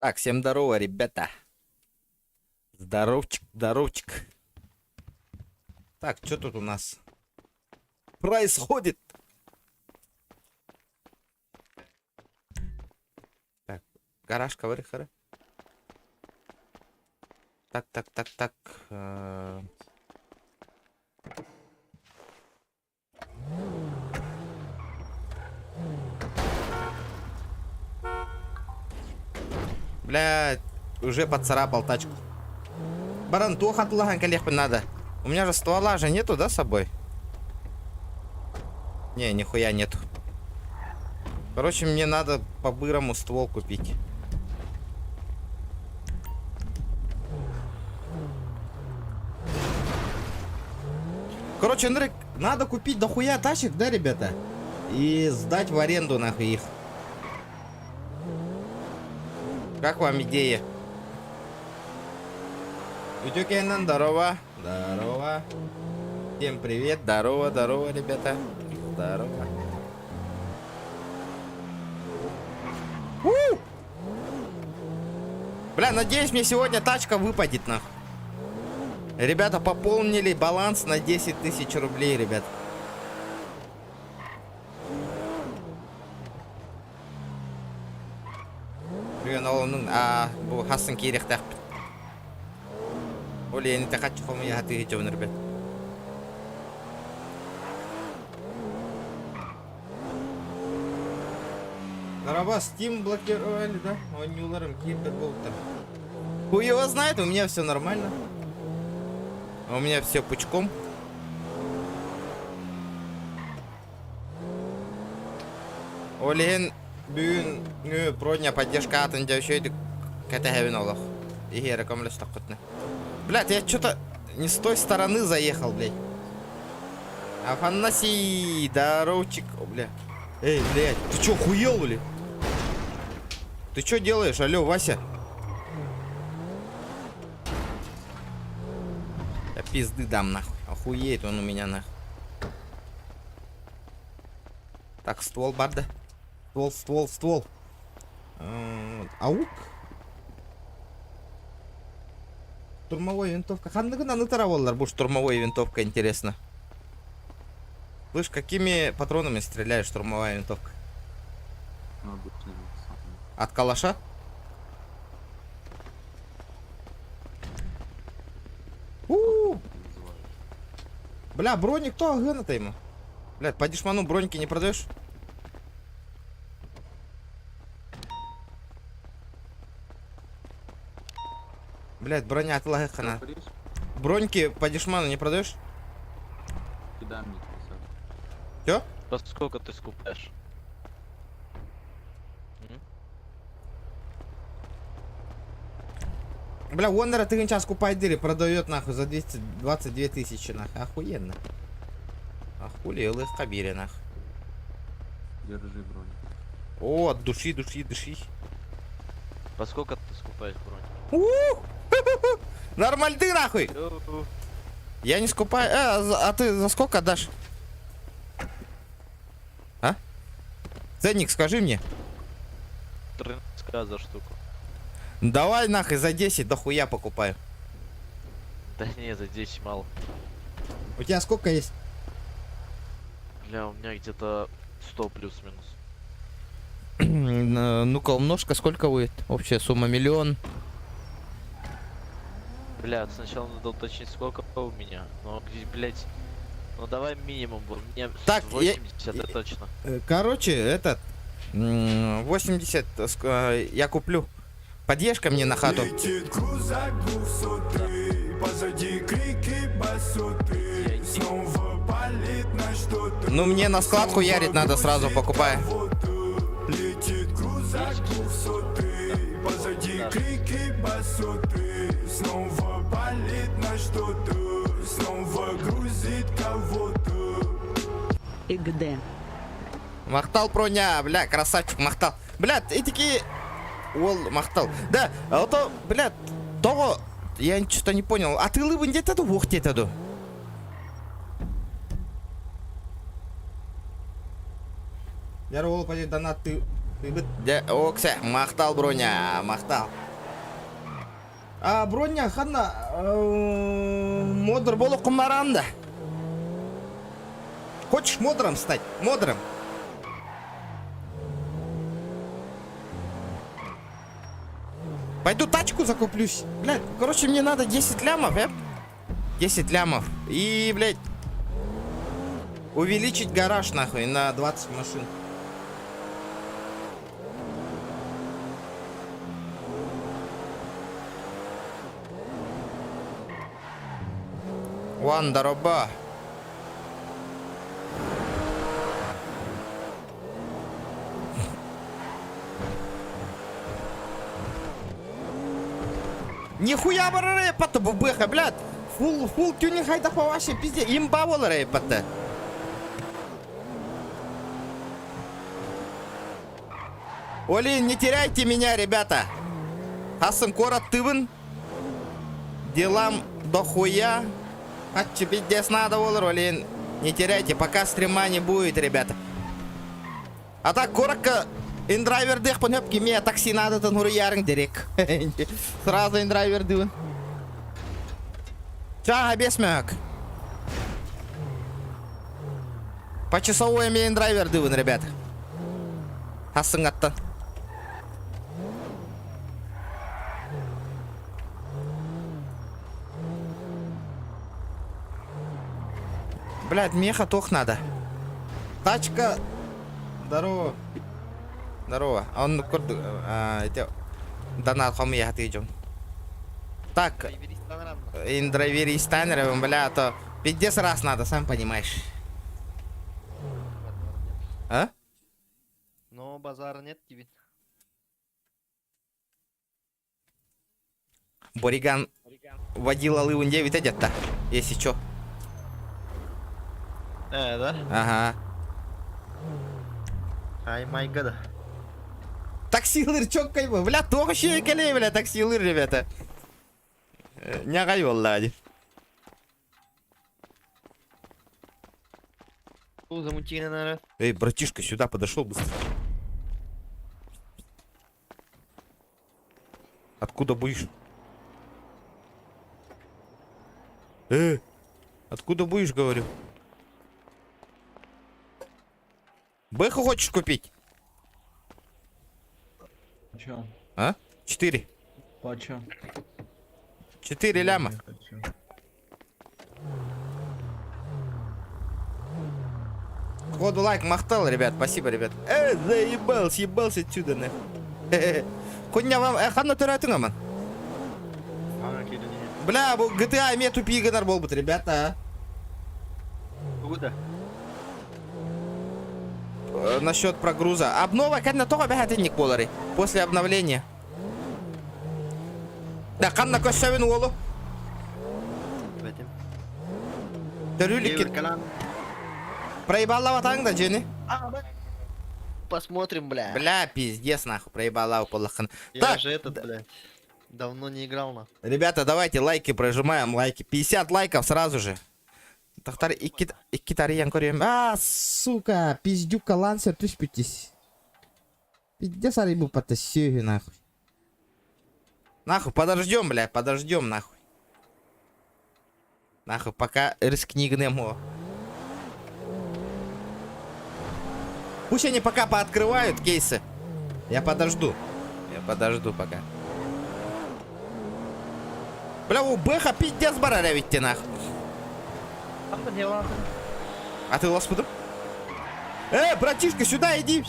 Так, всем здорово, ребята. Здоровчик, здоровчик. Так, что тут у нас происходит? Так, гараж, ковыры-хары. Так. Блядь, уже поцарапал тачку. Баран, туха тулахан коллег надо. У меня же ствола же нету, да, с собой? Не, нихуя нету. Короче, мне надо по-бырому ствол купить. Короче, надо купить дохуя тачек, да, ребята? И сдать в аренду нахуй их. Как вам идея? Ютюкенен, здорово. Здорово. Всем привет. Здорово, ребята. Здорово. Бля, надеюсь, мне сегодня тачка выпадет, нахуй. Ребята пополнили баланс на 10 тысяч рублей, ребят. Bu Hasan керек так. Оле, не так хочу я хаты идём, ребят. Здорово, Steam блокировали, да? Он не уларым кипер был там. Хуй его знает, у меня все нормально. У меня все пучком. Олен бюн броня поддержка атында өшөйдүк. Катахевин олох. И рекомендую стакутны. Блядь, я что-то не с той стороны заехал, блядь. Афанаси, здоровчик, бля. Эй, блядь, ты чё, хуел, ли? Ты чё делаешь, алё, Вася? Я пизды дам, нахуй. Охуеет он у меня, нахуй. Так, ствол, барда. Ствол. Аук. Штурмовой винтовка. Хандыгына нытаравалар, бұл штурмовой винтовка, интересно. Слышь, какими патронами стреляешь, штурмовая винтовка? От калаша? Бля, броник кто агена-то ему? Блядь, по дешману броники не продаешь? Блядь, броня от лагахана. Броньки по дешману не продаешь? Чё? По сколько ты скупаешь? Бля, Уоннера ты сейчас купает дыри, продает нахуй за 222 тысячи, нахуй. Охуенно. Охуел их кабире, нахуй. Держи бронь. О, от души. По сколько ты скупаешь бронь? Нормальды, нахуй! Я не скупаю. А ты за сколько дашь? А? Ценник скажи мне. 13к за штуку. Давай нахуй за 10 дохуя покупаю. Да не, за 10 мало. У тебя сколько есть? Бля, у меня где-то 100 плюс-минус. Ну-ка, умножка сколько будет? Общая сумма 1 000 000. Бля, сначала надо уточнить, сколько у меня. Ну, блять. Ну давай минимум, мне Так, 80 это точно. Короче, этот 80 я куплю. Подъешь ко мне на хату. Ну мне на складку ярить надо сразу, покупай. И где? Махтал броня, бля, красавчик, махтал. Блядь, и такие... Ол, махтал. Да, а то, блядь, того... Я что-то не понял. А ты лыбы где-то ду, ух где-то ду. Я ролл пойдет донат, ты Оксе, мақтал броня, мақтал. Броня, ханна, модер болу құмаранда. Хочешь модером стать? Модером. Пойду тачку закуплюсь. Блядь, короче, мне надо 10 лямов, 10 лямов. И, блядь, увеличить гараж, нахуй, на 20 машин. Вандароба. Нихуя бар рэпата бубыха, блядь. Фул тюнинг хайдах по вашей пизде. Имба бол рэпата. Олин, не теряйте меня, ребята. Хасан корот тывын. Делам дохуя. Хоть пиздец надо, Олин. Не теряйте, пока стрима не будет, ребята. А так, коротко. Индрайвер дых понёпки, мне такси надо, то нуру ярынг дерек. Сразу индрайвер дывын. Чага бесмяк. Почасовой мне индрайвер дывын, ребята. Хасын аттан. Блядь, меха тох надо. Тачка. Здорово. Здорово. Он эти донат хом я идем. Так. Индрайвери станером, бля, то 50 раз надо, сам понимаешь. А? Но базара нет тебе. Бориган водила лывун 9 одет-то, если чё. Да? Ага. Ай май гада. Таксилыр чок кайбы. Бля, тоже келей, бля, таксилыр, ребята. Не гайоллади. Замутина, наверное. Эй, братишка, сюда подошел быстро. Откуда будешь? Откуда будешь, говорю? Бэху хочешь купить? Чё? А? 4. Почем? 4 ляма. Не хочу. Ходу лайк махтал, ребят. Спасибо, ребят. Съебался отсюда, нахуй. Хуйня вам, ханну тыратың аман. Ага, келе не. Бля, бұл GTA ме тупи гынар болбыт, ребята. Куда? Насчет прогруза. Обнова, когда только бәхәтінник болары. После обновления. Да, қанна көшсәвін олу. Этим. Төрүлікке проебаллау атаң да, жені. Посмотрим, бля. Бля, пиздец, нахуй, проебаллау полақын. Я Так, же этот, блядь, давно не играл на. ребята, давайте лайки прожимаем, лайки. 50 лайков сразу же. Тахтар, икки тариян көрем. Сука, пиздюка лансер түспүтис. Пиздец арибу потасюги, нахуй. Нахуй, подождем, бля, подождем, нахуй. Нахуй, пока рискнигнем его. Пусть они пока пооткрывают кейсы. Я подожду пока. Бля, у Бэха пиздец бараря ведь нахуй. А ты лоспуду? Братишка, сюда иди.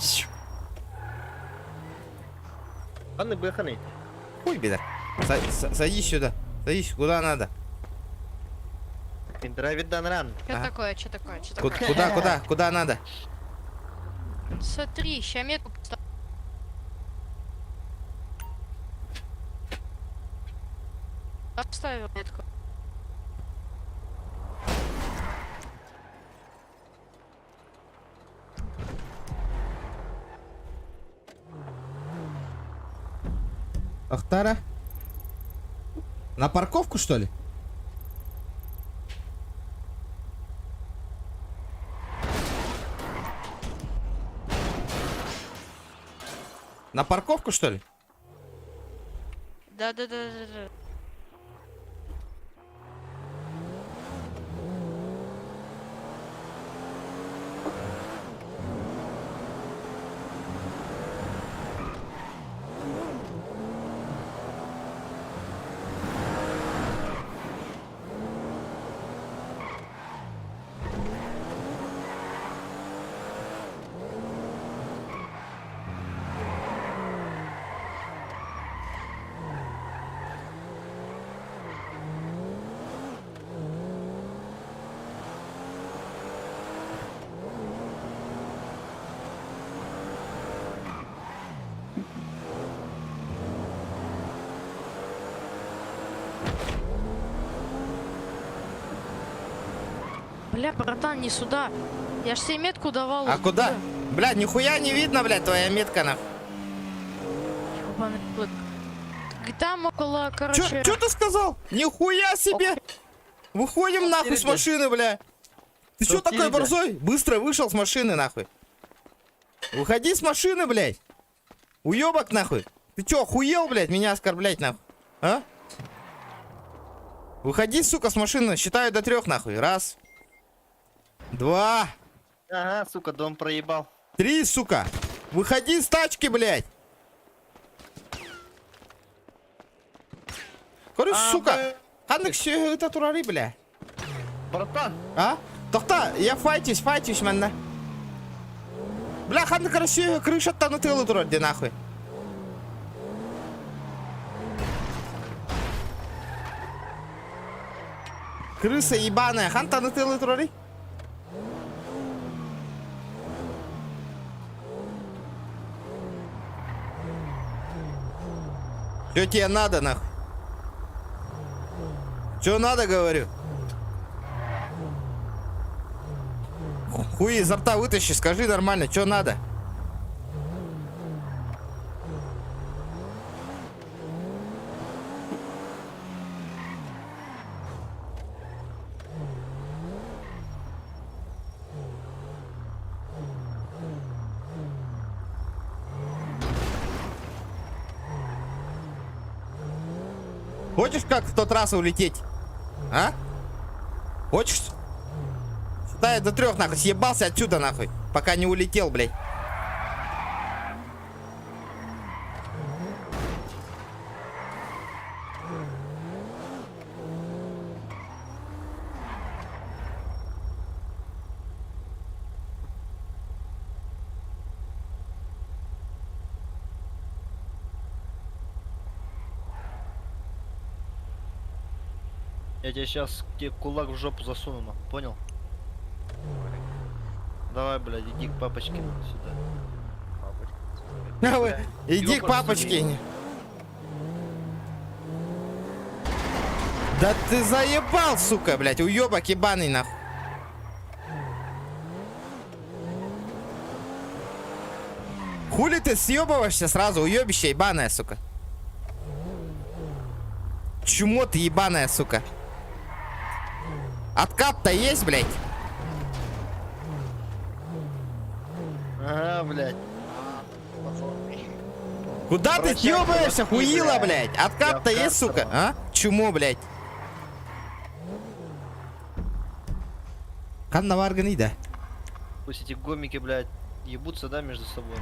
Ханы, бэханы. Хуй, беда. Садись сюда. Садись, куда надо. Интровид данран. Что Ага. такое, что такое, что такое? Куда надо? Смотри, ща метку поставил метку. Ахтара? На парковку, что ли? На парковку, что ли? Да. Бля, братан, не сюда. Я ж себе метку давал. А куда? Бля, нихуя не видно, блядь, твоя метка, нахуй. Ёбаный бык. Там около, короче... Чё ты сказал? Нихуя себе! Выходим нахуй с машины, бля. Ты чё такой борзой? Быстро вышел с машины, нахуй. Выходи с машины, блядь. Уёбок, нахуй. Ты чё, охуел, блядь, меня оскорблять, нахуй? А? Выходи, сука, с машины. Считаю до 3, нахуй. 1, 2, Ага, сука, дом проебал. 3, сука. Выходи с тачки, блядь. Короче, сука. Қандай кіші өте тұрары, бля. Братан! А? Тоқта, я файтюсь, мәнна. Бля, қандай короче, крышаттан ұтылы тұрар, де нахуй. Крыса ебаная, қантан ұтылы тұрары? Что тебе надо, нахуй? Что надо, говорю? Хуй изо рта вытащи, скажи нормально, что надо? Хочешь как в тот раз улететь? А? Хочешь? Считай до 3, нахуй. Съебался отсюда, нахуй. Пока не улетел, блядь. Я тебе сейчас кулак в жопу засуну, нахуй, понял? Давай, блядь, иди к папочке сюда. Иди к папочке. Да ты заебал, сука, блядь, уёбок ебаный, нахуй. Хули ты съебываешься сразу, уёбище ебаная, сука. Чмо ты ебаная, сука. Откат-то есть, блядь? Ага, блядь. Куда ты съебаешься, хуила, блядь? Откат-то Я в есть, сука? Кастро. А? Чмо, блядь? Канна варганы, да? Пусть эти гомики, блядь, ебутся, да, между собой.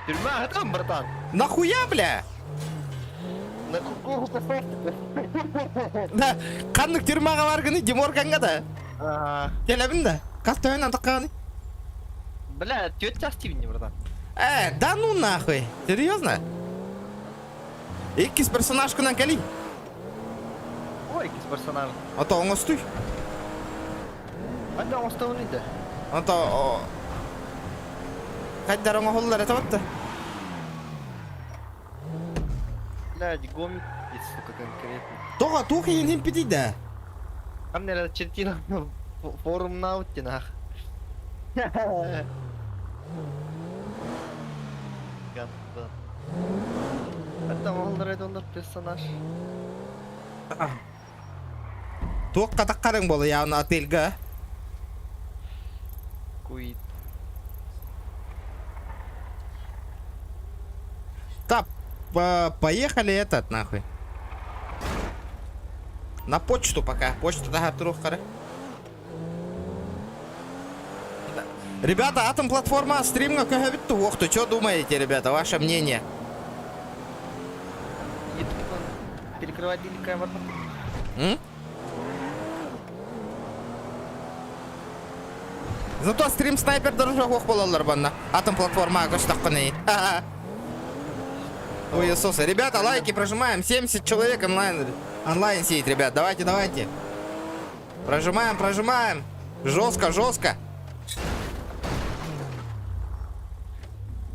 Тюрьма, там, братан? Нахуя, бля? На кукуру Да, қандық тюрмаға барғаны, деморганға да. Ага. Келебін да. Кастойын антыққаны. Бля, тетя Стивни, братан. Да ну нахуй. Серьезно? Иккис персонаж күнен кәли. Ой, кис персонаж. Ото оңыстуй. Анда оставлен. Ото... Қайдар оңы холлар етаватты. Блядь, гомик, сука, конкретно. Тоға тухи енем пети да. А мне надо чертила форум наути, нах. Гандон. Это олдар персонаж. Туаққа таққарың болы яуны отельға. Куит. Поехали этот, нахуй. На почту пока. Почта тагар турук кара. Да. Ребята, атом платформа стримга кагабитту вохту. Что думаете, ребята? Ваше мнение? Перекрывать камеру. М? Зато стрим снайпер дороже ох болалар банна. Атом платформа агостакканы. Ой, Иисуса. Ребята, лайки прожимаем. 70 человек онлайн сидит, ребят. Давайте, давайте. Прожимаем. Жестко.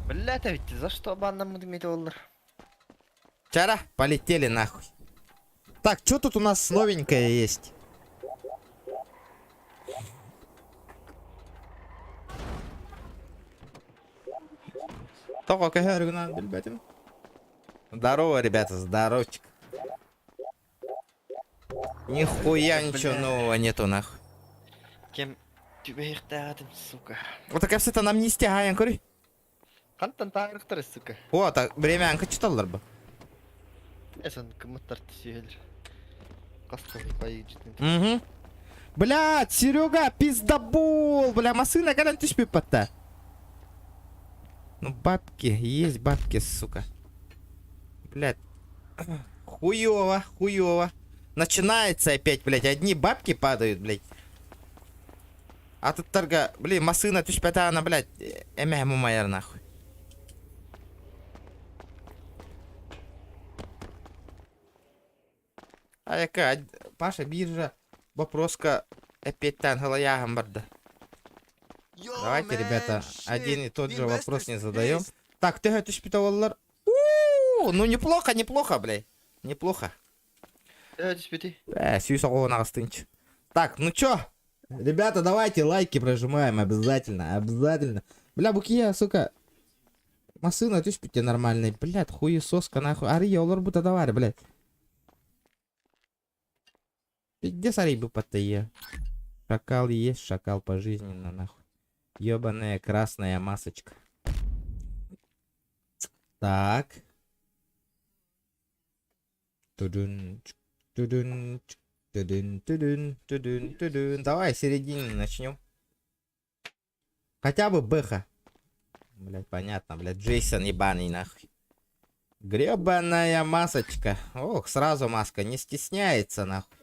Блядь, а ведь за что банному $2 Чара, полетели нахуй. Так, что тут у нас новенькое есть? Здорово, ребята, здоровчик. Нихуя ничего нового нету, нахуй. Кем тебе их тағадым, сука. Вот такая все-то нам не стягаем, кури. Қантан тағырықтыр, сука. О, так, время анка читалар бы. Эсон кымыттарды сүйелер. Қастан байы жетін. Угу. Блядь, Серега, пиздобол. Бля, машина когда ты шпипата? Ну, бабки, есть бабки, сука. Блядь. Хуёво. Начинается опять, блядь, одни бабки падают, блядь. А тут торга, блин, машина, ты шпита, она, блядь, ему майер, нахуй. А яка, Паша, биржа, вопроска, опять тангала ягам барда. Давайте, ребята, один и тот же вопрос не задаем. Так, ты говоришь, питаваллар. Ну неплохо, блядь. Неплохо. Так, ну чё? Ребята, давайте лайки прожимаем обязательно. Бля, букия, сука. Машина, ты шпите нормальный. Блядь, хуесоска нахуй. Ария, олар бута давай, блядь. Где сарибы потая? Шакал есть, шакал пожизненно, нахуй. Ёбаная красная масочка. Так. Тудун. Давай середине начнем. Хотя бы Бэха. Блять, понятно, блять. Джейсон ебаный, нахуй. Гребаная масочка. Ох, сразу маска. Не стесняется, нахуй.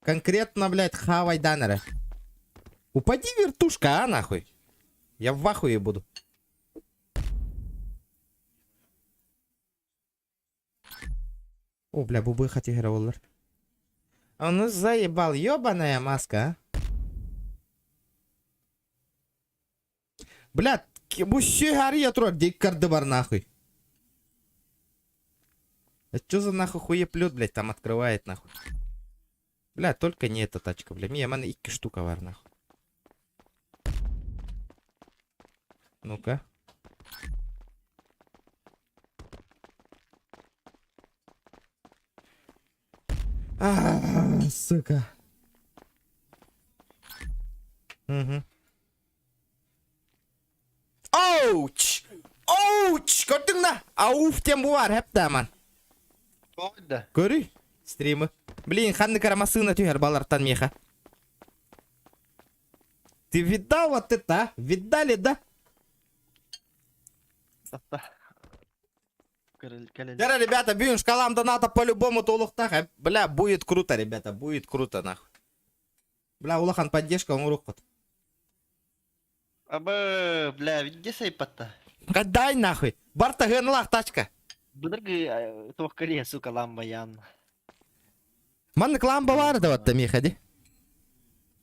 Конкретно, блядь, хавай даннера. Упади, вертушка, а, нахуй. Я в ахуе буду. О, бля, бубы хоть играл. Он заебал, ёбаная маска, а. Блядь, бущи гори отрод, диккарды бар, нахуй. Это что за нахуй хуеплет, блядь, там открывает, нахуй. Бля, только не эта тачка, бля. Мия, мана икки штука вар, нахуй. Ну-ка. Сука. Угу. Оуч! Оуч! Көрдің ауф тем буар, хепта, ман. Қойды. Көрі? Стримы. Блин, ханны карамасына тюхер балартан меха. Ты видал вот это, а? Видали, да? Дара, ребята, бьем шкалам доната по-любому толуктах. Бля, будет круто, ребята, будет круто, нахуй. Бля, улахан поддержка, он рухот. Абы, бля, види сайпатта. Дай нахуй. Барта генлах тачка. Бұдырғы тоққырия, сука, ламба ян. Маннык ламба var da вот меха, ди.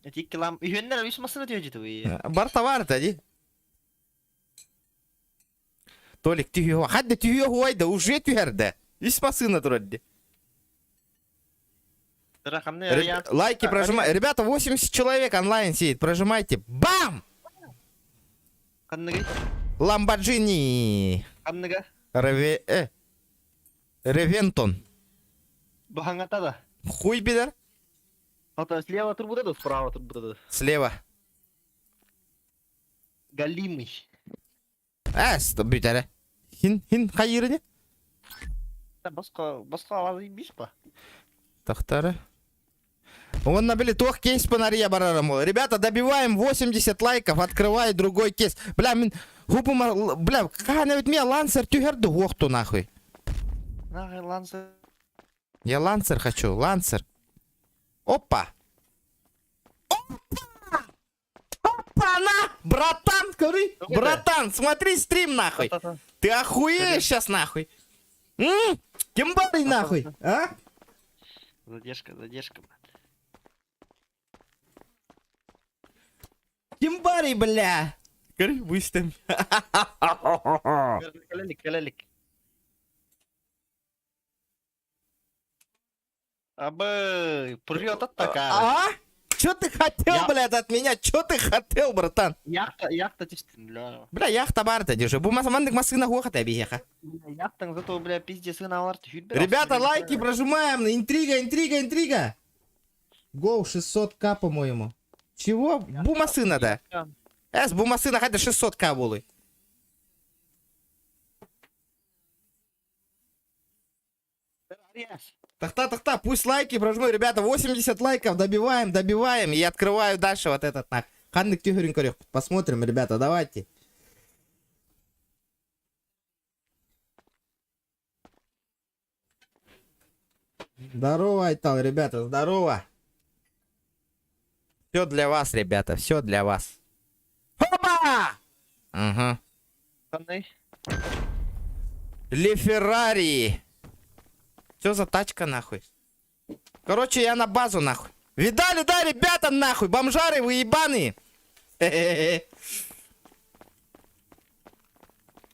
Тикки ламба. Үйеннер өйс масына түйе жеті өйе. Барта var da, ди. Толик, түйе, хадда түйе хуайда, уже түйерді. Ис масына тұрады. Лайки прожимай. Ребята, 80 человек онлайн сидит, прожимайте. Бам! Ламборджини. Ревентон. Бахангатада. Хуй бедар. Ата слева турбуда, справа турбуда. Слева. Галимый. Бүйтәрі. Хин қайыры не? Басқа алады емес па? Тахтары. Он набили тох кейс по наре барарам. Ребята, добиваем 80 лайков, открывай другой кейс. Бля, мен хупума, бля, какая ведь меня лансер тюгерду вохту нахуй. Нахуй лансер. Я лансер хочу, лансер. Опа. Опа, на! Братан, скажи. Ну, где Братан, смотри стрим нахуй. Ты охуеешь сейчас нахуй. Кимбарий нахуй, а? Задержка. Кимбарий, бля. Скажи, выставь. Калелик. Абы, прет от такая. А? Чё ты хотел, блядь, от меня? Чё ты хотел, братан? Яхта тестин, бля. Бля, яхта барда держи. Бу мандык масына хохата бияха. Яхтаң зато, бля, пиздец, сын аларты хүлбер. Ребята, лайки прожимаем. Интрига. Гоу, 600к, по-моему. Чего? Бумасы надо. С бумасы на хотя 600к булы. Тахта, пусть лайки прожму, ребята, 80 лайков добиваем, и открываю дальше вот этот нах. Ханнык тюгеринкорёк, посмотрим, ребята, давайте. Здорово, Айтал, ребята, здорово. Все для вас, ребята, все для вас. Опа! Ага. Ле Феррари. Что за тачка, нахуй? Короче, я на базу, нахуй. Видали, да, ребята, нахуй? Бомжары, вы ебаные.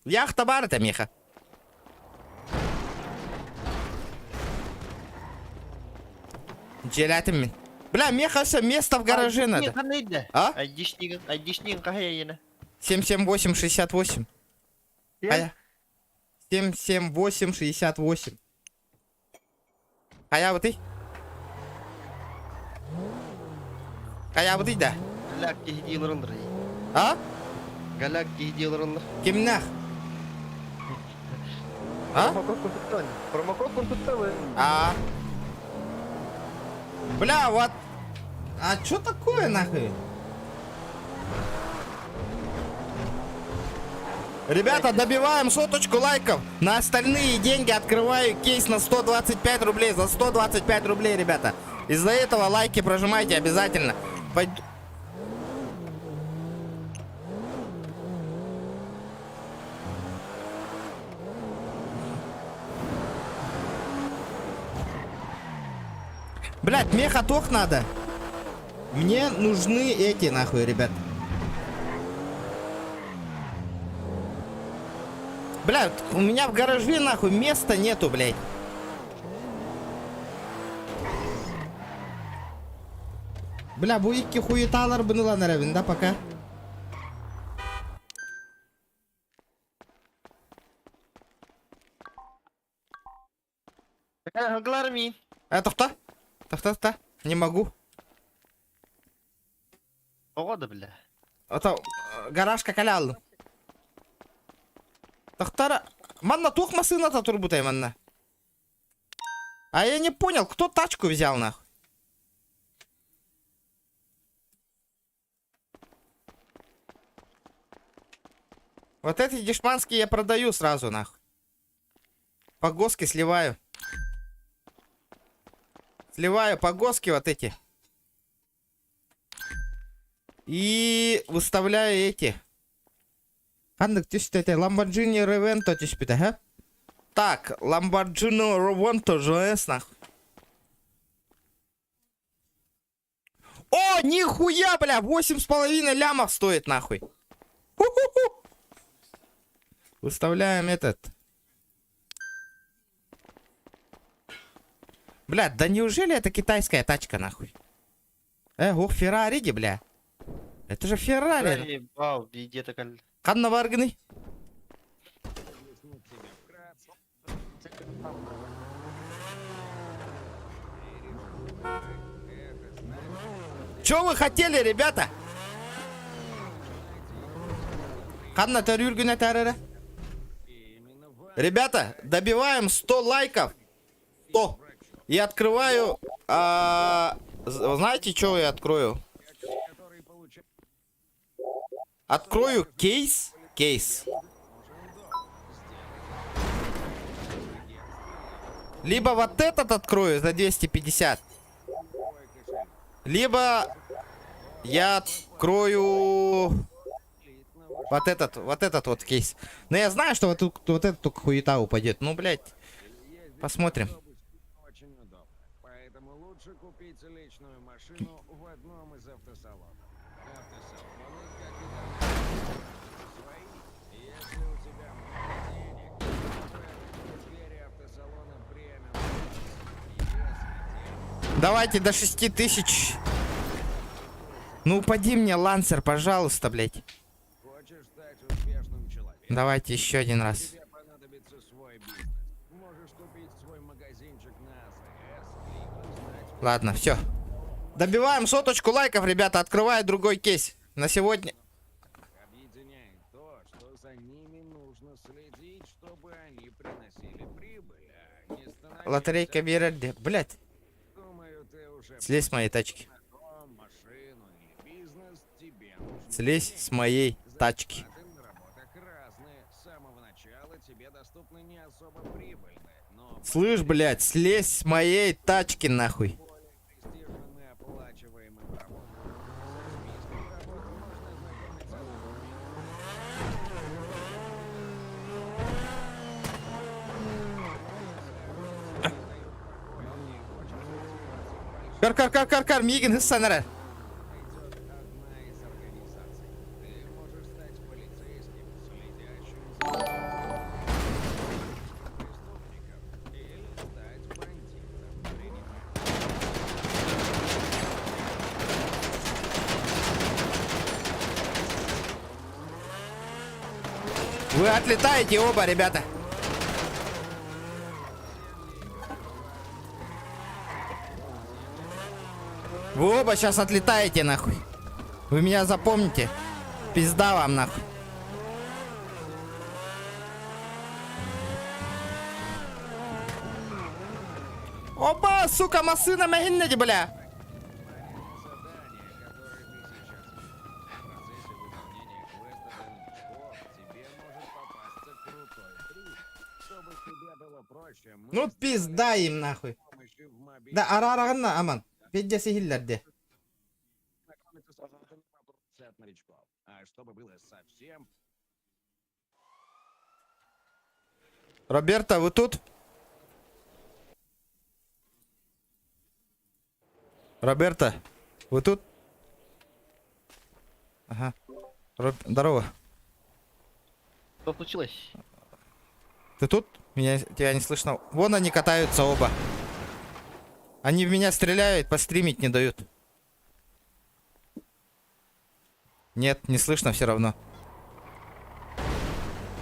Яхта барата, меха. Желятым. Бля, мне кажется, место в гараже надо. А? Айдишнигін қая ені? 77868. Кая? 77868. Кая вот ты? Кая вот ты, да? Галак кейдейлер олыр. А? Галак кейдейлер олыр. Кимнах? А? Промокод консультовый. А? Бля, вот. А чё такое, нахуй? Ребята, добиваем 100 лайков. На остальные деньги открываю кейс на 125 рублей. За 125 рублей, ребята. Из-за этого лайки прожимайте обязательно. Блять, мне хаток надо. Мне нужны эти, нахуй, ребят. Блядь, у меня в гараже, нахуй, места нету, блядь. Бля, bu iki хуеталар bunlar evinde пока. Гларми. Тохта? Тохта. Не могу. Погода, бля. Это гаражка калял. Тохтара. Манна тух машина-то турбутай, манна. А я не понял, кто тачку взял, нахуй. Вот эти дешманские я продаю сразу, нахуй. По госке сливаю. Сливаю по госке вот эти. И выставляю эти. Андык, ты что это? Lamborghini Revento, ты что это, Так, Lamborghini Revento же, нахуй. О, нихуя, бля, 8,5 лямов стоит, нахуй. Ху-ху-ху. Выставляем этот. Бля, да неужели это китайская тачка, нахуй? Ох, Феррари, бля. Это же Феррари. Вау, где такая... Канна варгны. Чё вы хотели, ребята? Ханна Тарюргина Тарера. Ребята, добиваем 100 лайков. 100. И открываю... знаете, что я открою? Открою кейс. Кейс. Либо вот этот открою за 250. Либо я открою вот этот вот кейс. Но я знаю, что вот этот только хуета упадет. Ну, блядь. Посмотрим. Очень удобно. Поэтому лучше купить личную машину в одном из автосалонов. Автосалоны, как и домашние, свои. Если у тебя много денег, то открыть двери автосалона премиум. Если Давайте до 6000. Ну, упади мне, Лансер, пожалуйста, блядь. хочешь стать успешным человеком, Давайте еще один раз. тебе понадобится свой бизнес. Можешь купить свой магазинчик на АЗС, либо стать Ладно, все. Добиваем 100 лайков, ребята. Открываю другой кейс. На сегодня. объединяет то, что за ними нужно следить, чтобы они приносили прибыль, а не становились... Лотерейка Биральди. Блять, Думаю, ты уже слезь с моей тачки. дом, машину или бизнес тебе нужно. Слезь с моей тачки. Зарплаты на работах разные. С самого начала тебе доступны не особо прибыльные, но Слышь, блять, слезь с моей тачки, нахуй. более престижным и оплачиваемым работам. Со списком работ можно знакомиться. Кар, Мигин, Хиссанара. Найдет одна из организаций. Ты можешь стать полицейским, следящим за преступников, или стать бандитом, принимая Вы отлетаете оба, ребята. Вы оба сейчас отлетаете, нахуй. Вы меня запомните. Пизда вам, нахуй. Оба, сука, машина махиннати, бля. задания, которые ты сейчас видишь. В процессе выполнения квеста для новичков тебе может попасться крутой приз. Чтобы тебе было проще, мы Ну пизда им, нахуй. с помощью в мобильном Да, арарагана, аман. Пиддеси хиллерде. знакомиться с продуктами вопросы от новичков. А чтобы было совсем Роберта, вы тут? Роберта, вы тут? Ага. Здорово. Что случилось? Ты тут? Тебя не слышно. Вон они катаются оба. Они в меня стреляют, постримить не дают. Нет, не слышно все равно.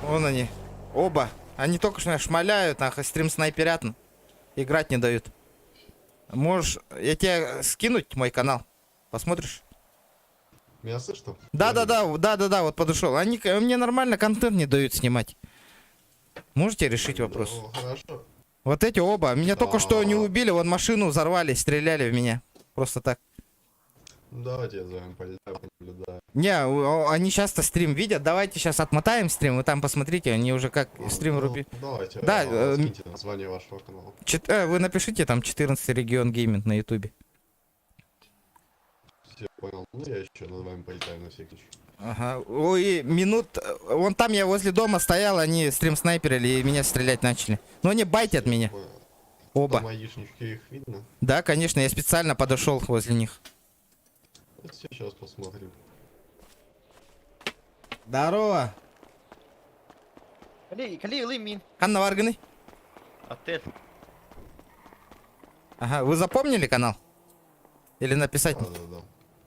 Вон они. Оба. Они только что меня шмаляют, нахуй, стрим снайперят. Играть не дают. Можешь, я тебе скинуть мой канал? Посмотришь? Меня слышно? Да, вот подошел. Они мне нормально контент не дают снимать. Можете решить вопрос? Ну, хорошо. Вот эти оба. Меня только что не А. убили, вон машину взорвали, стреляли в меня. Просто так. Ну, давайте я за вами полетаю, понаблюдаю. Не, они часто стрим видят. Давайте сейчас отмотаем стрим, вы там посмотрите, они уже как стрим Ну, руби. давайте, Да, скиньте название вашего канала. Вы напишите там 14 регион гейминг на ютубе. Все, понял. Ну, я еще над вами полетаю на всякий случай. Ага. Ой, минут... Вон там я возле дома стоял, они стрим снайперили и меня стрелять начали. Но они байтят меня. Понял. Оба. Там айдишнички, их видно? Да, конечно, я специально подошел возле них. Вот сейчас посмотрим. Здорово. Кали, Лимин. Ханна Варганы. Отель. Ага, вы запомнили канал? Или написать? Да.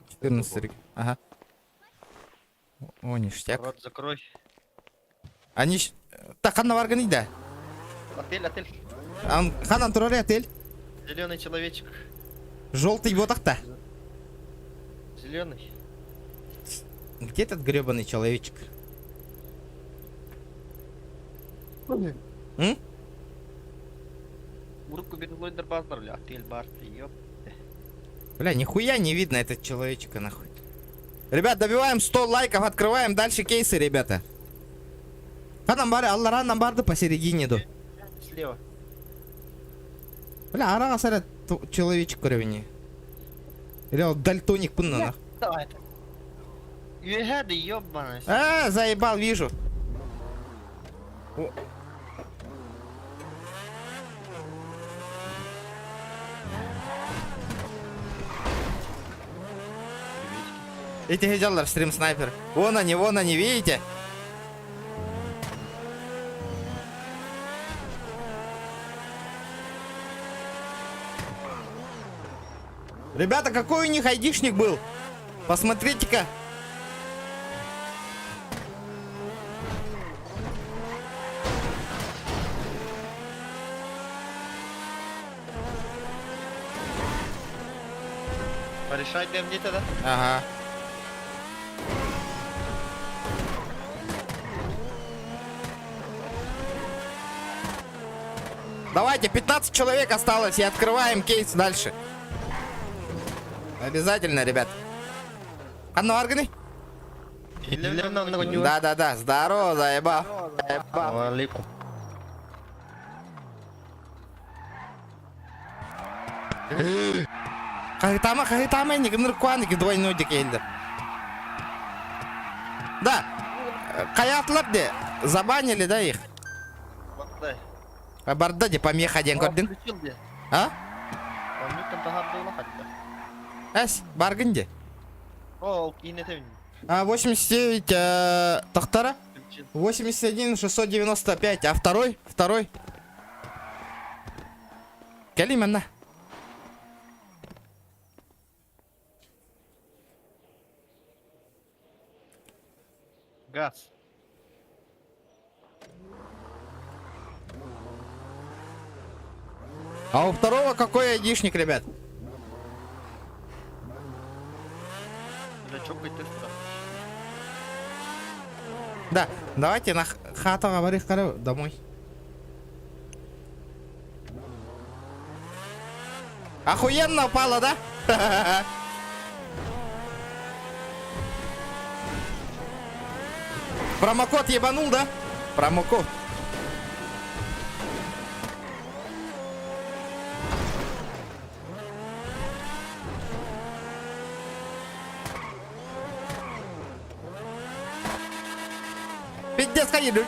14 регион. Ага. О, ништяк. Рот закрой. Они... Так, Ханна Варганы, да. Отель. Ханан Тураре отель. Зеленый человечек. Желтый ботах-то. Зеленый. Где этот гребаный человечек? М? Урку берлойдер базар, бля, тель бар, ёп. Бля, нихуя не видно этот человечка, нахуй. Ребят, добиваем 100 лайков, открываем дальше кейсы, ребята. Канам бары, Алларанам барды посередине, ду. Слева. Бля, арага сарат человечек көревине. Или он дальтоник пынна, нахуй. Давай. Юэгэды, ёбаный. Заебал, вижу. О. Эти гидяллар, стрим снайпер. Вон они, видите? Ребята, какой у них айдишник был? Посмотрите-ка. Порешай ты мне тогда. Ага. Давайте, 15 человек осталось, и открываем кейс дальше. Обязательно, ребят. Анна Аргани? Да, здорово, заебал. Алейкум. Хахитама, не гныркуаники двойной дикейлдер. Да, каятлар де, забанили, да, их? Бақтай. Барда де помеха ден көрдің? Включил де. А? Памятам тахар было хотя. Әс, баргын де. О, кинетем. 89 тахтара, Включил. 81 695, а второй? Калиманна. Газ. А у второго какой айдишник, ребят? Бля, чокай ты что? Да, давайте на хату говорить домой. Охуенно упало, да? Промокод ебанул, да? Промокод. Пиздец, ходили.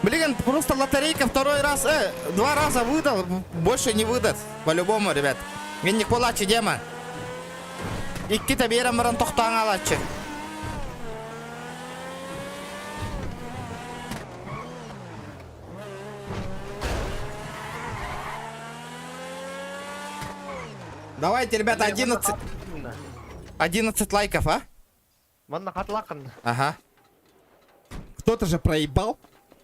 Блин, просто лотерейка второй раз, 2 раза выдал, больше не выдаст, по-любому, ребят. Мен не кулачы дема. Икки таберам баран тоқтан алачы. Давайте, ребята, 11 лайков, а? Манна хатлакан. Ага. Кто-то же проебал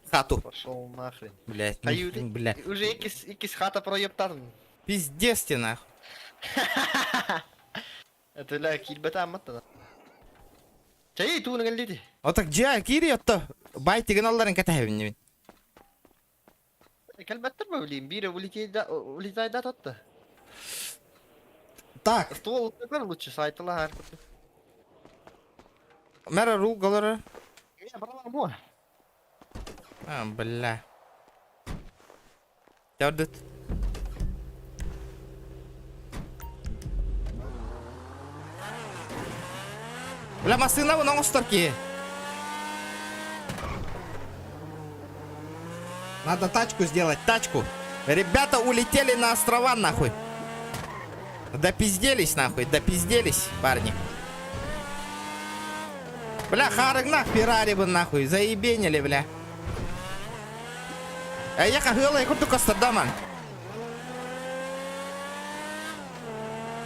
хату. Пошел нахрен. Блять, блять. Уже икис хата проебтан. Пиздец ты нахуй. Это ля кильбета маттана. Чай ту нгаллити. Вот так джа кири отто. Бай тигналларын катахевин. Кальбеттер ма улим бире улитай да тотта. Так, Ствол тепер лучше сайтала хар. мэра ругалары. Я брала мо. А, бля. Тёрдыт. Бля, машина вон осторки. Надо тачку сделать, тачку. Ребята улетели на острова, нахуй. Допизделись, нахуй, допизделись, парни. Бля, харыгнах, Феррари бы, нахуй, заебенили, бля. Я хагыла, я курту Костадаман.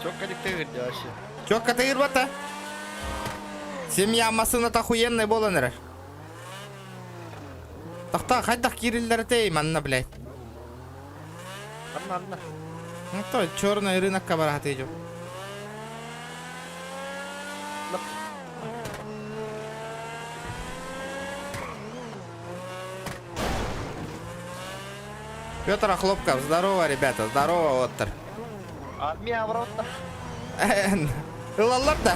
Чё кадик ты вообще? Чё, катаирбата? Семья масына-то охуенная была, наверное. Тахта, хайдах кириллер тей, манна, блядь. Анна. Ну то, черный рынок кабарат идет. Петр Хлопков, здорово, ребята, здорово, Оттер. Армия обратно. Ылалар да.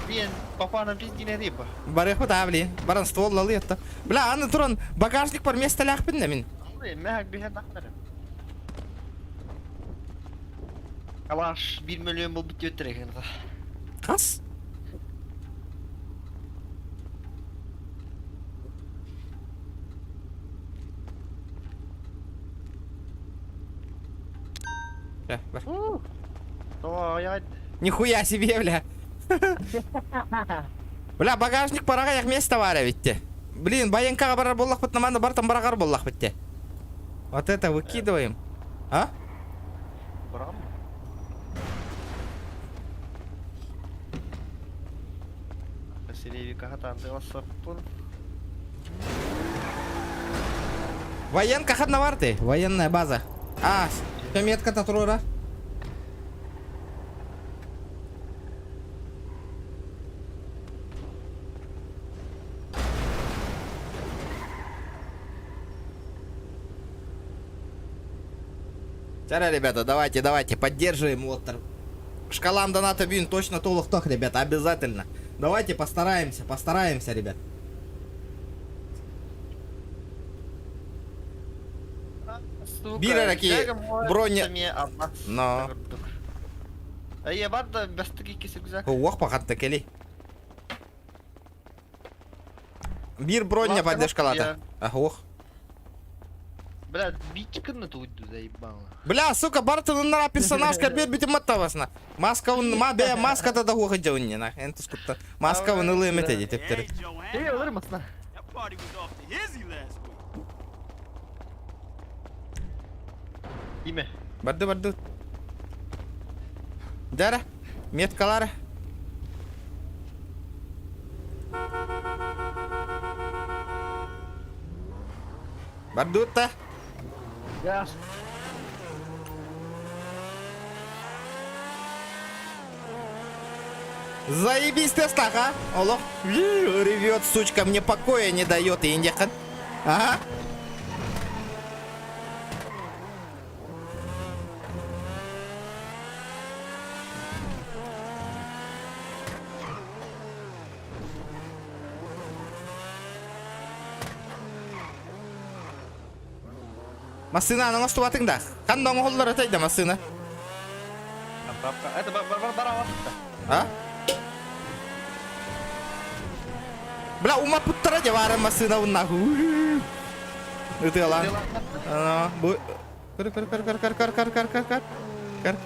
Блин, папаның пиздине рыба. Барыхы да, блин. Баран ствол лалы етті. Бля, аны туран багажник бар место ляқпын да мен. Мәк бейхен дақтарым. Калаш 1 миллион бұл бітті өттір екен. Қас? Бар. Ой, Нихуя себе, бля. Бля, багажник параға яқ место бар ведь. Блин, Баянкаға барар боллақ бітті, манда бартан барағар боллақ бітті. Вот это выкидываем. А? Брам. Василевика хатанды лассаппын. Военка хадна бар ты, военная база. А, метка-то турура. Тара, ребята, давайте, поддерживаем Оттер. Шкалам доната бин точно толық-тох, ребята, обязательно. Давайте постараемся, ребят. Бира раки, броня. Но. Ай, бар да бастыки кесіргізі. Уақ пақатты келей. Бир броня поддержкалата. Ох. Бля, бичканы туйду заебало. Бля, сука, бартыныннара персонажка бер бітім маттавасына. Маската да хуға жауынне, нах. Энтус кутта. Маска вын ылы емет еді, тептері. Оларым асына. Име. Барды. Дара, меткалары. Бардутта. Яс. Заебись ты, стаха. Олох. Ревет, сучка, мне покоя не дает. И инехан. Ага. Масына аның асту атыңда. Қандай оңғылдар атайды масына? Это бар. А? Бля, ума путтара же бары масына уннаху. Үті алан.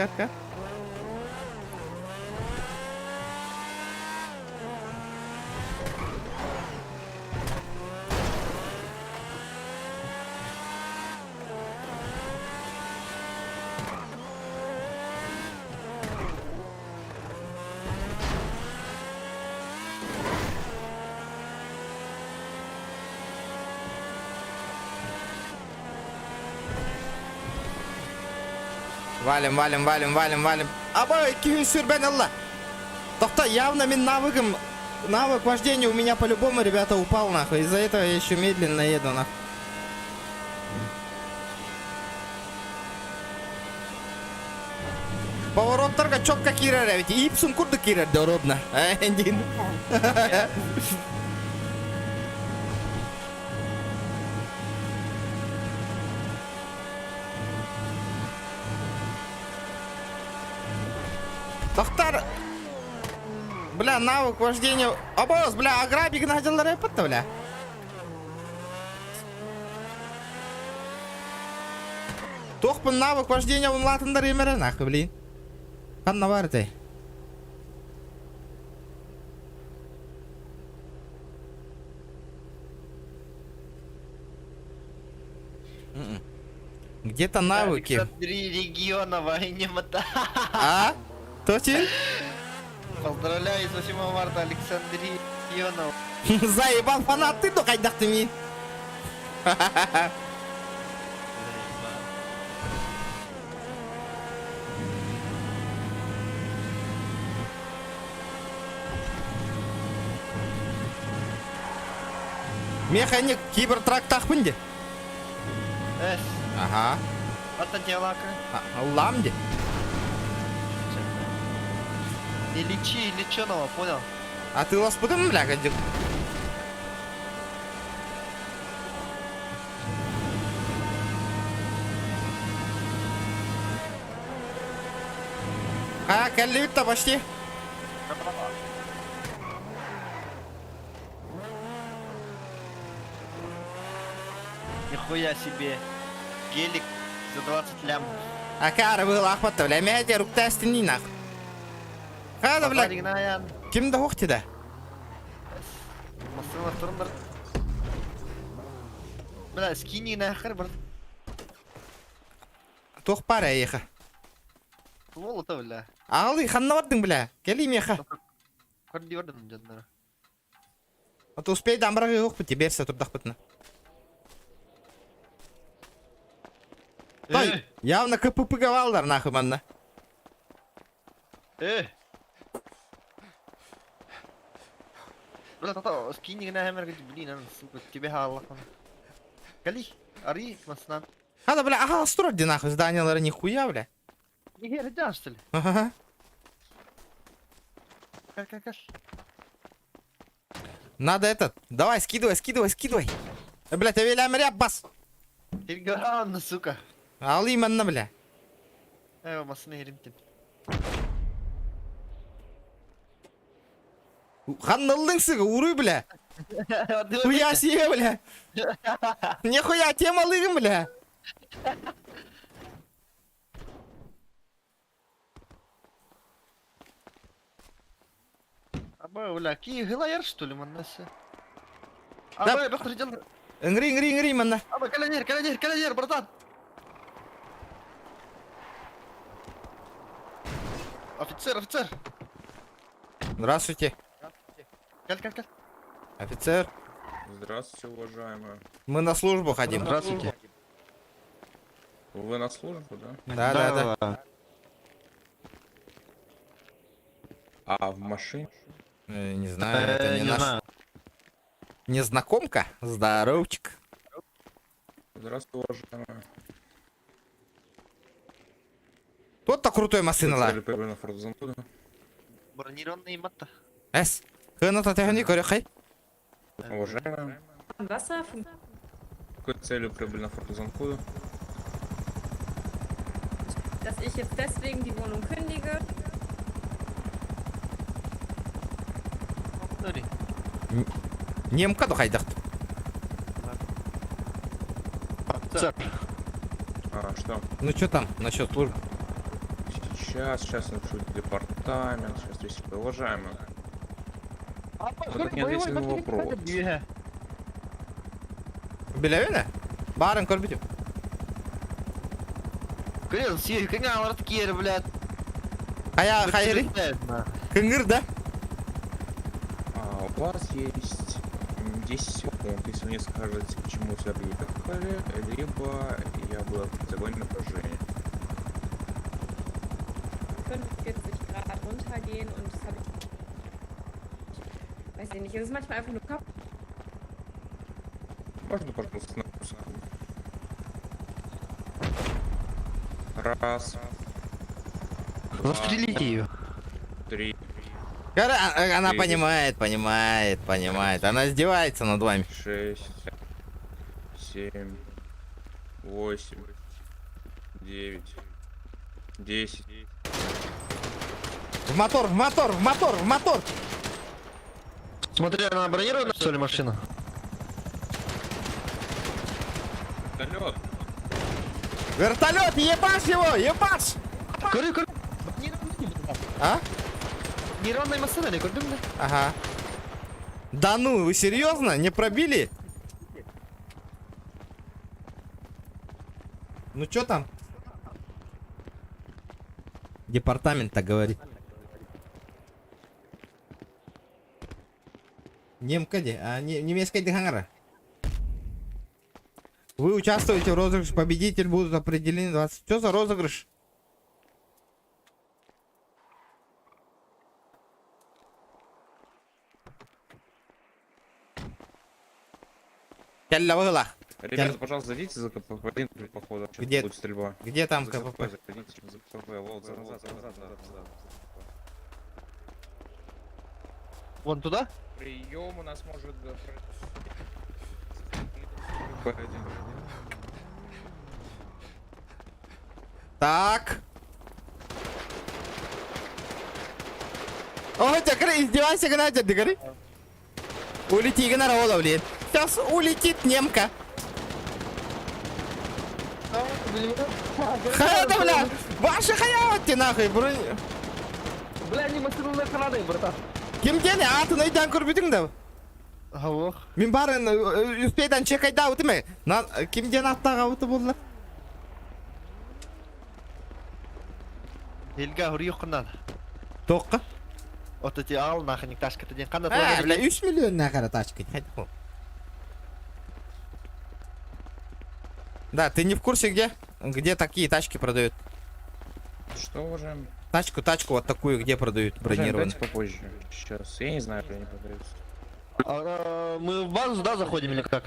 Кар. Валим. Абай, күйін сүрбен алла. Тоқта, явно мен навык вождения у меня по-любому, ребята, упал, нахуй. Из-за этого я еще медленно еду, нахуй. Повороттарға чокка кирер, ведь ипсун курды кирер, доробна. Эндин. Тоқтар. Бля, навык вождения. Обоз, бля, аграбик надел рэпот-то, бля. Тохпын навык вождения он латындар емері, нахуй, блин. Қанна бар ты? Где-то навыки. Александрия Регионова и немата. А? Точно? Поздравляю с 8 марта, Александрия Регионова. Заебал фанат, ты кайдах ты ми. Механик кибертрак тақпын де. Ага. Аттан телака. Аллам де. Не лечи, леченого, понял? А ты ласпыдың, бля, гадик? А, кәллебит-то почти. Нихуя себе. Гелик за 20 лям. А кәрі был ақпатты, бля, мәде рукта әстін дейін ақ. Қада, бля, Бля. кімді оқты да? Машина тұрындар. Бля, скини нахер, брат. Тоқ бар әйеқі. Волота, бля. Ағылы, қанна бардың, бля, келейм еқі. Көрді көрдім жаднары. А то успей дамбырағы оқ біте, берсе тұрдақ бітіні. Той, явно КПП говалдар, нахуй, манна. Бля, тата, скини нахер, блин, сука, тебе халла. Кали, ари, маснан. Қада, бля, аға строди, нахуй, зданиялары нихуя, бля. Не рядяш, что ли? Ага. Как? Надо этот, давай, скидывай. Блядь, авелям ряб бас. Иргаранна, сука. Алый манна, бля. Масны римтин. Ханнылдың сығы, уруй, бля. Хуя себе, бля. Нихуя, тем алыгым, бля. Аба, бля, ки гылаяр, что ли, маннасы? Да. Аба, бахтыр жал. Ингри, манна. Аба, калянер, братан. Офицер. Здравствуйте. Каль. Офицер, Здравствуйте, уважаемые. мы на службу ходим. Здравствуйте. Вы на службу, да? Да. А в машине? Не знаю, это не наш. Незнакомка? Здоровчик. Здравствуйте, уважаемые. Тот-то крутой машина, ла. Вы прибыли на Форт Занкуда? Бронированный матта. Эс, хына-то тягани, корехай. Уважаемые, Wasser, какой целью прибыли на Форт Занкуда? dass ich jetzt deswegen die Wohnung kündige. Немка духайдық. Офицер. А, что? Ну что там, насчет службы? Сейчас напишу департамент, сейчас здесь уважаемые. Вы так не ответили на вопрос. Белявина? Барын көрбітім. Крил, сири, коня, лараткер, блядь. Хайри? Кынгыр, да? У вас есть 10 секунд, если вы не скажете, почему сюда приехали, либо я буду загонен на поражение. 45 Grad runtergehen und das habe ich. Weiß ich nicht, es ist manchmal einfach nur Kopf. Можно, пожалуйста, на русском? Раз. Два, Застрелите ее. три, Она Привет. понимает. Она издевается над вами. 6, 7, 8, 9, 10. В мотор! Смотри, она бронированная, что ли, машина? Вертолет. Вертолет, ебашь его, ебашь! Кори. А? Бронированная машина, не курдым, да? Ага. Да ну, вы серьезно? Не пробили? Ну чё там? Департамент так говорит. Немкаде, а немецкая дихангара. Вы участвуете в розыгрыше, победитель будут определены 20. Что за розыгрыш? Келла выла. Ребята, пожалуйста, зайдите за КПП. Один походу. Где? Будет стрельба. Где там За КПП? Зайдите за КПП. Вот, назад, да. Вон туда? Прием у нас может... Так. О, Джакари, издевайся, Гнатя, Джакари. Улети, Гнарола, блин. Сейчас улетит немка. Хаята, бля. Ваши хаяты, нахуй, бронь. Бля, не машину на краны, братан. Ким дені атын айдан көрбедің Ох. Мен барын үспейден чекайда ауты ме? Кимден аттаға ауты болды? Елге хұры юқынан. Тоққа? Оты те ал нахыник ташкаты ден қанда Бля, 3 миллион нақара тачка. Да, ты не в курсе, где такие тачки продают? Что, уважаемый? Тачку вот такую, где продают бронированную? Давайте попозже. Сейчас. Я не знаю, где они продаются. Мы в базу, да, заходим или как?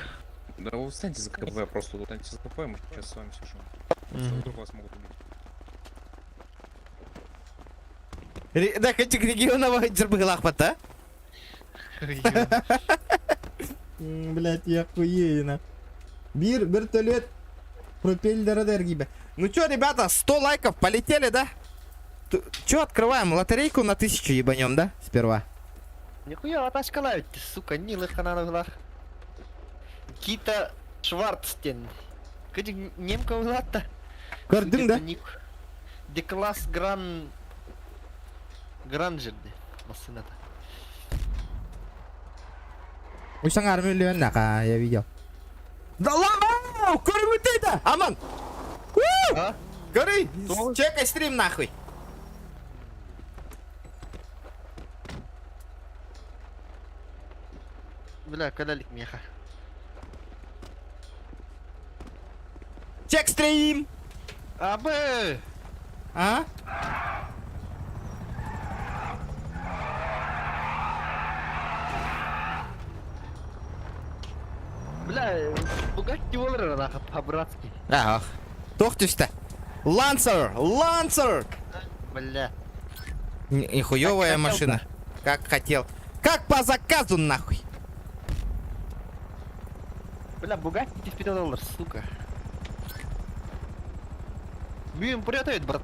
Да вы встаньте за КПП, просто встаньте за КПП, мы сейчас с вами сижим. Вдруг вас могут убить. Да, этих регионов джербылах пота? Блять, я охуенно. Бир туалет пропеллера дергибе. Ну чё, ребята, 100 лайков, полетели, да? Чё, открываем лотерейку на 1000 ебанем, да? Сперва. Нихуя, тачка ловит, сука, нилы ханановлах. Кита Шварцтен. Кыдик немка улатта. Көрдің, да? Декласс Гранжерде. Машината. Уйсан армиллион нака, я видел. Да ладно, көріп өтейді, аман. А? Көрі, чекай стрим нахуй. Бля, кадалик меха. Чек стрим. Абы! А? Бля, Бугатти олар нахуй, по-братски. Ах. Тоқтышта. Лансер, Лансер. Бля. Нихуевая Как хотел, машина. Как хотел. Как по заказу нахуй. Бля, Бугатти $50, сука. Бьем прятает, брат.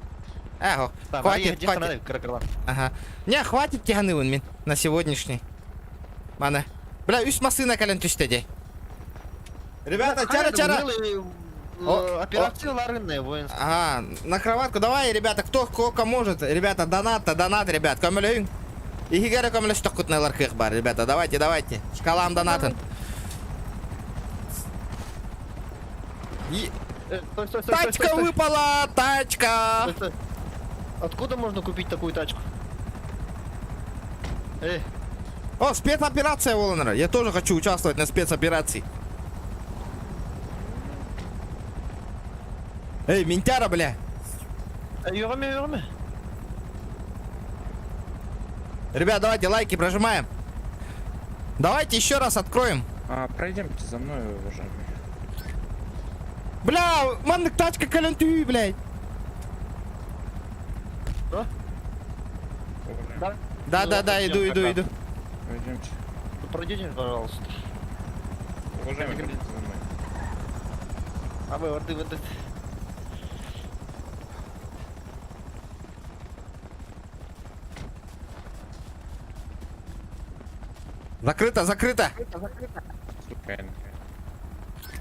Ага, Там, хватит, где хватит. ханады, кракала. Ага. Не, хватит тяганы он мен на сегодняшний. Мана. Бля, үш машина кален түштеде. Ребята, чара-чара. О, Операция ларынная, воинская. Ага, на кроватку. Давай, ребята, кто сколько может. Ребята, донат, ребят. Көмілің. Игигері көмілі штоқытнайлар кық бар, ребята. Давайте. Шкалам донатын. Стой, Тачка выпала, тачка. Стой. Откуда можно купить такую тачку? О, спецоперация, Волнера. Я тоже хочу участвовать на спецоперации. Эй, ментяра, бля. Юрами. Ребят, давайте лайки прожимаем. Давайте еще раз откроем. Пройдемте за мной, уважаемый. Бля, маннык тачка каленту, блядь. Что? Да? Да, иду. Пройдемте. Пройдите, пожалуйста. Уважаемый, пройдите за мной. А вы воды. Закрыто. Спокойно.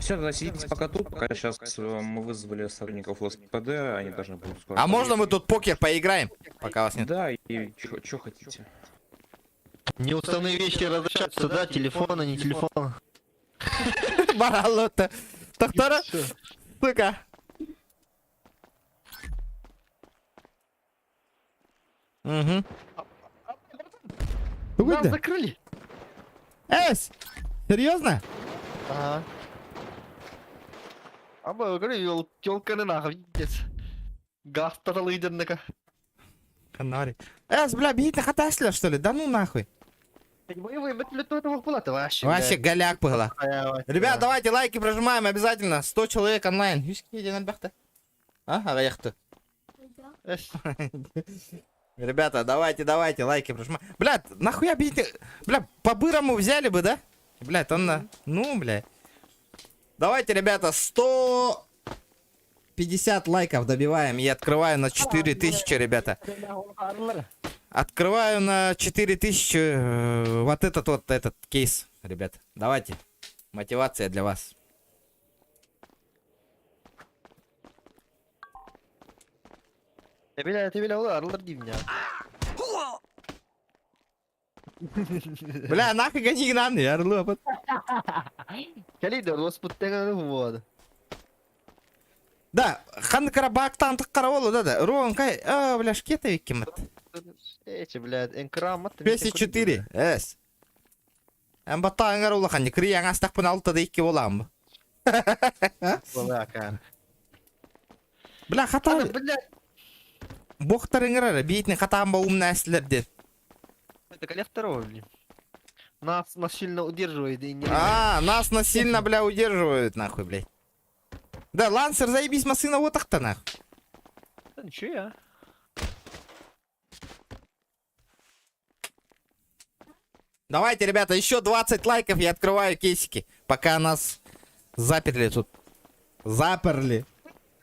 Все, тогда сидите пока тут, пока сейчас мы вызвали сотрудников ЛСПД, они должны будут скоро... А можно мы тут покер поиграем, пока вас нет? Да, и что хотите. Неуставные вещи разрешаются, да? Телефона, не телефона. Баралота. Доктора, сука. Угу. Нас закрыли. Эс, серьезно? Ага. Абы, говорю, ёлканы нахуй, пиздец. Газ лидерника. Канари. Эс, бля, бейте хатаслер, что ли? Да ну нахуй. Вообще, Вообще голяк было. блядь. Ребят, давайте лайки прожимаем обязательно. 100 человек онлайн. Видишь, иди на бахта. А яхта. Эш, Ребята, давайте лайки прожимаем. Блядь, нахуя бить? Бля, по-бырому взяли бы, да? Блядь, он на... Ну, блядь. Давайте, ребята, 150 лайков добиваем. И открываю на 4000, ребята. Открываю на 4000 вот этот кейс, ребят. Давайте. Мотивация для вас. Ты бля, арылар деймін я. Бля, нахуй гони нам, я орлу. Келейді, оспыттен болады. Да, хан карабактан тыққара да. Руан кай, бля, шкета кемет. Эче, блядь, энкрам. 54, эс. Бата аңар улахан, кри аңастақ пын 6-да 2 болам. Была, кар. Бля, хата... Блядь, Боқтар аңарары, бейтін хатаан ба умна әсілерден. это коллектор, блин. Нас сильно удерживает и не... Нас насильно, бля, удерживают, нахуй, блядь. Да, Лансер, заебись, машина вот так-то, нахуй. Да ничего я. Давайте, ребята, еще 20 лайков, я открываю кейсики. Пока нас заперли тут. Заперли.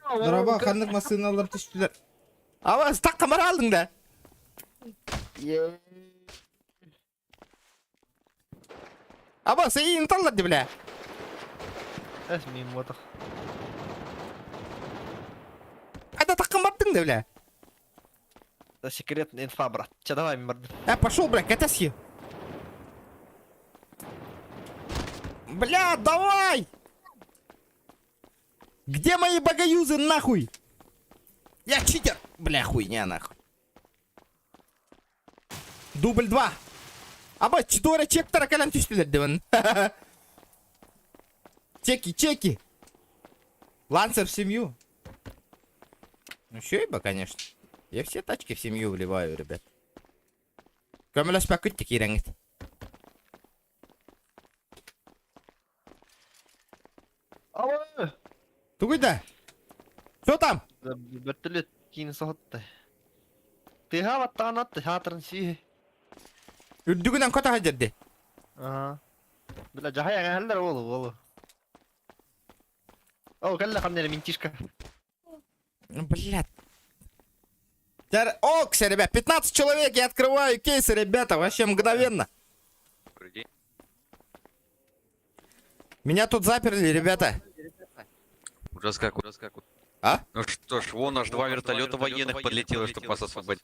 Драба, ханнык машиналар түштілер. А вас так камар алдың да? Аба, сейін таллады, бля. Эс, мим мотох. Айда так камардың да, бля. Это секретная инфа, брат. Че, давай, морды. Пошел, бля, катаси. Бля, давай! Где мои богоюзы, нахуй? Я читер! Бля, хуйня, нахуй. Дубль 2. Аба, 4 чектора калям түштілер, деван. Чеки. Лансер в семью. Ну, щойба, конечно. Я все тачки в семью вливаю, ребят. Көміліс пакетті кереңет. Алло! Тугайда? Что там? Бертөлет кейін соғытты. Тыға ваттаған атты, хатырын сүйі. Үрдігінен көтаға жерде. Ага. Бля, жахай аңа әлдер олу. О, кәлі қамнері ментишка. Блядь. Окси, ребят, 15 человек, я открываю кейсы, ребята, вообще мгновенно. Меня тут заперли, ребята. Ужас как. А? Ну что ж, вон аж 2 вертолета военных подлетело, чтобы вас освободить.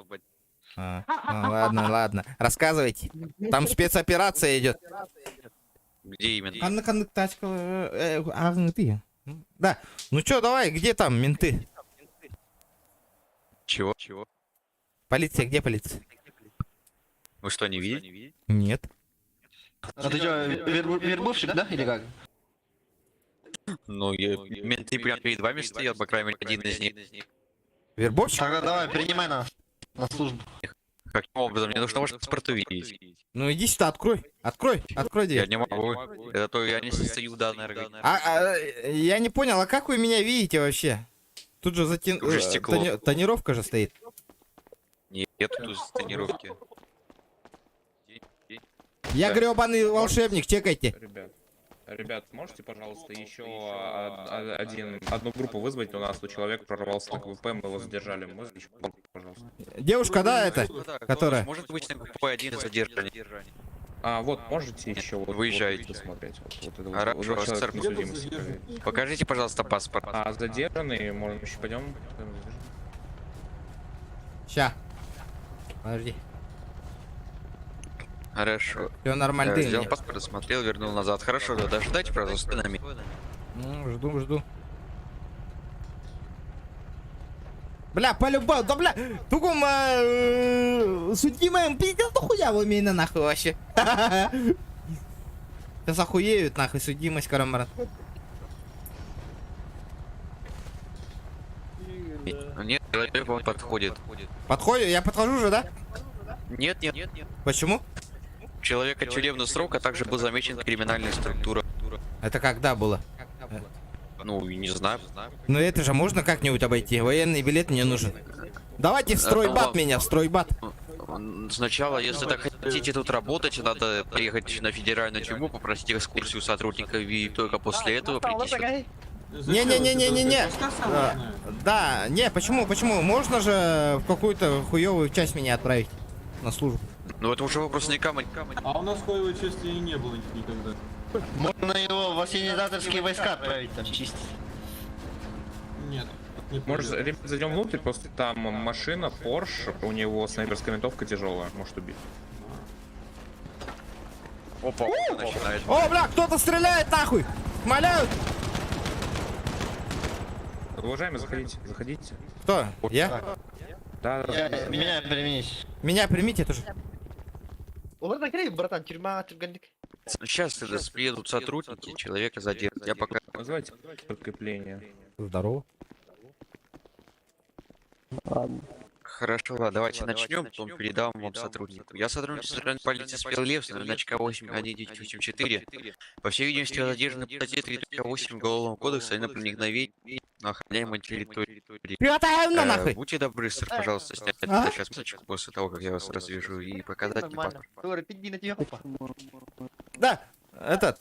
Ладно. Рассказывайте. Там спецоперация идет. Где именно? Канык тачка. Ты. Да. Ну чё, давай, где там менты? Чего? Полиция, где полиция? Вы что, не видите? Нет. А ты что, вербовщик, да, или как? Ну, менты прям перед вами стоят, по крайней мере, один из них. Вербовщик? Тогда давай, принимай на службу. Каким образом? Мне нужно ваш паспорт увидеть. Ну иди сюда, открой дверь. Я не могу. Это то я не состою в данной организации. Я не понял, а как вы меня видите вообще? Тут же Уже стекло. тонировка же стоит. Нет, тут тренировки. Я Да. гребаный волшебник, чекайте. Ребят, можете, пожалуйста, еще одну группу вызвать? У нас тут человек прорвался на КВП, мы его задержали. Можно еще, пожалуйста. Девушка, да, это? Которая? Может быть, на КП-1 задержание. Вот, можете еще вот Выезжайте. посмотреть. Вот это Хорошо, вот человек сэр. несудимости проверить. Покажите, пожалуйста, паспорт. А задержанный, можем еще пойдем? Ща. Подожди. Хорошо. Все нормально. Взял паспорт, осмотрел, вернул назад. Хорошо, да, дождайте, пожалуйста, нами. Жду. Бля, полюбал, да бля, тугум судимым пиздец, да хуя вы меня нахуй вообще. Сейчас охуеют нахуй судимость, карамарат. Нет, человек он подходит. Подходит, я подхожу же, да? Нет. Почему? Человека тюремный срок, а также был замечен криминальная структура. Это когда было? Ну, не знаю. Ну это же можно как-нибудь обойти. Военный билет мне нужен. Давайте в стройбат меня, в стройбат. Сначала, если так хотите тут работать, надо приехать на федеральную тюрьму, попросить экскурсию сотрудников, и только после этого прийти сюда. Не-не-не-не-не-не. Да, не, почему? Можно же в какую-то хуёвую часть меня отправить на службу. Ну это уже вопрос не камень. А у нас хуевой части и не было никогда. Можно его в ассенизаторские войска отправить там чистить. Нет. Не Может, ребят, зайдем внутрь, просто там машина, Porsche, у него снайперская винтовка тяжелая, может убить. Опа, начинает. О, бля, кто-то стреляет нахуй! Смоляют! Уважаемые, заходите. Кто? Я? Да, Меня применить. Меня примите тоже. О, закрой, братан, тюрьма, тюрьмник. Сейчас тогда приедут сотрудники, человека задержат. Я пока... вызывайте подкрепление. Здорово. Хорошо, ладно, давайте начнем, потом передам вам сотруднику. Я сотрудник Центральной полиции Спеллевс, значка 81984. По всей видимости, задержаны по статье 3.8 Уголовного кодекса и на проникновение на охраняемой территории. Приготовим нахуй! Будьте добры, сэр, пожалуйста, снять сейчас мальчик после того, как я вас развяжу, и показать мне Нормально. паспорт. Говори, иди на тебя. Да, этот...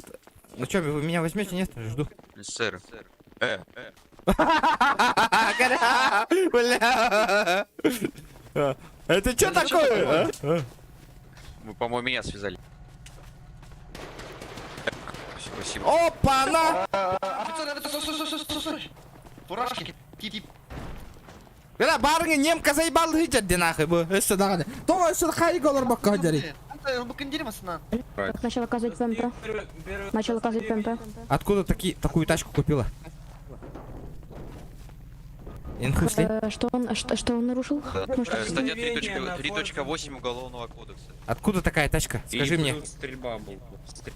Ну чё, вы меня возьмете? Нет? Жду. Сэр, Бля! Это что такое? а? вы, по-моему, меня связали. Спасибо. Опа-на! Офицер, фуражки, тип. Бля, барыня немка заебал хитер нахуй бы. Сюда. То сюда хайголор бакка дери. Bu киндеримасына. Начал оказывать ПМП. Начал оказывать ПМП. Откуда такую тачку купила? Инфусли. Что он нарушил? Ну, что? Статья 3.8 Уголовного кодекса. Откуда такая тачка? Скажи И мне. тут стрельба была.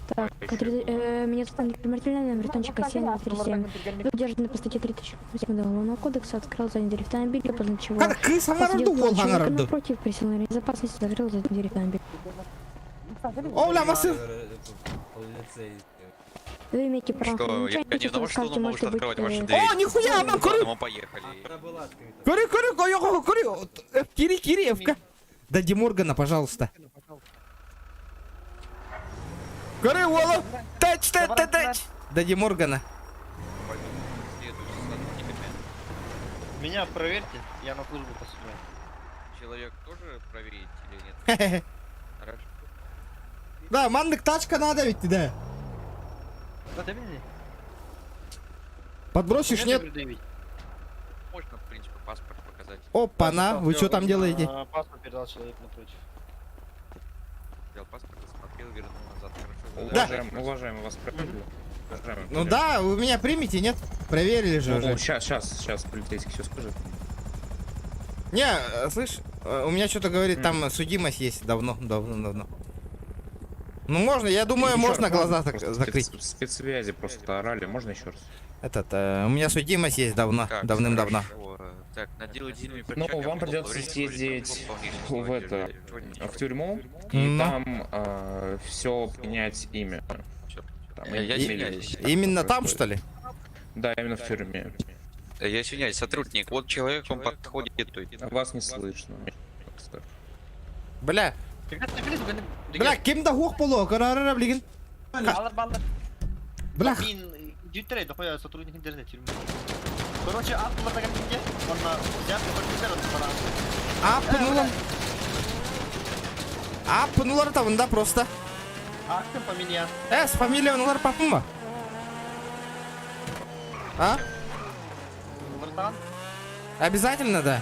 Так, меня зовут Мартина, номер танчика 737. Вы удержаны по статье 3.8 Уголовного кодекса, открыл задний автомобиль, после чего... Когда крыса народу волга народу. Напротив, присел на безопасности, закрыл задний автомобиль. О, бля, массив. Вы имеете право Что, на я не замечание, думал, что скажете, он может можете быть, открывать ваши двери. О, нихуя, мам, курю. Ладно, мы поехали. Курю. Кириевка. Дади Моргана, пожалуйста. Курю, Воло. Тач. Дади Моргана. Меня проверьте, я на службу посылаю. Человек тоже проверить или нет? Хорошо. Да, мандык тачка надо ведь, да. Надо меня? Подбросишь, нет? Можно, в принципе, паспорт показать. Опа-на, вы что там делаете? Паспорт передал человек напротив. Взял паспорт, осмотрел, вернул назад. Да. Хорошо. Уважаемый, вас проверили. Уважаемый, Ну проверили. да, вы меня примете, нет? Проверили же уже. Сейчас, полицейский все скажет. Не, слышь, у меня что-то говорит, там судимость есть давно. Ну можно, я думаю, Еще можно раз, глаза просто закрыть. Спецсвязи просто орали, можно еще раз? У меня судимость есть давно, Так, давным-давно. хорошо. Так, наделайте сильными Ну, перчатками, вам придется время съездить полнейшего в это, задержания. в тюрьму, и Ну. там все принять имя. Всё. Там, Я имя извиняюсь. Именно там, что ли? Да, именно в тюрьме. Я извиняюсь, сотрудник, вот человек вам подходит, то есть. Вас не слышно. Бля, кем-то хух поло, карара, блин. Бля, Дютерей, дохуя сотрудник интернет тюрьмы. Короче, атомы так где? Он на взятку подписал, апнулар тавында просто. Актом поменял. С фамилия нулар папума. А? Братан, Обязательно, да.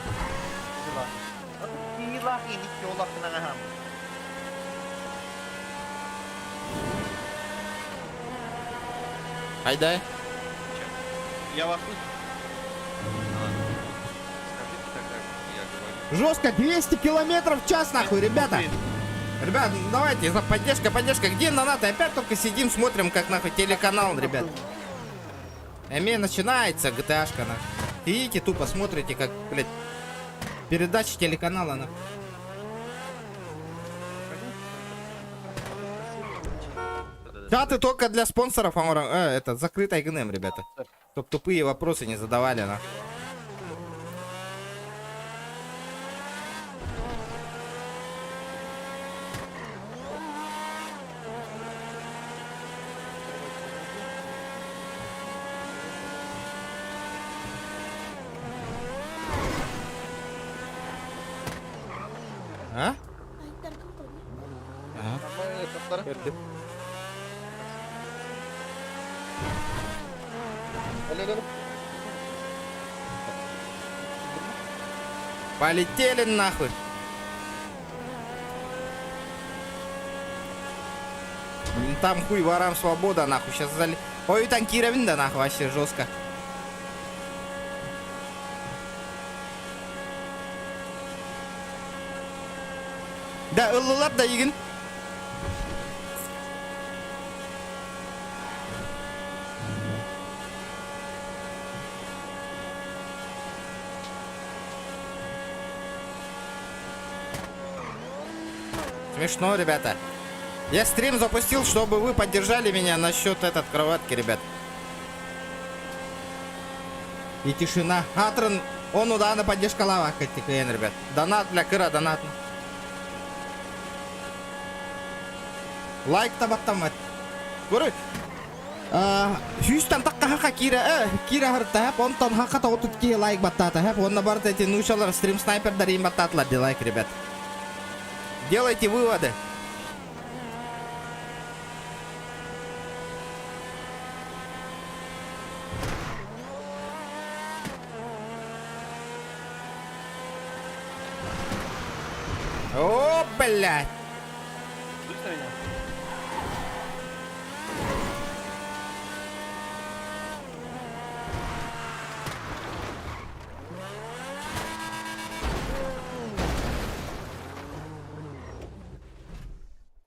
не лахи, не кёлах на ногам. Айда. Я вас Жестко, 200 километров в час, нахуй, ребята. Ребят, ну давайте, поддержка. Где Нанаты? Опять только сидим, смотрим, как нахуй телеканал, ребят. Начинается GTA-шка, нахуй. Сидите, тупо смотрите, как, блядь, передача телеканала, нахуй. Чаты только для спонсоров, Амура. Это закрытый ГНМ, ребята. Чтоб тупые вопросы не задавали, на. А? Ага. Gördüm. Полетели нахуй. Там хуй ворам свобода нахуй. Сейчас зали... Ой, танкировин да нахуй вообще жестко. Да, ылылап да егін. Смешно, ребята. Я стрим запустил, чтобы вы поддержали меня насчет этот кроватки, ребят. И тишина. Атрон, он удана поддержка лава, ребят. Донат для кыра, донат. Лайк табаттамат. Көрі. Хүйстан таққа хақа кира харта хэп, онтон хақа таутут ки лайк баттата хэп. Онна барт эти нушалар стрим снайпер дарим баттатлар де лайк, ребят. Делайте выводы. О, блядь. Слышно меня?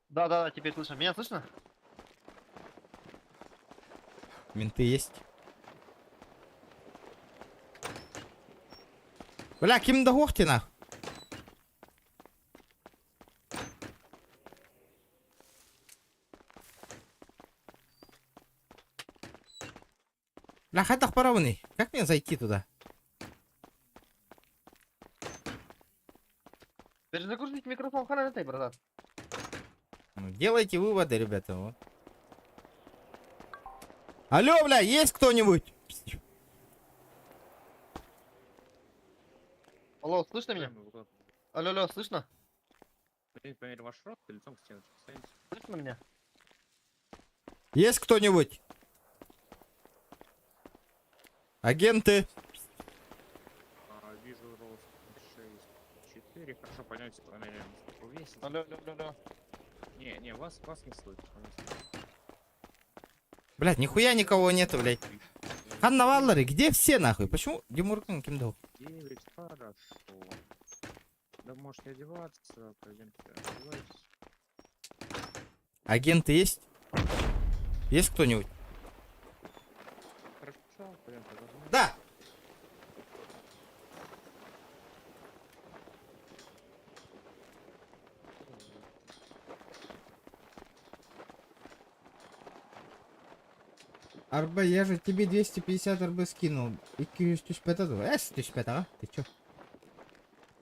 Да, теперь слышно. Меня слышно? Менты есть. Бля, ким да хохтина? Бля, хатах паровный. Как мне зайти туда? Перезагрузить микрофон ханатай, братан. Ну, делайте выводы, ребята. Вот. Алло, бля, есть кто-нибудь? Алло, слышно меня? Алло, слышно? Померь ваш рот, ты лицом к стене стоишь. Слышно меня? Есть кто-нибудь? Агенты. Вижу рост 6-4. Хорошо, пойдемте померяем, сколько вы весите. Алло. Не, вас не слышно. Блядь, нихуя никого нету, блядь. Ханна Валлары, где все нахуй? Почему Димуркин кимдал? 9, хорошо. Да можете одеваться, пойдемте одевайтесь. Агенты есть? Есть кто-нибудь? Хорошо, пойдемте возьмем. Да! Арба, я же тебе 250 РБ скинул. И кирюстюш петаду. Стюш петага? Ты чё?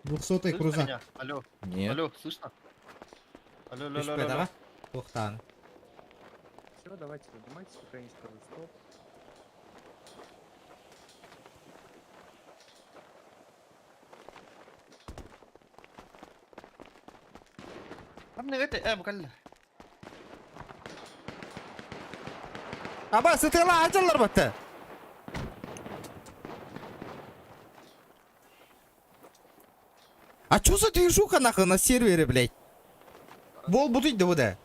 200-й Слышно крузак. меня? Алло. Нет. Алло, слышно? Алло. Стюш петага? Тухтан. Все, давайте поднимайтесь, пока я не скажу стоп. буквально. Аба, сытыла ачалар баты. А чё за движуха нахуй на сервере, блядь? Бол бутыть да вода.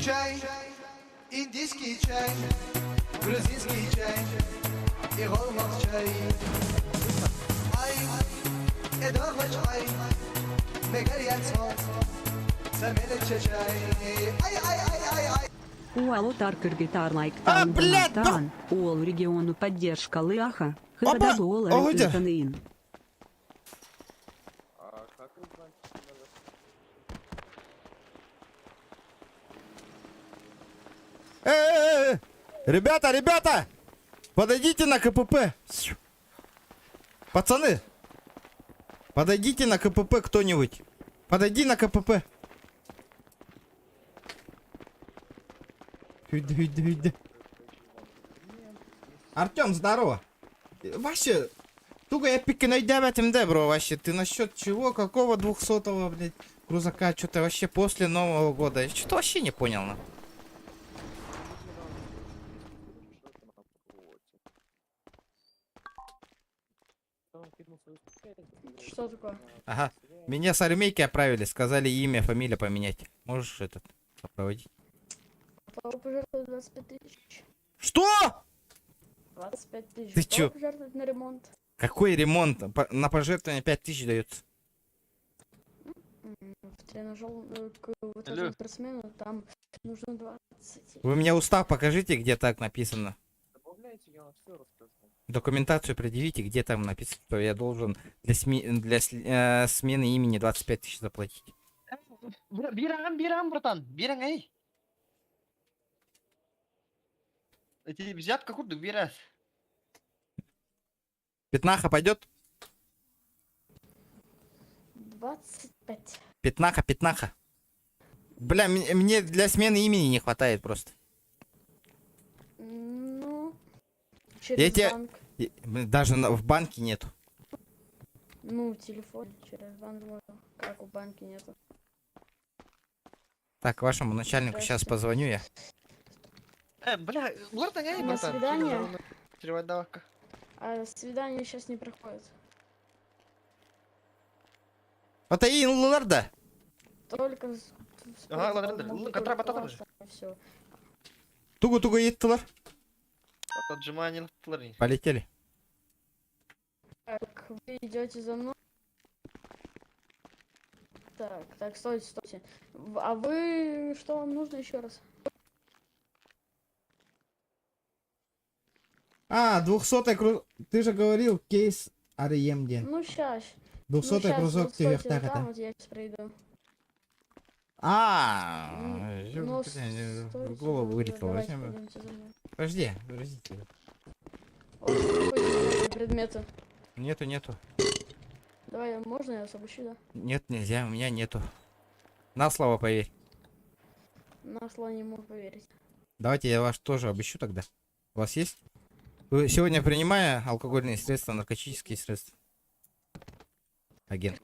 чай, индийский чай, грузинский чай и голмак чай. Ай, эдохлач ай, мегарьян смол, самелече чай. Ай. Уалутар А, Кыргытарлайктан блядь, Донаттан, Уол региону поддержка Лыаха, Опа, Хыдагола Огудя. Ританыин. Ребята, ребята! Подойдите на КПП! Пацаны! Подойдите на КПП кто-нибудь! Подойди на КПП! Артем, здорово! Вообще, туго я пики найдем, да, бро, вообще. Ты насчет чего? Какого 200-го, блядь, крузака? Что-то вообще после Нового года. Я что-то вообще не понял, на. Что такое? Ага. Меня с армейки отправили, сказали имя, фамилия поменять. Можешь этот сопроводить? Папа пожертвует 25 тысяч. Что? 25 тысяч. Ты чё? Папа пожертвует на ремонт. Какой ремонт? На пожертвование 5000 дается. В тренажер к вот Алло. этому спортсмену там нужно 20. Вы мне устав покажите, где так написано. Документацию предъявите, где там написано, что я должен для смены имени 25 тысяч заплатить. Бирам, братан, бирам, эй. Эти взятка курду бирас. Пятнаха пойдет? 25. Пятнаха. Бля, мне для смены имени не хватает просто. Ну, Я через тебе- банк. Даже в банке нету. Ну, телефон через банк можно. Как в банке нету. Так, вашему начальнику сейчас Здрасте. позвоню я. Бля, братан, эй, На братан. свидание. Давай. А свидание сейчас не проходит. Это Ларда. Только Ага, ладно, контрабата все. Тугу еттілер. Отжимание латлары. Полетели. Так, вы идете за мной. Так, стойте. А вы что вам нужно еще раз? А, 200-й круз... Ты же говорил, кейс Ариемден. Ну сейчас. 200-й крузок тебе так там это. вот я сейчас пройду. Ну, стойте, в голову вылетело. давайте, Возьмем. пойдемте за мной. Подождите. О, какие предметы. Нету. Давай, можно я вас обыщу, да? Нет, нельзя, у меня нету. На слово поверь. На слово не могу поверить. Давайте я вас тоже обыщу тогда. У вас есть? Вы сегодня принимая алкогольные средства, наркотические средства? Агент.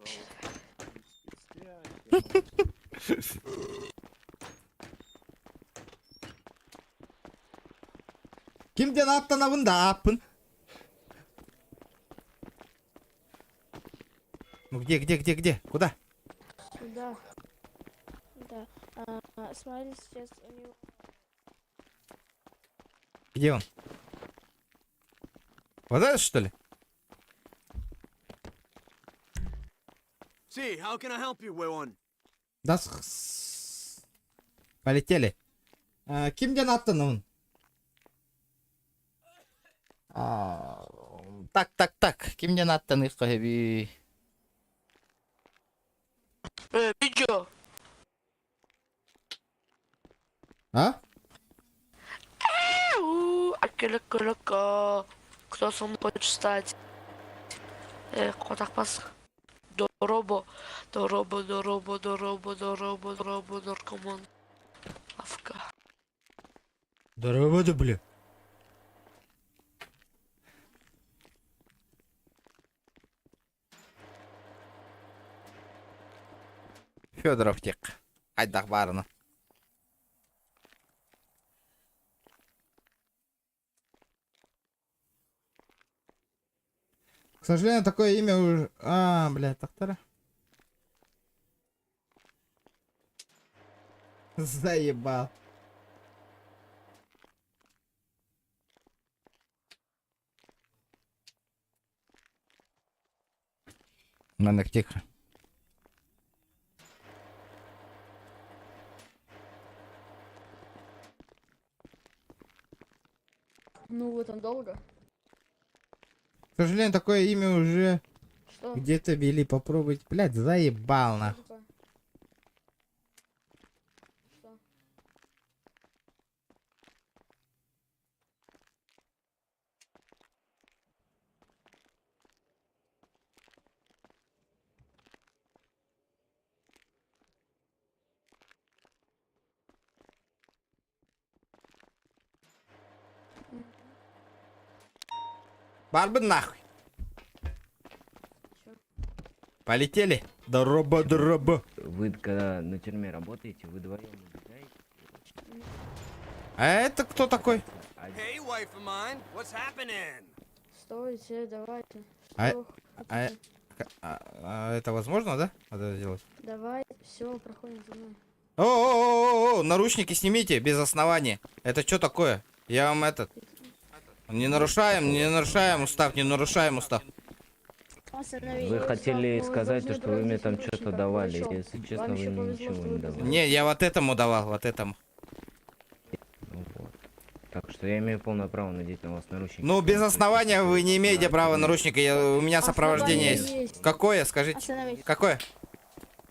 Kimden atlanavın da yapın? Ну где? Куда? Сюда. Да. Смотри, сейчас у него... Где он? Вот это что ли? Да полетели. Kimden atlanavın? Так. Kimden atlanır abi? Видео. А? Кто со мной хочет стать? Котак пас. Доробо, наркоман. Авка. Здорово, да, бля. Федоров тек. Айдах барына. К сожалению, такое имя уже... блядь, доктора. Заебал. Надо тихо. Ну вы там долго? К сожалению, такое имя уже Что? где-то вели. Попробовать. Блядь, заебал нахуй. Что такое? Что? Барбы нахуй. Чё? Полетели. Дроба. Вы когда на тюрьме работаете, вы вдвоем убегаете? А это кто такой? Стойте, давайте. А- Что а- хотите? Это возможно, да? Это сделать? Давай, все, проходим за мной. О, наручники снимите без основания. Это что такое? Я вам этот. Не нарушаем устав, не нарушаем устав. Вы хотели сказать, что вы мне там что-то давали. Если честно, вы мне ничего не давали. Не, я вот этому давал, вот этому. Ну вот. Так что я имею полное право надеть на вас наручники. Ну, без основания вы не имеете права наручника. У меня сопровождение Основание есть. есть. Какое, скажите? Остановись. Какое?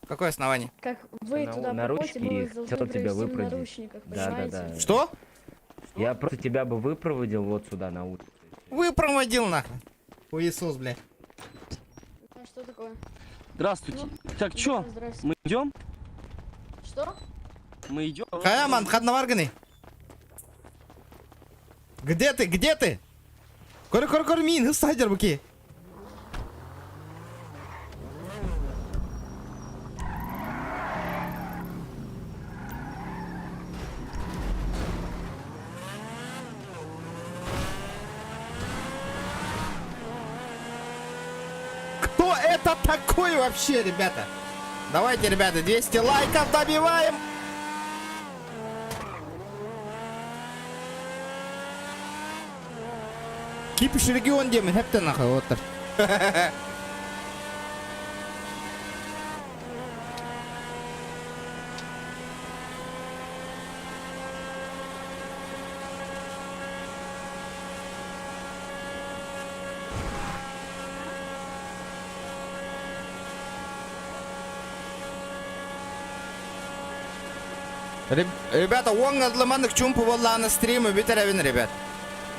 Какое основание? Как вы туда наручки, приходите, мы вас хотел должны тебя провести в выпроводить. наручниках, Да. понимаете? Что? Я просто тебя бы выпроводил вот сюда на улицу. Вы проводил нахуй. Хуесос, блядь. А что такое? Здравствуйте. Ну, Так, чё? Здрасте. Мы идем? Что? Мы идем? Хаяман, хаднаварганы. Где ты? Где ты? Кор мин, хыстайдер буки. Кто это такой вообще, ребята? Давайте, ребята, 200 лайков добиваем. Кипиш регион демін, хептен нахуй отыр. Ребята, он адлыманных чумпу волланы стримы битеревин, ребят.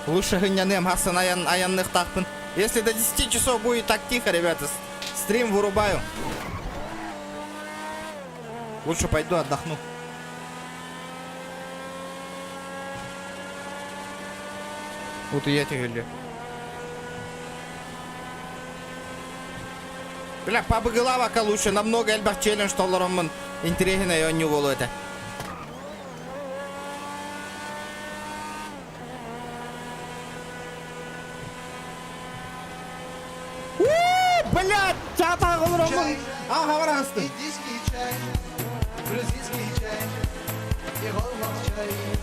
Лучше гынянем хасан аянных тахпын. Если до 10 часов будет так тихо, ребята, стрим вырубаю. Лучше пойду отдохну. Вот и я тебе говорю. Бля, пабыгылава лучше, намного эльбах челлендж толларымын. Интересно, я не волу это. Блядь, чата голромын. Ага, барасты.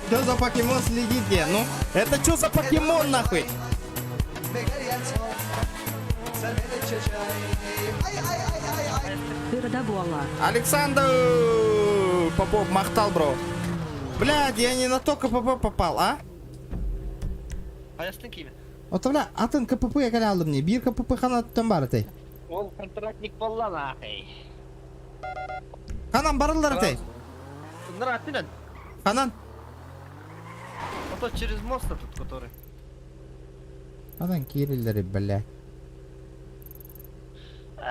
Что за покемон следите? Ну, это что за покемон нахуй? Ты родовола. Александр Попов махтал, бро. Блядь, я не на то КПП попал, а? Аястың киме? Отовля, атын КПП кәлі алдым не? Бір КПП қана түттен бар әтей. Ол контрактник болла нахай. Қанан барылдар әтей? Нратинен. Қанан? А то через мост тут, который. Қанан керілдері, бля.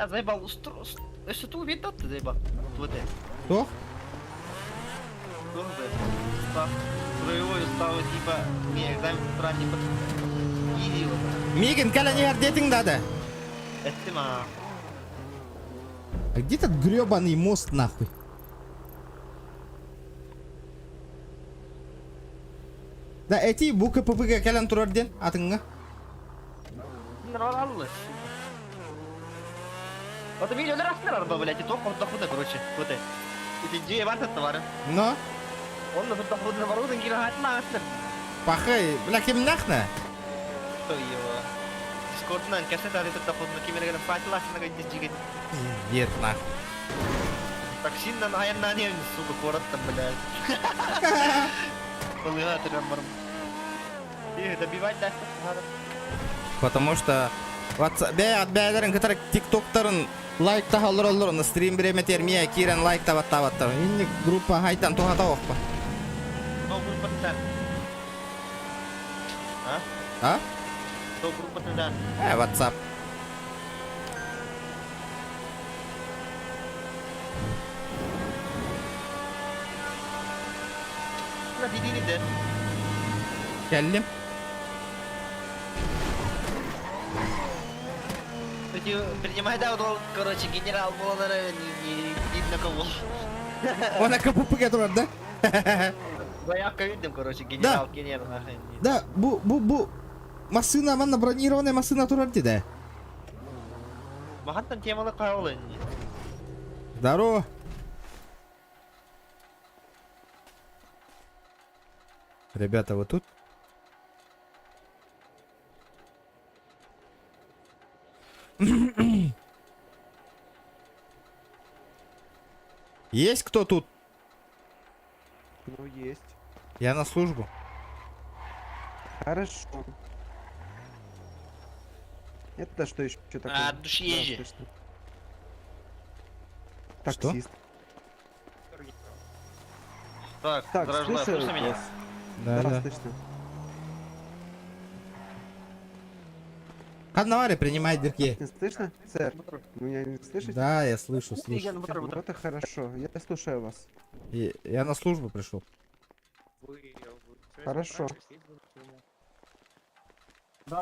Заебал, если ты увидел, ты заебал. Вот это. Что? Став. Строевой став, типа, не, экзамен с утра не подъедил. Мигин, кәлі не әрдетің дады? Это ма. А где этот гребаный мост нахуй? Да, эти bu КПП кәлін тұрарден атыңға. Нормально. Вот видео на арба, блядь, и то он дохода, короче, вот это. Эти две варты товары. Но? Он на тут дохода вооружен, гигагат нахер. Пахай, бля, кем нахна? Что его? Дискорднан кәсет аритып тапылны кемелеген фатиласына гайдис жигит. Дед нахуй. Таксиннан аяннан ен, сука, кораттым, блядь. Полыга тырам барым. Добивать да. Потому что бәйлерін кітір тиктоктарын лайкта халыр стрим береме термия кирен лайкта баттаватта. Инни группа хайтан тухата оқпа. Кто группа туда? А? Кто группа туда? WhatsApp. На бедини да. Келдим. Принимай да, короче, генерал Молодер не видно кого. Она КПП турар да? Заявка видим, короче, генерал Кенер нахуй. Да, бу машина манна бронированная машина турар да? Махаттан темалы кайолы. Здорово. Ребята, вы тут? Есть кто тут? Ну, есть. Я на службу. Хорошо. Это что еще такое? А, душеежи. Да, слышно. Таксист. Так, Так, граждан, слышу слышно меня? вас. Да, да. Слышно. Ханнавари принимает дырки. Не слышно, сэр? Вы меня не слышите? Да, я слышу, слышу. Вот это хорошо. Я слушаю вас. Я на службу пришел. Хорошо.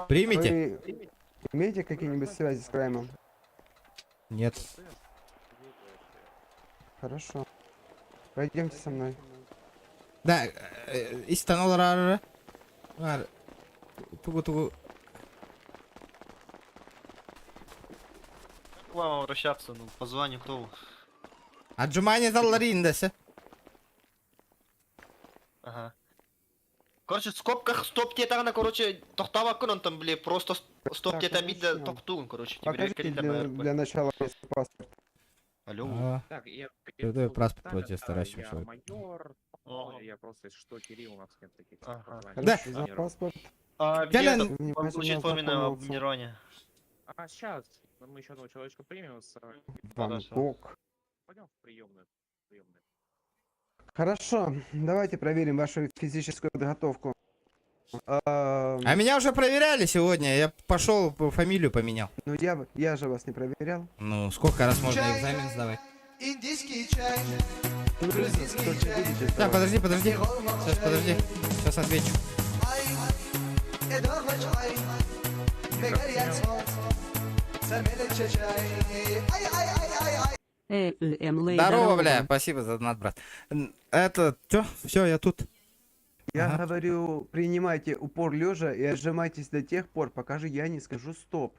Примите? Вы имеете какие-нибудь связи с Краймом? Нет. Хорошо. Пойдемте со мной. Да, истанолар. Тугу. К вам обращаться, ну, позвоню, кто вы? Отжимание заллариндесе. Ага. Короче, в скобках стоп тетагана, короче, тоқтавакын он там, бле, просто стоп тета бида тоқтуын, короче. Покажите для начала паспорт. Алло. Так, я... Это паспорт вот я стараюсь. майор. Я просто, что Кирилл у нас нет таких. Да. За паспорт. А где Колян, это вам получить форменное обмундирование? А сейчас мы еще одного человечка примем с... Вам бог. Пойдем в приемную. Хорошо, давайте проверим вашу физическую подготовку. А меня уже проверяли сегодня. Я пошел фамилию поменял. Ну я же вас не проверял. Ну сколько раз можно экзамен сдавать? Да, подожди. Сейчас, подожди. Сейчас отвечу. Здорово, бля. Спасибо за донат, брат. Это, все, я тут. Я говорю, принимайте упор лежа и отжимайтесь до тех пор, пока же я не скажу стоп.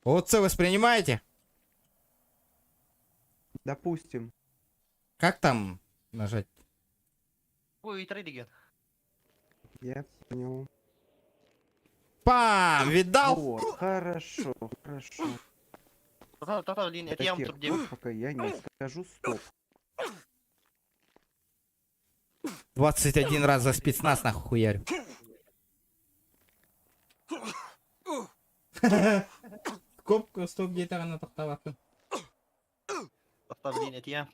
Вот це воспринимаете? Допустим. Как там нажать? Ой, трейдиген. Я понял. Пам! Видал? Вот, хорошо. Та-та, линия, это До я вам тех тут где. пор, пока я не скажу стоп. 21 раз за спецназ нахуй хуярю. Скобку, стоп, где-то на тахтаваку. Та-та, линия, это я.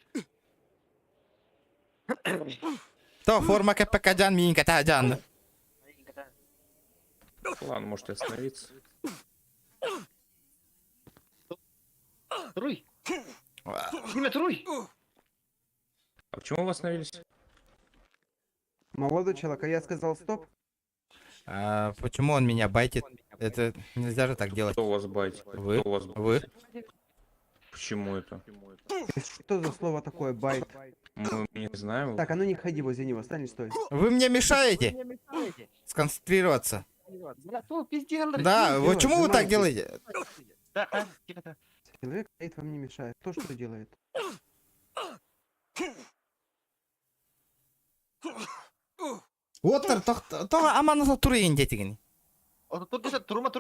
То, форма КПК-джан, минька-та-джан. Ладно, можете остановиться. Руй! Снимет руй! А почему вы остановились? Молодой человек, а я сказал стоп? А почему он меня байтит? Это нельзя же так делать. Кто вас байтит? Вы? Кто вас Вы? Почему это? Что за слово такое байт? Мы не знаем. Так, а ну не ходи возле него, стань и стой. Вы мне мешаете сконцентрироваться. Да, вот почему вы так делаете? Да, тихо. Человек стоит, вам не мешает. То, что делает. Вот то аманаса турин детигин. Тут bisa turma.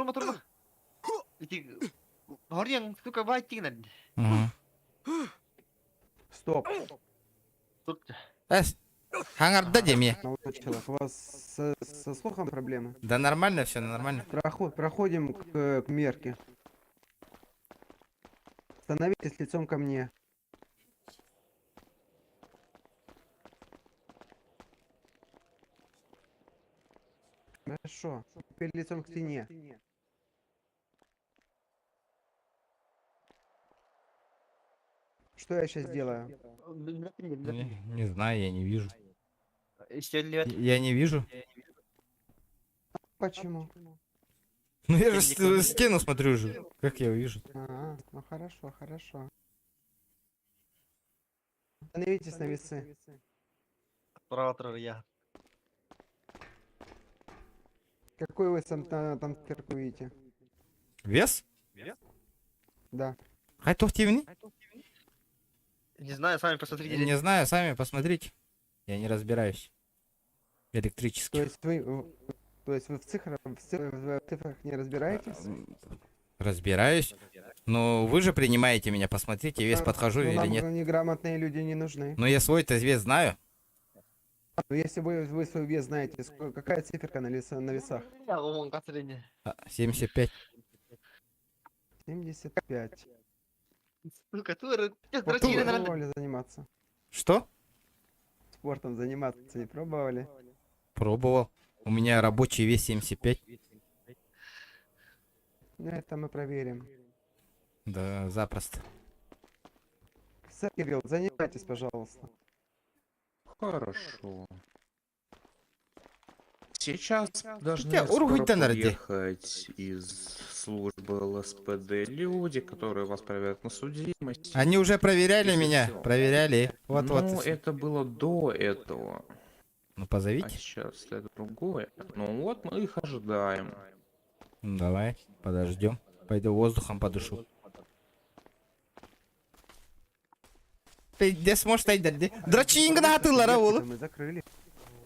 Ити горyang сука вайтинен. Мгм. Стоп. Тут Хангарда деме. Молодой человек, у вас со слухом проблемы? Да нормально все, нормально. Проходим к мерке. Становитесь лицом ко мне. Хорошо. Теперь лицом к стене. Что я сейчас делаю? Не знаю, я не вижу. İşte Я не вижу. Почему? Ну я же стену смотрю же. Как я увижу? Ну хорошо. Становитесь на весы. Права я. Какой вы там циферку видите? Вес? Да. Хайтовтивни? Не знаю, сами посмотрите. Не знаю, сами посмотрите. Я не разбираюсь. То Электрически. есть вы в цифрах не разбираетесь? Разбираюсь. Но вы же принимаете меня, посмотрите, вес подхожу Ну, или нам нет. неграмотные люди не нужны. Но я свой-то вес знаю. Но если вы свой вес знаете, какая циферка на весах? Ya ngomong kasarnya. 75. 75. Сука, тур. Пробовали заниматься? Что? Спортом заниматься не пробовали? Пробовал. У меня рабочий вес 75. Ну, это мы проверим. Да, запросто. Сэр Кирилл, занимайтесь, пожалуйста. Хорошо. Сейчас должны Хотя, скоро Уругвай-то народе. приехать из службы ЛСПД люди, которые вас проверят на судимость. Они уже проверяли Если меня. всё. Проверяли. Вот-вот. Ну, это было до этого. Ну, А позовите. сейчас это другое. Ну вот мы их ожидаем. Ну, давай, подождем. Пойду воздухом подышу. Ты где сможешь стоять? Дрочинг на тылара, Ола. Мы закрыли,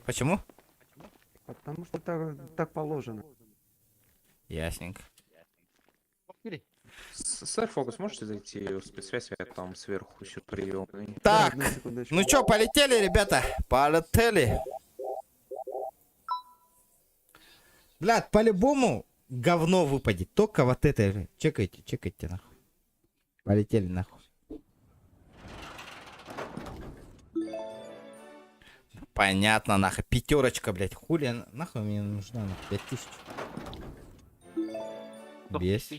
Почему? потому что так положено. Ясненько. Сэр Фокус, можете зайти в спецсвязь, я там сверху еще приемный. Так, Одну секундочку. ну чё, полетели, ребята? Полетели. Блядь, по-любому говно выпадет. Только вот это. Чекайте нахуй. Полетели нахуй. Понятно, нахуй. Пятерочка, блядь. Хули, нахуй мне нужна, нахуй, 5000. Без.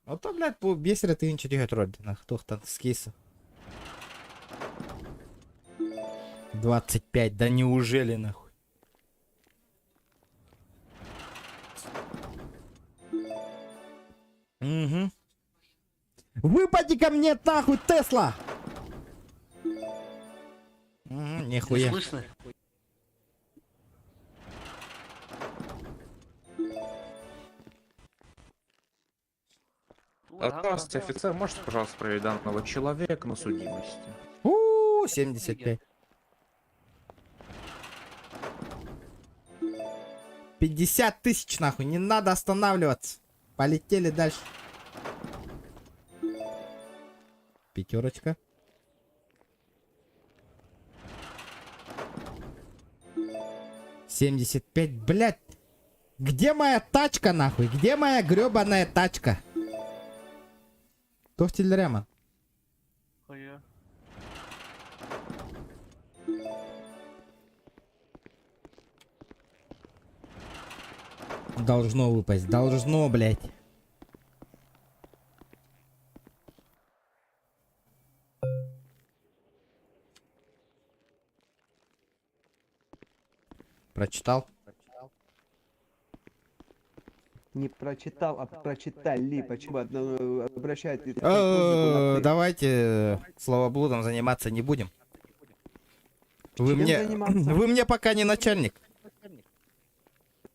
А то, блядь, по бесера ты ничего не тролль. Нахуй, кто там с кейса. 25, да неужели, нахуй? Угу. Выпади ко мне, нахуй, Тесла! Нихуя. Слышно? Здравствуйте, офицер, можете, пожалуйста, проверить данного человека на судимости? 75. 50 тысяч, нахуй, не надо останавливаться. Полетели дальше. Пятерочка. $75, блядь. Где моя тачка, нахуй? Где моя гребаная тачка? Кто в телерема? Должно выпасть, должно, блядь. Прочитал? Не прочитал, а прочитали. Почему обращайтесь? Давайте словоблудом заниматься не будем. Вы Чем мне, заниматься? вы мне пока не начальник.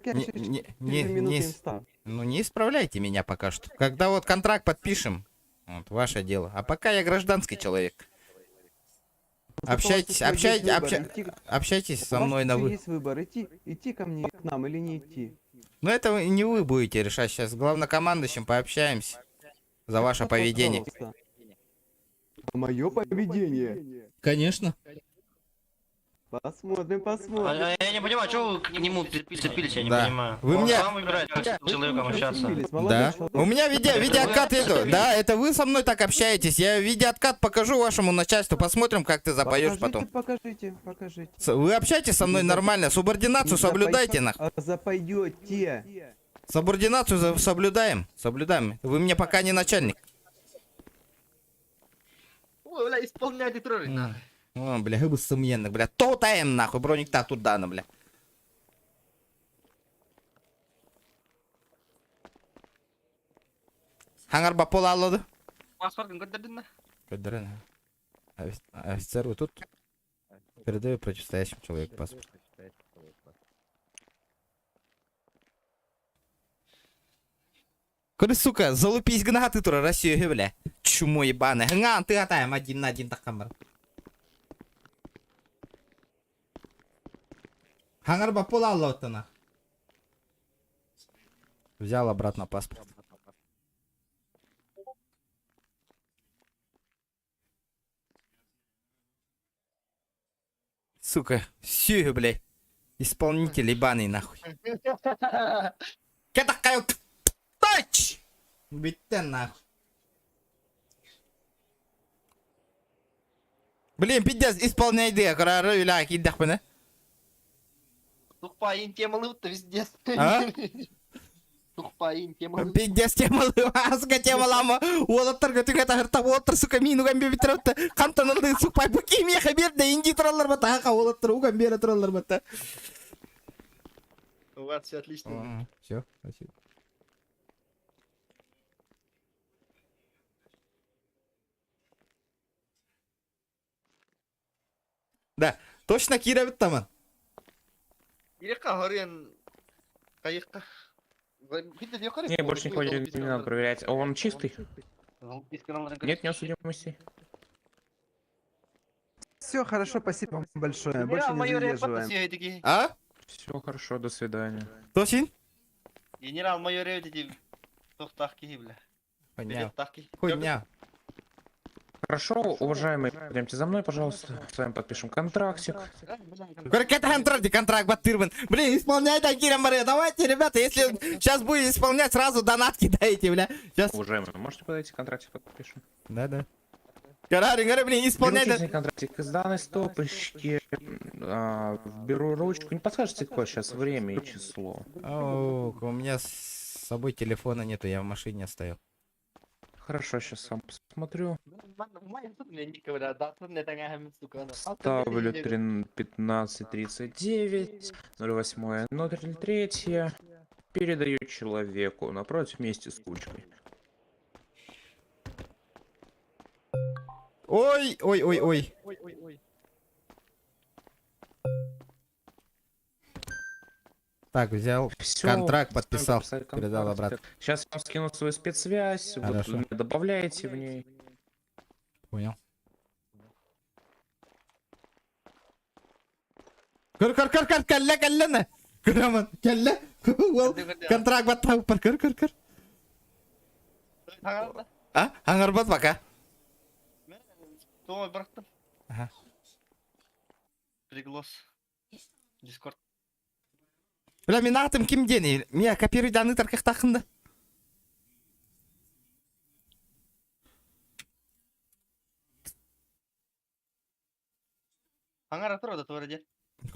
Я Не- через не- 4 не- минуты не им с- встану. Ну не исправляйте меня пока что. Когда вот контракт подпишем, вот ваше дело. А пока я гражданский человек. Общайтесь, общайтесь со мной на вы. Есть выбор, идти ко мне, к нам или не идти. Но это не вы будете решать сейчас. С главнокомандующим пообщаемся. За ваше поведение. Мое поведение. Конечно. Посмотрим, посмотрим. Я не понимаю, что вы к нему прицепились, я не Да. понимаю. Вы Он мне- сам выбирает, как с человеком общаться. Да. У меня видеооткат иду. Да, это вы со мной так общаетесь. Я видеооткат покажу вашему начальству. Посмотрим, как ты запоешь потом. Покажите. Вы общаетесь со мной нормально. Субординацию соблюдайте, нахуй. Запойдете. Субординацию соблюдаем. Соблюдаем. Вы мне пока не начальник. Ой, бля, исполняйте тролли, нахуй. О, бля, гыбы сумьенных, бля. Тотаем, нахуй, броник-то туда, ну, бля. Хангар бапол аллады. Паспортын көтердің бе? Көдірін. Офицер, вы тут? Передаю противостоящему человеку паспорт. Куди, сука, залупись гнага ты тура Россию, бля. Чумо ебаное. Гнган, ты атаем 1 на 1 так камер. Хангар бапол аллады, нах. Взял обратно паспорт. Сука, все, блядь. Исполнитель ебаный, нахуй. Кета каю. Тач! Битте, нахуй. Блин, пиздец, исполняй ды, акара рыла, кидах, бля. Тухпайын темалы везде. А? Тухпайын темалы. Пиздец, темалы, аска темалама. Олаттарга түгәтә хыртап отыр, сука, мин уган бе битрәтте. Кантанылды, сукпай, бу кимия хәбердә инди торалар бата, ха, олаттар уган бе торалар бата. У вас все отлично. Все, спасибо. Да, точно Кира биттаман. Ирека горен. Кайыкка. Не, больше никого не надо проверять. А он чистый? Нет, нет судимости. Все хорошо, спасибо вам большое. Больше не задерживаем. А? Все хорошо, до свидания. Точно? Генерал майор эти тохтахки, бля. Хуйня. Тахки. Хуйня. Хорошо, уважаемые, пойдемте за мной, пожалуйста. С вами подпишем контрактик. Контракт Батырман. Блин, исполняй так, Кира Мария. Давайте, ребята, если сейчас будете исполнять, сразу донат кидайте, бля. Сейчас. Уважаемые, можете подойти, контрактик подпишем? Да. Гора, блин, исполняй. Беру контрактик из данной стопочки. Беру ручку. Не подскажете, какое сейчас время и число? О, у меня с собой телефона нету, я в машине оставил. Хорошо, сейчас сам посмотрю. Ставлю 15:39, 08:03. Передаю человеку напротив вместе с кучкой. Ой. Так, взял Всё, контракт, подписал, подписали передал контракт. обратно. Сейчас я вам скину свою спецсвязь, вот Хорошо. вы мне добавляете в ней. Понял. Каллана. Краман, калла. Контракт баттау пар кыр. А? Аңарбат бака. Тома браттым. Ага. Приглас. Дискорд. Бля, мен атым ким дени? Мен копируй даны тарках тахында. Аңар атырады товарде.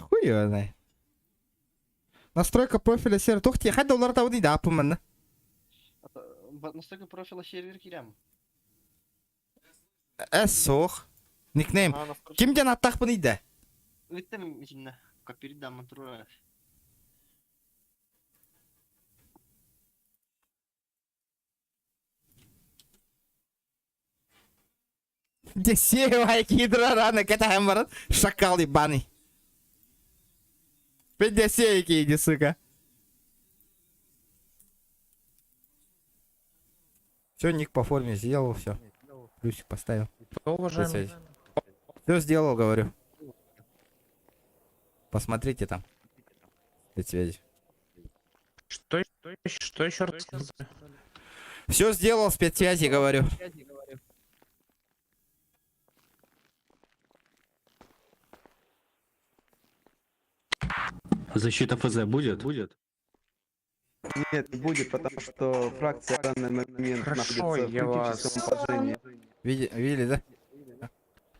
Хуй его знает. Настройка профиля сервера. Тухти, хай доллар тауды да апымын. Настройка профиля сервер кирям. Сох. Никнейм. Кимден аттақпын иді? Үттім ішінде. Копируй дамын тұру. Десева кидра рано, кета хэмбарат. Шакал ебаный. Пятьдесят иди, сука. Все, ник по форме сделал, все. Плюсик поставил. Уважаемый. Все сделал, говорю. Посмотрите там. Связи. Что еще раз сказать? Все сделал, спецсвязи, говорю. Защита ФЗ будет? Будет. Нет, не будет, потому что фракция в данный момент Хорошо, находится в я вас... критическом положении. Видели, да?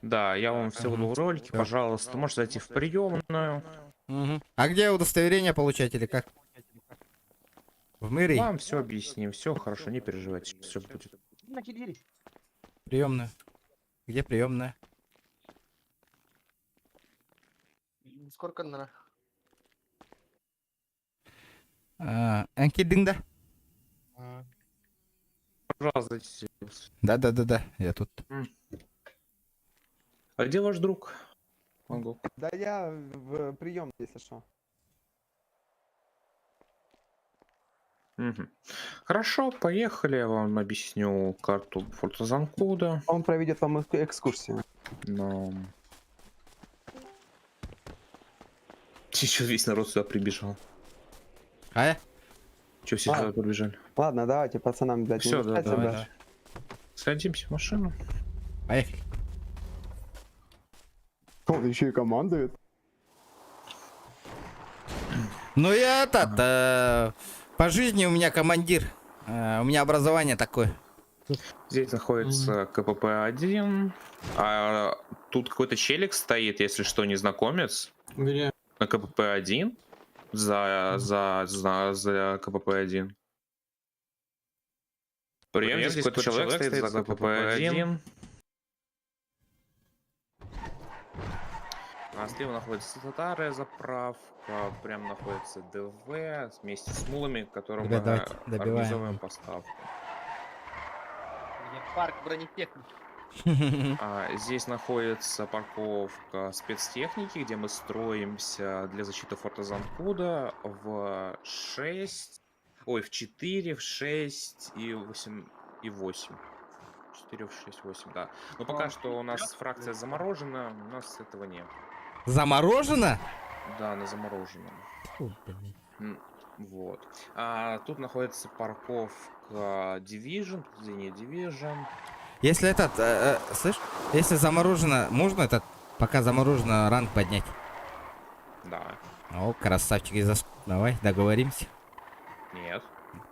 Да, я вам все в ролике, пожалуйста, можете зайти в приемную. А где удостоверение получать или как? В мэрии? Вам все объясним, все хорошо, не переживайте, все будет. Приемная. Где приемная? Сколько надо? Энкидинда? Пожалуйста, зайдите. Да, я тут. А где ваш друг? Могу. Да я в прием, если что. Мгм. Хорошо, поехали, я вам объясню карту Форта Занкуда. Он проведет вам экскурсию. Но... Сейчас весь народ сюда прибежал. Че все сюда прибежали? Ладно, давайте пацанам, блядь, не Все, да, мешать, давай. ребят. Садимся в машину. Поехали. Он еще и командует. Ну я этот, по жизни у меня командир. У меня образование такое. Здесь находится КПП-1. А тут какой-то челик стоит, если что, незнакомец. Где? На КПП-1. За КПП-1. Прием, здесь какой-то человек стоит за КПП-1. А слева находится старая заправка, прям находится ДВ вместе с мулами, которым мы Давайте добиваем. организовываем поставку. Парк бронетехники. Здесь находится парковка спецтехники, где мы строимся для защиты форта Занкуда в 6, ой, в 4, в 6 и 8 и 8. 4, в 6, 8, да. Но пока что у нас фракция заморожена, у нас этого нет. Заморожено? Да, она заморожена. Вот. Тут находится парковка Division, подразделение Division. Если этот, слышь, если заморожено, можно этот, пока заморожено, ранг поднять? Да. О, красавчик, давай, договоримся. Нет.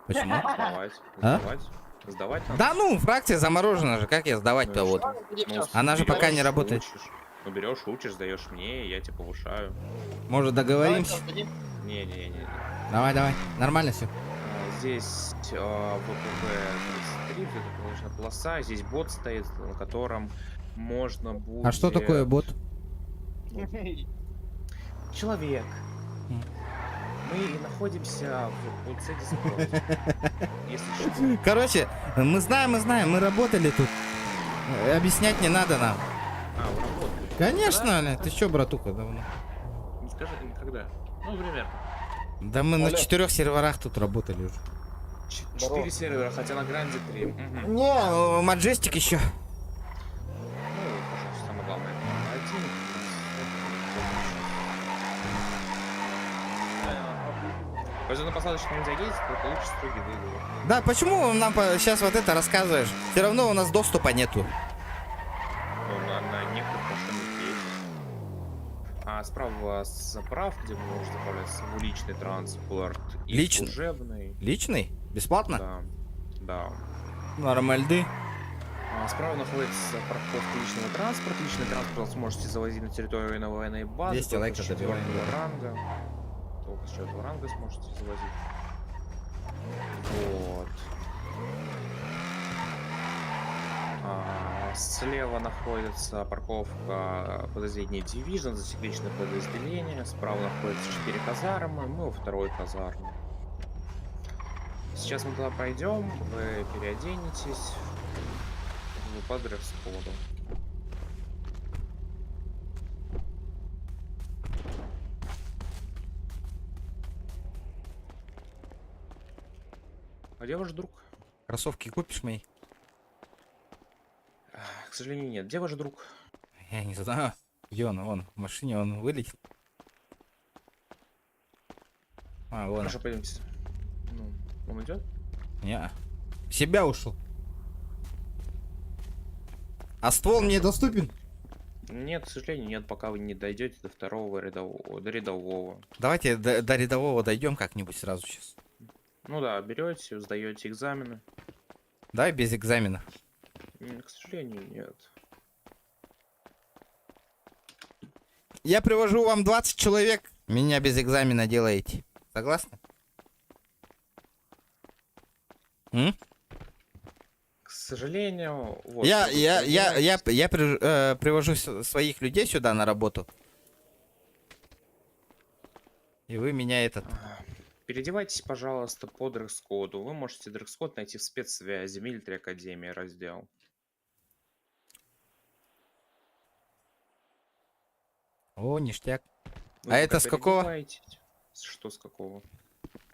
Почему? Сдавать. А? Сдавать. Сдавать надо. Да ну, фракция заморожена же, как я сдавать-то вот? Она же пока не работает. Ну берешь, учишь, сдаешь мне, и я тебя повышаю. Может договоримся? Не. Давай, нормально все. Здесь ВПП-33, это, конечно, полоса. Здесь бот стоит, на котором можно будет... А что такое бот? Человек. Мы находимся в УЦ Дискорд. Если что. Короче, мы знаем, мы работали тут. Объяснять не надо нам. Вы работаете? Конечно, да? Ты чё, братуха, давно? Не скажи, когда? Ну, примерно. Да мы на 4 серверах тут работали уже. 4 сервера, хотя на Гранде 3. Не, Маджестик еще. Ну, пожалуйста, самое главное. Воздушно-посадочный нельзя ездить, только лучше строгий выговор. Да, почему нам сейчас вот это рассказываешь? Все равно у нас доступа нету. Ну, на некоторых машинах есть. Справа заправка, где мы можем заправляться в личный транспорт и Личный? служебный. Личный? Бесплатно? Да. Нормальды. Справа находится парковка личного транспорта. Личный транспорт вы сможете завозить на территорию на военной базы. 200 лайков добиваем. Ранга. Только с 4 ранга сможете завозить. Вот. Слева находится парковка подразделения Division, засекреченное подразделение. Справа находится 4 казармы, мы во второй казарме. Сейчас мы туда пройдем, вы переоденетесь, вы по дресс-коду. А где ваш друг? Кроссовки купишь мои? К сожалению, нет. Где ваш друг? Я не знаю. Где он? Вон, в машине он вылетел. Вон. Хорошо, пойдемте. Ну, он идет? Не. В себя ушел. А ствол мне доступен? Нет, к сожалению, нет, пока вы не дойдете до второго рядового, до рядового. Давайте до рядового дойдем как-нибудь сразу сейчас. Ну да, берете, сдаете экзамены. Давай без экзамена. К сожалению, нет. Я привожу вам 20 человек, меня без экзамена делаете. Согласны? М? К сожалению, вот. Я привожу своих людей сюда на работу. И вы меня этот... Переодевайтесь, пожалуйста, по дресс-коду. Вы можете дресс-код найти в спецсвязи, Милитари Академия, раздел. О, ништяк. Вы А это пока с какого? переодеваетесь. Что с какого?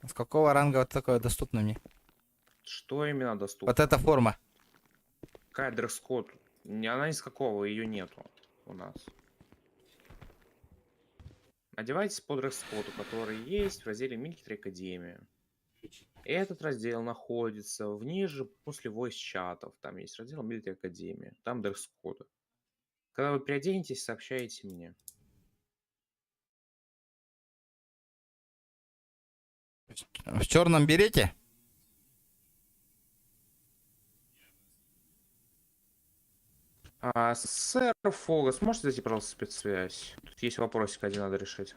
С какого ранга вот такое доступно мне? Что именно доступно? Вот эта форма. Какая дресс-код? Она ни с какого, ее нету у нас. Одевайтесь по дресс-коду, который есть в разделе Милитари Академия. Этот раздел находится ниже после voice-чатов. Там есть раздел Милитари Академия. Там дресс-коды. Когда вы переоденетесь, сообщайте мне. В черном берете? Сэр Фогас, можете зайти, пожалуйста, в спецсвязь? Тут есть вопросик один, надо решить.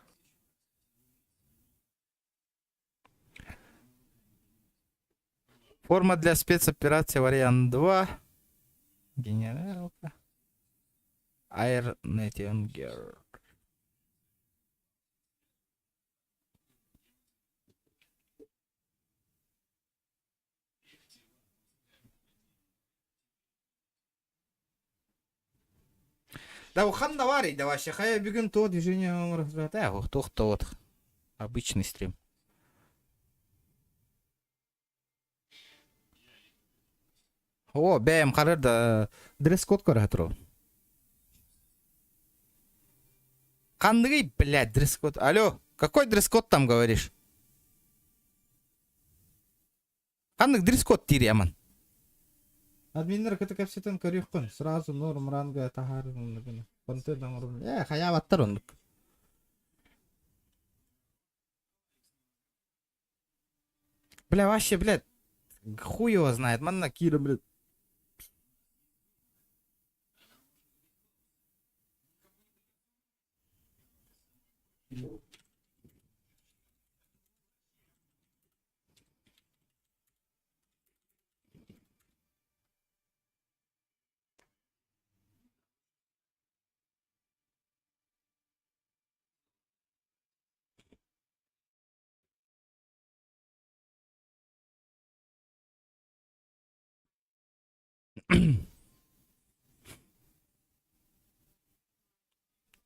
Форма для спецоперации вариант 2. Генералка. Air Nightingale. Да ухан навари, да вообще, хая бегун то движение вот. Обычный стрим. О, бэм, харада дресс-код каратру. Хандры, блядь, дресс-код. Алло, какой дресс-код там говоришь? Хандры дресс-код тириаман. Админер это капситен корюхкон. Сразу норм ранга тахар. Контент норм. Хаяваттар. Бля, вообще, блядь, хуй его знает. Манна Кира, блядь.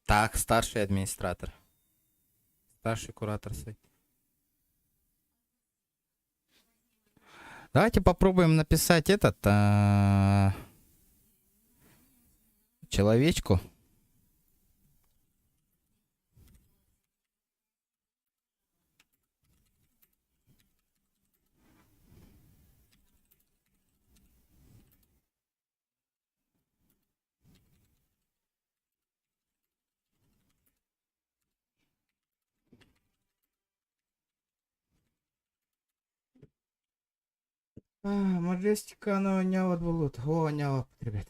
Так, старший администратор. Старший куратор. Давайте попробуем написать этот человечку. Мажестика, она нява двулут. О, нява, ребят.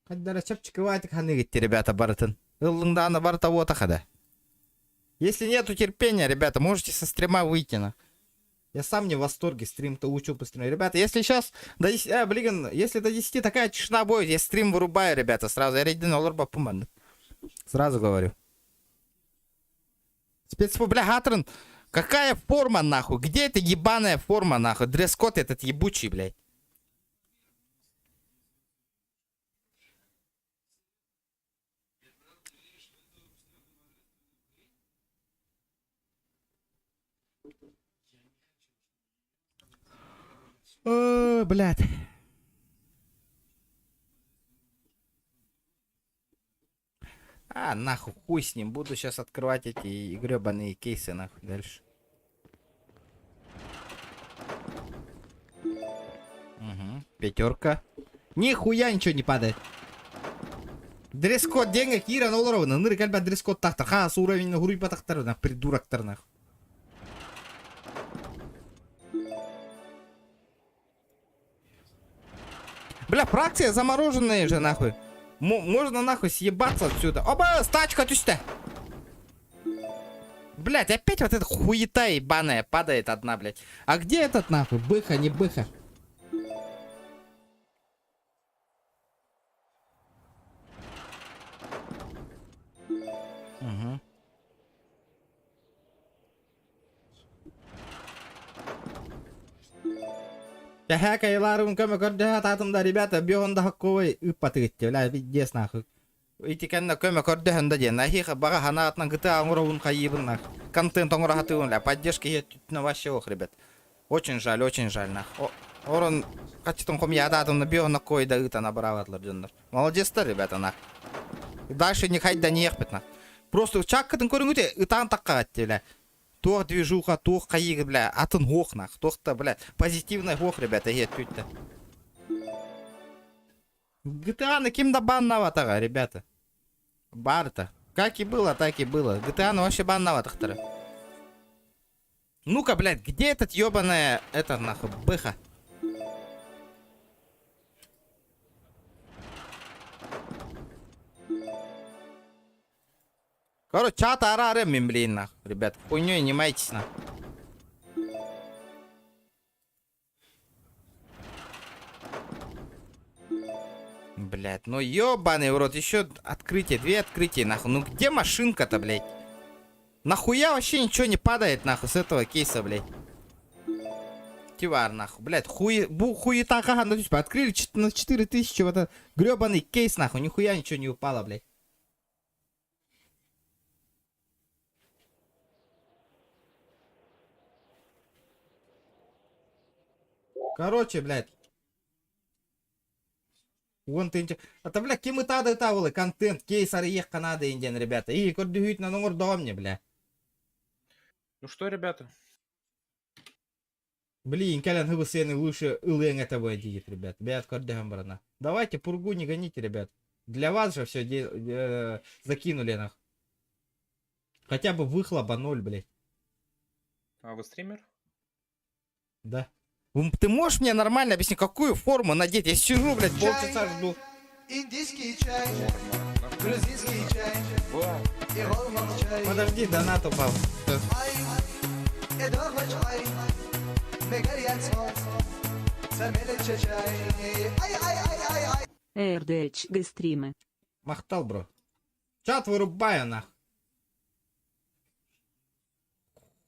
Каддара чапчика вайтик ханигити, ребята, баратын. Ыллыңдана барта вот ахада. Если нету терпения, ребята, можете со стрима выйти на. Я сам не в восторге, стрим-то учу по стриму. Ребята, если сейчас до 10, блин, если до 10 такая тишина будет, я стрим вырубаю, ребята, сразу. Я рейден олорба пуман. Сразу говорю. Спецпубликаторн. Какая форма, нахуй? Где эта ебаная форма, нахуй? Дресс-код этот ебучий, блядь. О, блядь. А, нахуй, хуй с ним. Буду сейчас открывать эти гребаные кейсы, нахуй, дальше. Угу. 5. Нихуя ничего не падает. Дресс-код денег, Ира, на уровне. Ныры кальба дресс-код тахтар. Ха, с уровень на гуруй потахтар, нах, придурок-тар, нах. Бля, фракция замороженные же, нахуй. Можно нахуй съебаться отсюда. Оба, стачка, ты что? Блять, опять вот эта хуета ебаная падает одна, блять. А где этот нахуй? Быха, не быха. Угу. Кайларум көмөкөрдө татымда, ребята, бионда хакковой ыппатыгытте, бля, пиздец нахуй. Итикенна көмөкөрдө ден, нахиха бага ханаатна гыта аңуровун кайыбын нах. Контент аңуратыбын, бля, поддержка еттүтүнө вообще ох, ребят. Очень жаль, нах. Орон качтон комья татымда бионда койда ыта набраватлар жөндөр. Молодец-то, ребята, нах. Дальше не хайда не ехпет, нах. Просто чаккатын көрүңүтө ытан такка атты, бля. Тох движуха, тох кайык, бля, атын хох, нах. Тох-то, бля, позитивный хох, ребята, еттүтті. GTA-ны кимда баннаватага, ребята. Барта. Как и было, так и было. GTA-ны вообще баннаватахтары. Ну-ка, блядь, где этот ёбаная, это нахуй, быха? Короче, чат арарем, блин, нахуй, ребят. Хуйнёй не майтесь, нахуй. Блять, ну ёбаный в рот, еще открытие, 2 открытия, нахуй. Ну где машинка-то, блять? Нахуя вообще ничего не падает, нахуй, с этого кейса, блять? Тивар, нахуй, блять, хуета хаха, открыли на 4000 вот этот гребаный кейс, нахуй, нихуя ничего не упало, блять. Короче, блядь. Вон ты... Это, бля, кем это адайтавылы, контент, кейсары ех Канады, индиан, ребята. И көрдүгүйт на номер до мне, бля. Ну что, ребята? Блин, калян хыбы сены лучше ылэн этого идет, ребят. Бят кордыгам брана. Давайте пургу не гоните, ребят. Для вас же все закинули, нах. Хотя бы выхлопа 0, блядь. А вы стример? Да. Ты можешь мне нормально объяснить, какую форму надеть? Я сижу, блядь, полчаса жду. Подожди, донат упал. РДЧ гестримы. Махтал, бро. Чат вырубаю, нах.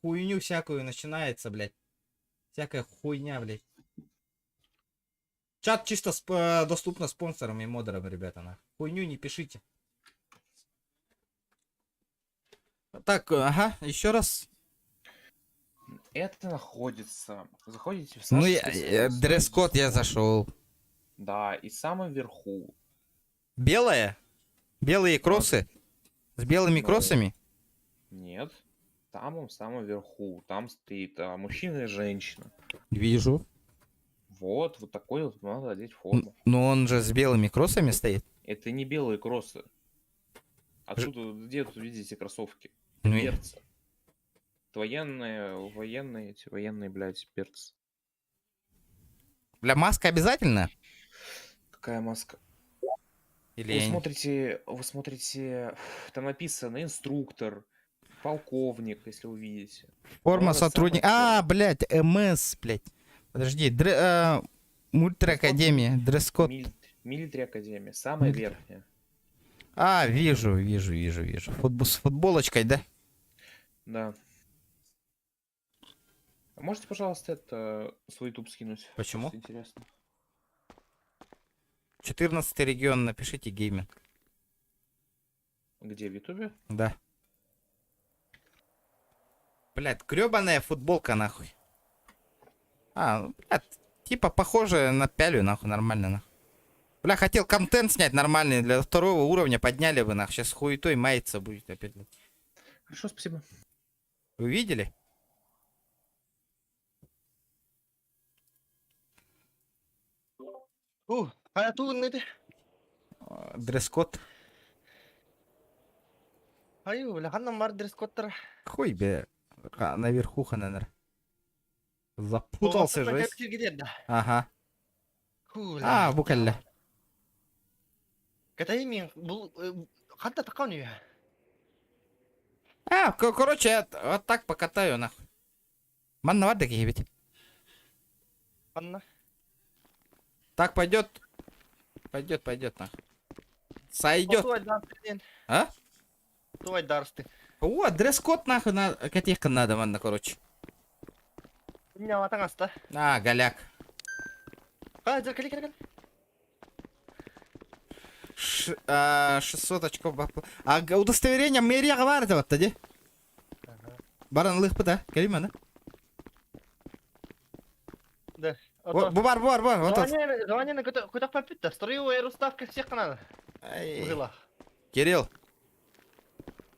Хуйню всякую начинается, блядь. Всякая хуйня, блядь. Чат чисто доступно спонсорам и модерам, ребята, на. Хуйню не пишите. Так, ага, еще раз. Это находится. Заходите в Ну, Сашу. дресс-код я зашел. Да, и самом верху. Белая? Белые кроссы? С белыми кроссами? Нет. Самом верху. Там стоит мужчина и женщина. Вижу. Вот такой вот надо одеть форму. Но он же с белыми кроссами стоит. Это не белые кроссы. Отсюда, где тут видите кроссовки? Ну, Перцы. Это военные, блядь, перцы. Бля, маска обязательно? Какая маска? Или... Вы смотрите, там написано инструктор, полковник, если увидите. Форма сотрудника. А, блядь, МС, блядь. Подожди, Мультри Академия, дресс-код. Милитари Академия, самая верхняя. А, вижу. С футболочкой, да? Да. А можете, пожалуйста, это свой YouTube скинуть? Почему? Просто интересно. 14 регион, напишите гейминг. Где, в Ютубе? Да. Блядь, гребаная футболка, нахуй. А, блядь, типа похожая на пялю, нахуй, нормально, нахуй. Бля, хотел контент снять нормальный, для второго уровня подняли бы, нах. Сейчас хуетой мается будет опять. Хорошо, спасибо. Вы видели? А тут не Дресс-код. Аю, бля, ханна мар дресс-кодтар. Хуй бе. Наверху хананар. Запутался же. Ага. А, букалля. Катай мен бул ханта такан ю. А, короче, вот так покатаю, нахуй. Манна вадда ведь. Ханна. Так пойдет. Пойдет, нахуй. Сойдет. А? Твой дарсты. О, дресс-код нахуй на котейка надо, манна, короче. У меня ватангаста. А, голяк. А, кали. 600 очков бапы. А удостоверение мэрия говорит вот тоді. Баран лых да? Келима, да? Да. Бар. Вот он. Желание куда попить-то? Строю аэроставка всех надо. Кирилл,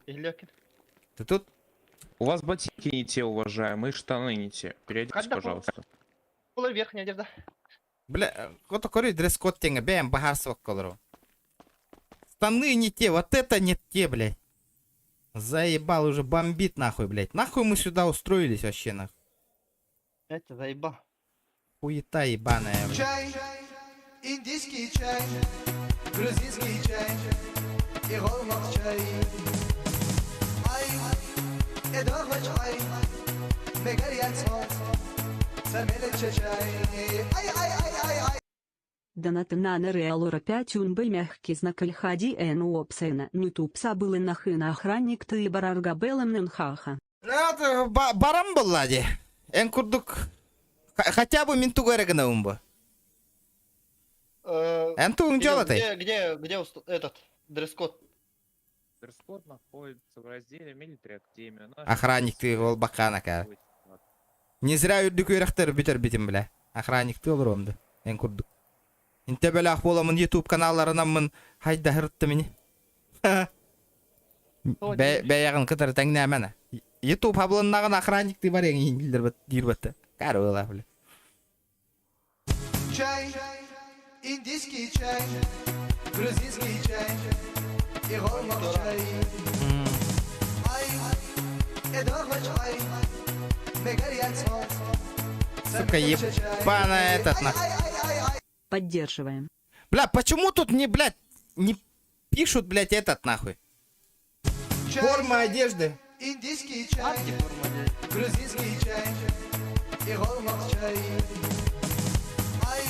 Илёкин. ты тут? У вас ботинки не те, уважаемые, штаны не те. Переоденьтесь, пожалуйста. Была верхняя одежда. Бля, вот такой дресс-код тенга, бэм, багарство колору. Штаны не те, вот это не те, блядь. Заебал, уже бомбит нахуй, блядь. Нахуй мы сюда устроились вообще, нахуй. Это заебал. Хуета ебаная, блядь. Чай, индийский чай, грузинский чай, и голмак чай. Ай, эдорвач ай, мегарьян смот, самелече чай. Ай. Донаты на Нереалора 5 унбель мягкий знак Альхади Эну Опсена. Нутупса был нахына охранник ты бараргабелем ненхаха. Это барам был, лади. Эн курдук. Хотя бы менту горегана умба. Энту умджалатай. Где этот дресс-код? Дресс-код находится в разделе Military Academy. Охранник ты волбакана, ка. Не зря юрдук юрахтер битер битим, бля. Охранник ты олромды. Эн курдук. Инте белах боламын YouTube каналларынан мын хайда хыртты мені. Бәяғын қытыр тәңіне әмәні. YouTube хаблыннағын охранник ты бар ең енгілдер бәтті. Кәрі олақ білі. Чай, индийский чай, грузинский чай, и голмак чай. Ай, эдорвач ай, мегарьян смот, Сука, ебаная этот нахуй. Поддерживаем. Бля, почему тут не, блядь, не пишут, блядь, этот нахуй? Форма одежды. Индийский чай, грузинский чай, и голмак чай. Ай,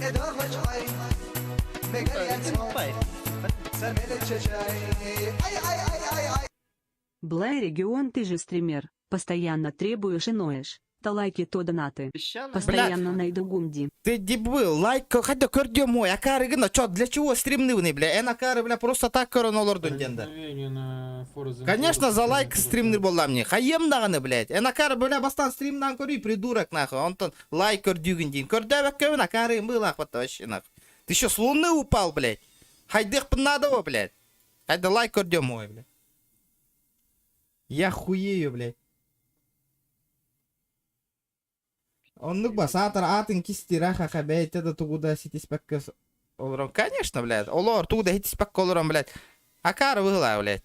эдорвач ай, мегарьян смот, самелече чай. Ай. Блай регион, ты же стример. Постоянно требуешь и ноешь. То лайки, то донаты. Постоянно найду гумди. Ты дебил, лайк, хотя көрдем мой, а кары гына, чё, для чего стримный, бля? Эна кары, бля, просто так коронолорду денда. Конечно, за лайк стримный была мне. Хаем даганы, блядь. Эна кары, бля, бастан стримнан кори, придурок, нахуй. Он там лайк көрдюгін день. Көрдәвек көвін, а кары был, ахвата вообще, нахуй. Ты что, с луны упал, блядь? Хайдых надо, блядь. Хайда лайк көрдем мой, блядь. Я хуею, блядь. Он басатыр атын кистира хахабейт это тугуда ситиспеккес олорон. Конечно, блядь. Олор тугуда ситиспекк олорон, блядь. Акар выгла, блядь.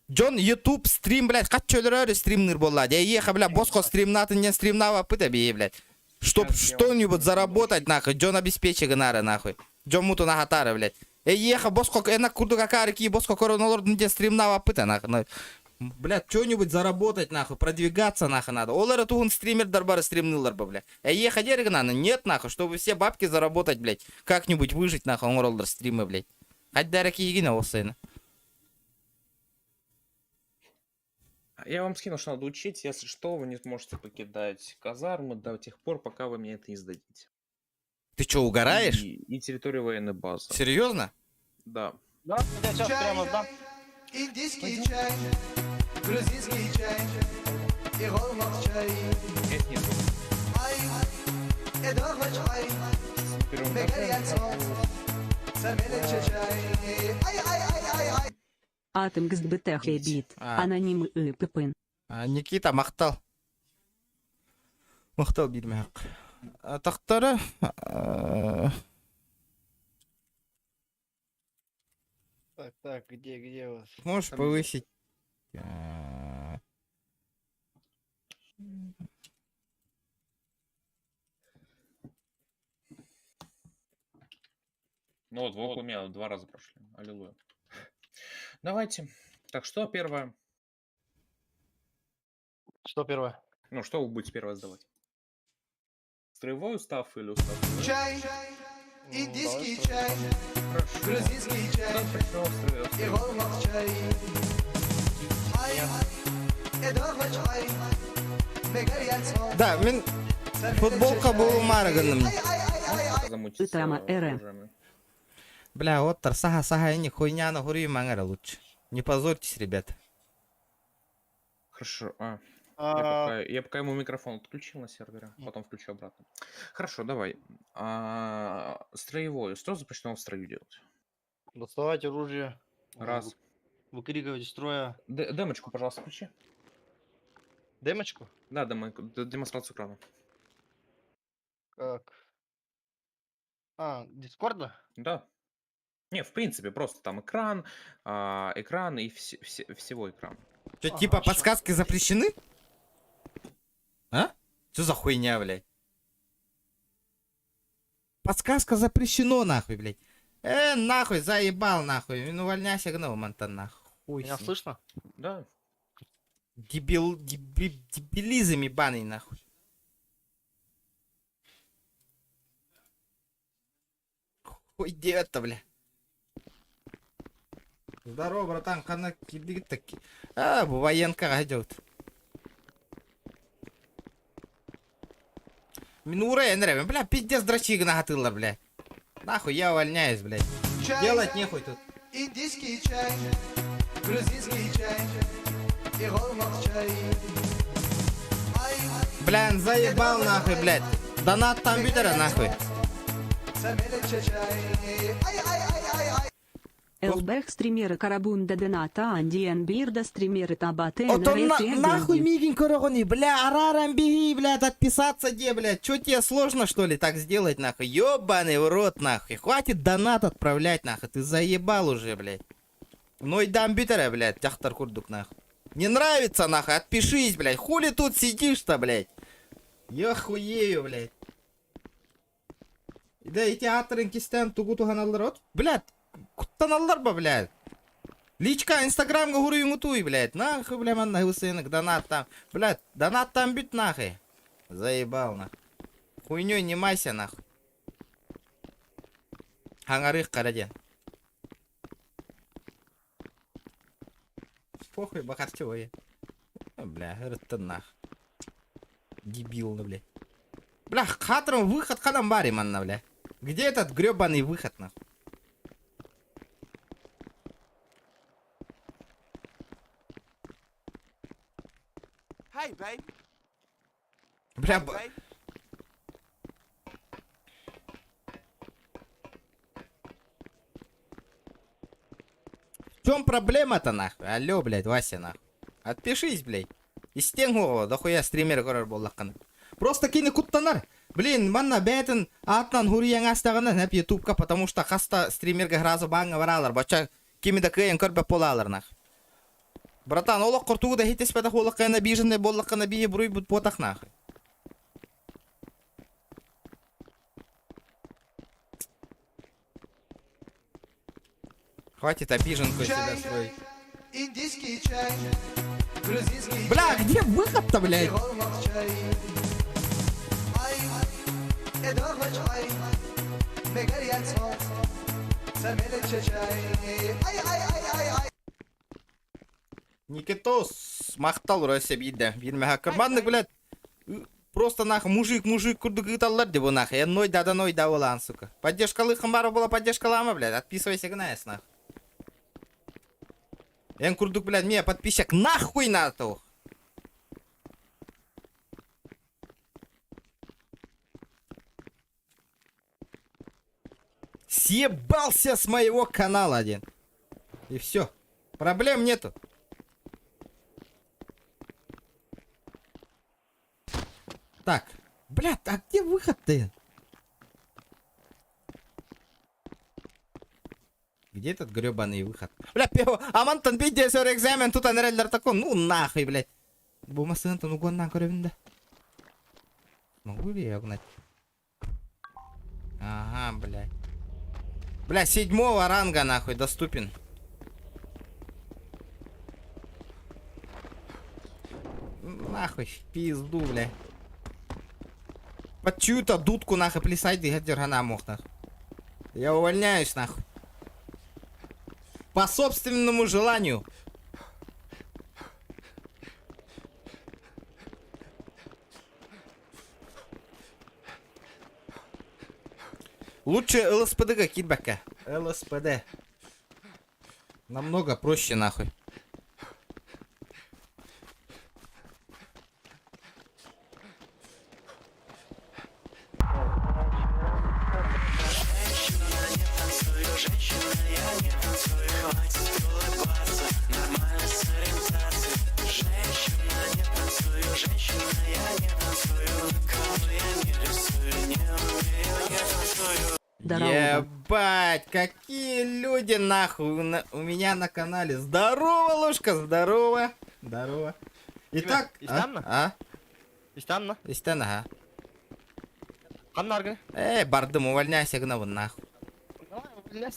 Джон YouTube стрим, блядь. Каччөлөр стримнер болла. Я еха, блядь, боско стримнатын не стримнава пыта бей, блядь. Чтоб что-нибудь заработать, нахуй. Джон обеспечи гнара, нахуй. Джон муту нахатара, блядь. Еха боско эна курду какарики боско коронолор не стримнава пыта, нахуй. Блядь, что-нибудь заработать, нахуй, продвигаться, нахуй, надо. Олара тугун стример дарбары стримнылар, блядь. Еха дерга надо, нет, нахуй, чтобы все бабки заработать, блядь. Как-нибудь выжить, нахуй, он стримы, блядь. Хоть дараки егина осына. Я вам скину, что надо учить, если что, вы не сможете покидать казармы до тех пор, пока вы мне это не сдадите. Ты что, угораешь? И территорию военной базы. Серьезно? Да. Да, я сейчас прямо сдам. Индийский чай, грузинский чай, и голмак чай. Я снизу. Ай, ادخل عين مقرية صوت سميلة شجاي اي Атом ГСБТ бит. Аноним и пипын. Никита мақтал. Мақтал бермей ақ. Атақтары... Так, где у вас? Можешь повысить? Ну вот, вот у меня 2 раза прошли. Аллилуйя. Давайте. Так, что первое? Что первое? Ну, что вы будете первое сдавать? Строевой устав или устав? чай, индийский чай, грузинский чай, и голмах чай. Ай, ادخل عين مقرية صوت Да, мен футболка был марганным. Тама РМ. Бля, вот саха не хуйня на хури мангара лучше. Не позорьтесь, ребята. Хорошо. Я пока ему микрофон отключил на сервере, потом включу обратно. Хорошо, давай. Строевой. Что запрещено в строю делать? Доставать оружие. Раз. Выкрикивать из строя. Демочку, пожалуйста, включи. Демочку? Да, демонстрацию экрана. Как? Дискорда? Да. Не, в принципе, просто там экран, экран и всего экрана. Что, типа подсказки запрещены? А? Что за хуйня, блядь? Подсказка запрещено, нахуй, блядь. Нахуй, заебал, нахуй. Ну, увольняйся, гнул, Монтан, нахуй. Меня слышно? Да. Дебилизм ебаный, нахуй. Хуй где-то, бля. Здорово, братан, кана кидик таки. Bu военка идет. Минура, я нравится. Бля, пиздец, дрочи нагатылар, бля. Нахуй, я увольняюсь, блядь. Делать нехуй тут. индийский чай, грузинский чай, и голмах чай. Ай, Бля, заебал, нахуй, блядь. Донат компьютера, нахуй. смелة чай. Ай. ЛБХ стримеры Карабунда Дената Андиен Бирда стримеры Табаты Отом нахуй мигень корогони, бля, арарам беги, блядь, отписаться где, блядь. Чё тебе сложно, что ли, так сделать, нахуй? Ёбаный в рот, нахуй. Хватит донат отправлять, нахуй. Ты заебал уже, блядь. Ну и дамбитера, блядь, тяхтар курдук, нахуй. Не нравится, нахуй, отпишись, блядь. Хули тут сидишь-то, блядь? Я хуею, блядь. Да эти атрынки стен тугуту ханаллар, блядь. Куттаналлар ба, блядь. Личка, инстаграмга гуру мутуй, блядь. Нахуй, бля, man нахуй сынок, донат там. Блядь, донат там бит нахуй. Заебал, нахуй. Хуйнёй не майся, нахуй. Хангарых караден. Похуй, бахарчево я. Бля, это нахуй. Дебил, ну, блядь. Бля, хатром выход халамбари, манна, бля. Где этот грёбаный выход, нахуй? Hey, babe. Бля, в чем проблема-то, нахуй? Алло, блядь, Вася, нахуй. Отпишись, блядь. Истен го, дохуя стример көрөр боллакканы. Просто кини куттанар. Блин, манна бәтін атнан хурияң астағаны нәп ютубка, потому что хаста стримерге гразы баңы баралар. Бача кимида кыйын көрбәп болалар, нахуй. Братан, олақ құртуғы да хитес пәдақ олаққайына бейжінне боллаққайына бейі бұруй бұд потақ, нахуй. Хватит обиженку себя свой. Индийский чай, грузинский Бля, где выход-то, блядь? Никитос мақтал ұрайся бейді. Бермеға кірманды, блядь. Просто нахуй мужик күрді гыталар деп нахуй. Я нойда болан, сука. Поддержкалы хымбары была поддержкалама, блядь. Отписывайся гнаяс, нахуй. Я курдук, блядь, мне подписчик нахуй надо. Съебался с моего канала один. И все. Проблем нету. Так. Блядь, а где выход-то? Где этот гребаный выход? Бля, пиво, амантан биддесер экзамен, тут анреллер такой, ну нахуй, блядь. Бумасынтан угоннан көрөбүн. Могу ли я угнать? Ага, блядь. Бля, 7-го ранга нахуй доступен. Нахуй, в пизду, бля. Под чью-то дудку нахуй плясать и гадергана мог нахуй. Я увольняюсь нахуй. По собственному желанию. Лучше ЛСПД какие бака. ЛСПД. Намного проще нахуй. Ебать, какие люди нахуй у меня на канале. Здорово, Ложка, здорово. Здорово. Итак, Истанна? Истан, ага. Каннарга? Бардым, увольняйся, гнавы нахуй. Бля,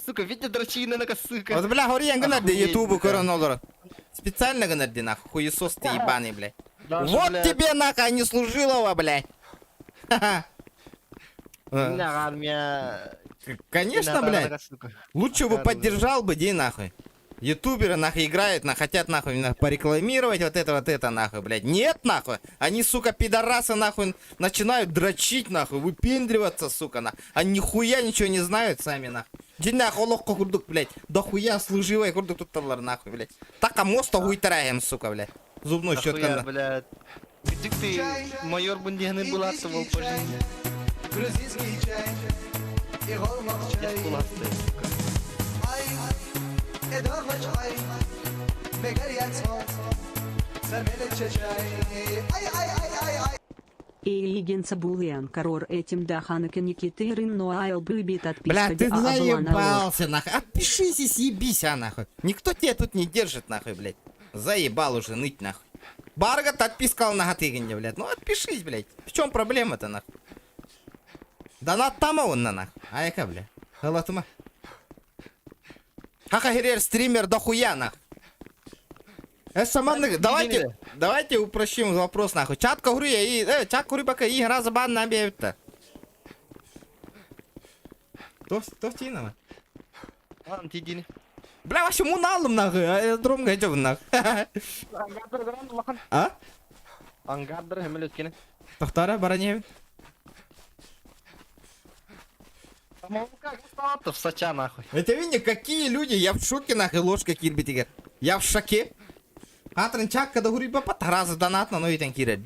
сука, видите, дрочина, сука. Вот, бля, говори, я гнарди ютубу коронолор. Специально гнарди нахуй, хуесос ты ебаный, блядь. Вот тебе нахуй, а не служилого, блядь. Конечно, блядь. Лучше бы поддержал бы, ди нахуй. Ютуберы нахуй играют, хотят нахуй порекламировать вот это нахуй, блядь. Нет нахуй. Они, сука, пидорасы нахуй начинают дрочить нахуй, выпендриваться, сука, нахуй. Они нихуя ничего не знают сами нахуй. Ди нахуй лохко курдук, блядь. Да хуя служивая курдук тут талар нахуй, блядь. Так а моста хуйтараем, сука, блядь. Зубной щеткой. Блядь. Где ты, майор Бундианы был отсывал по жизни? Грузинский чай и голмак чай. Ай, эдохлач ай, бегарьян смол, сармелече чай. Ай. Илигенца Булиан Корор этим даханака Никитерин, но айл быбит отписка. Бля, ты заебался нахуй. Отпишись и съебись, нахуй. Никто тебя тут не держит нахуй, блядь. Заебал уже ныть нахуй. Баргат отпискал на гатыгане, блядь. Ну отпишись, блядь. В чем проблема-то нахуй? Донат тама он на нахуй. Айка, блядь. Халатума. Хаха-херер стример дохуя нахуй. Давайте упрощим вопрос нахуй. Чатка говорю и чат говорю пока и игра забан набьет-то. Кто тинова? Ладно, ты дини. Бля, вообще муналым нахуй, а дром гайдёв нахуй. А? Ангардер хемел өткені. Тохтара баранев. В Соча нахуй. Это видите, какие люди, я в шоке нахуй, Ложка кирбитигер. Я в шоке. Хатрын чакка да хури папа таразы донатна, но итен киред.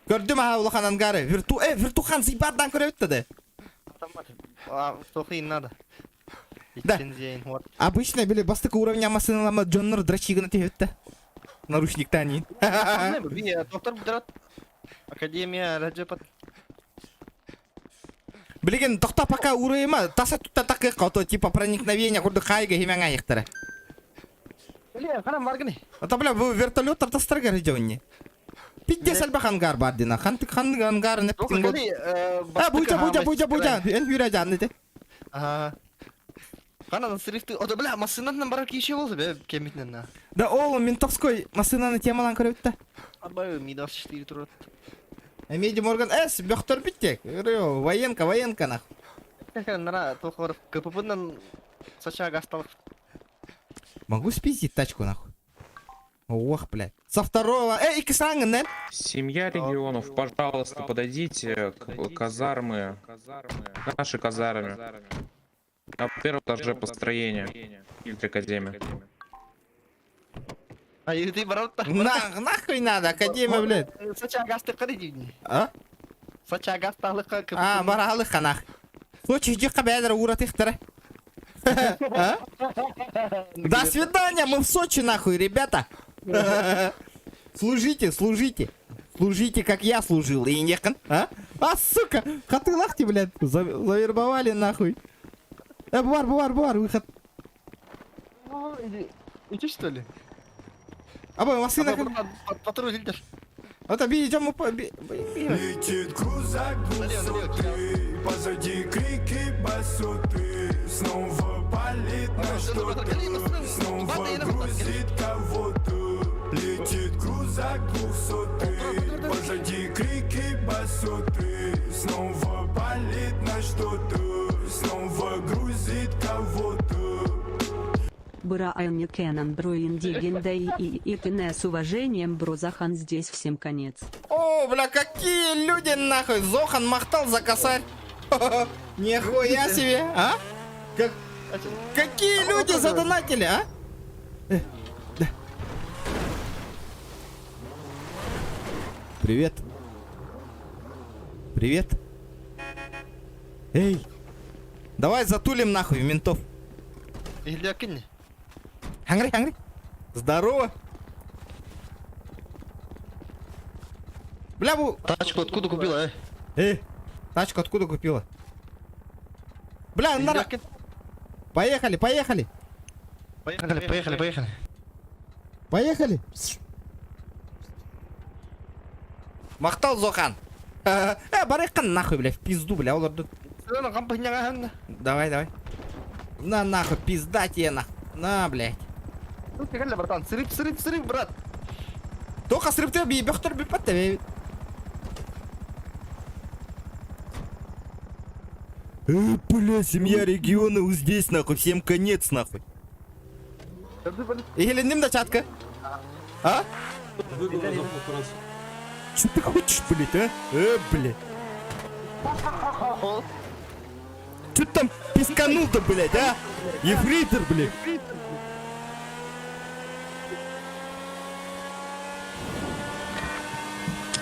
Көрдүм а улахан ангары. Виртухан зибаддан көрөттү да. Тохи надо. Да. Обычно били бастык уровня масыналама Джоннор драчигана теветта. Наручник тани. Доктор Будрат. Академия Раджапат. Блин, тохта пока уровня таса тут такая кото типа проникновения курды хайга химяга ихтара. Блин, ханам баргани. Это бля, вы вертолет тартастыргар идённи. Пидде сальба хангар бардина. Хантык хангар не птин год. Буйда. Эн юражан нете. Ага. Хана срифты. О да бля, масынатан барак иши болду бе кемитнен на. Да ол ментовской масынаны темалан көрөттө. Абай Мидас 4 турат. Меди Морган С, бёхтор биттек. Военка нах. Нара тохор КППнан Соча гастал. Могу спиздить тачку нахуй. Ох, блядь. Со второго. Иксанген, нет? Семья регионов, пожалуйста, подойдите к казармы. Наши казармы. На первом этаже построения. Или академия. А и ты брат-то? Нахуй надо, академия, блядь. Соча гасты кадидни. А? Соча гастал как. Баралыха нах. Сочи, иди кабелер, урат ихтера. До свидания, мы в Сочи, нахуй, ребята. Служите, служите. Служите, как я служил, и нехан, а? А, сука, хаты-лахти, блядь, завербовали, нахуй. Бар, выход. Иди, что ли? Абай, машина... Патруль лидер. Вот, идем мы по... Летит крузак высоты, позади крики басоты, снова палит на что-то, снова грузит кого-то. Летит крузак 200, позади крики басоты, снова палит на что-то, снова грузит кого-то. Брайан Кеннон бро индигендей и ты с уважением бро Захан здесь всем конец. О, бля, какие люди, нахуй. Зохан махтал за косарь. Нихуя себе, а? Какие люди задонатили, а? Да. Привет. Привет. Эй. Давай затулим нахуй ментов. Или окинь. Хангри. Здорово. Бля, тачку откуда купила, тачку откуда купила? Бля, Поехали. Поехали. Махтал Зохан. Барыкан нахуй, бля, в пизду, бля, оларды. Давай. На нахуй, пизда тебе нахуй. На, блядь. Ну ты реально, братан, срыв, брат. Только срыв ты бьёхтер бипатте. Бля, семья региона вот здесь, нахуй, всем конец, нахуй. Или ним начатка? А? Что ты хочешь, блядь, а? Блядь. Что ты там писканул-то, блядь, а? Ефрейтор, блядь.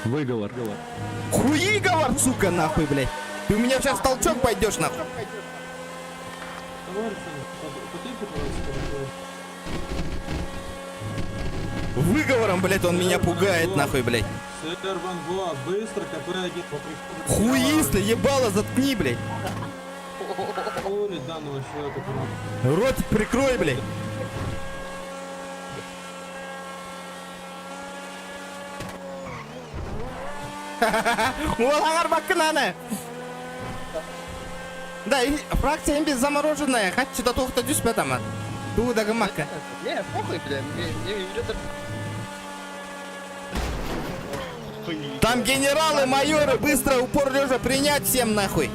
Выговор. Хуиговор, сука, нахуй, блядь. Ты у меня сейчас толчок пойдешь, нахуй. Выговором, блядь, он меня пугает, нахуй, блядь. Быстро, КП-1. Хуисты, ебало, заткни, блядь. Данного человека. Ротик прикрой, блядь. Олаңар баккынаны. Да, фракция без замороженная. Хоть до тоқта түспе таман. Туыдағы макка. Не, похуй, бля. Там генералы, майоры, быстро упор лежа принять всем нахуй.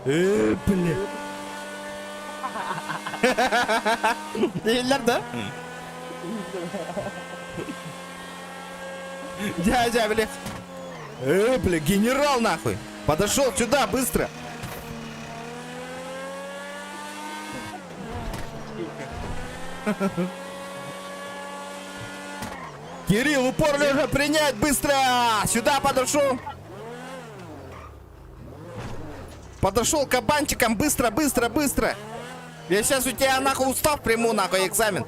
Бля. Değiller de. Дядя, бля. Бля, генерал нахуй. Подошел сюда, быстро. Кирилл, упор лежа принять, быстро. Сюда подошел. Подошел кабанчиком, быстро. Я сейчас у тебя нахуй устав приму, нахуй, экзамен.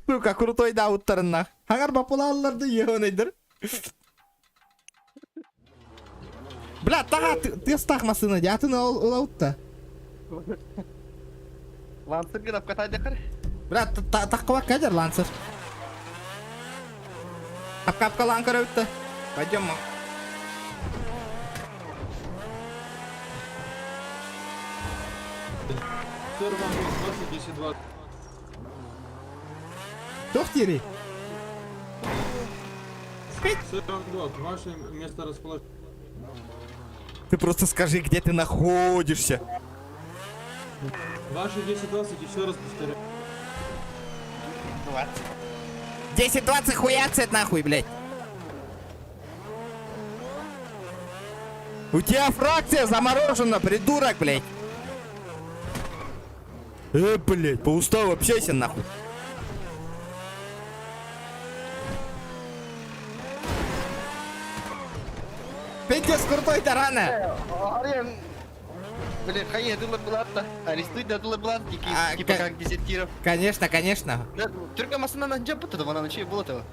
Сука, крутой да уттарын нах. Аңар бапулаларды егонайдыр. Бля, тага тест тахмасына, ятын олаутта. Лансер гынап катайды кыр. Бля, таққыбак кәдер лансер. Капка ланкар өтті. Пойдем мы. Тохтири. Ваше место расположения. Ты просто скажи, где ты находишься. Ваши 10-20, еще раз повторяю. 10-20 хуяцет нахуй, блядь. У тебя фракция заморожена, придурок, блядь. Блядь, по уставу общайся нахуй. Петя с крутой тарана. Ариан, блин, хай дулы булатта. Арестуй да дулы булат, типа как дезертиров. Конечно, конечно. Түркия масынанан жап бутады, ванан чей булатыва.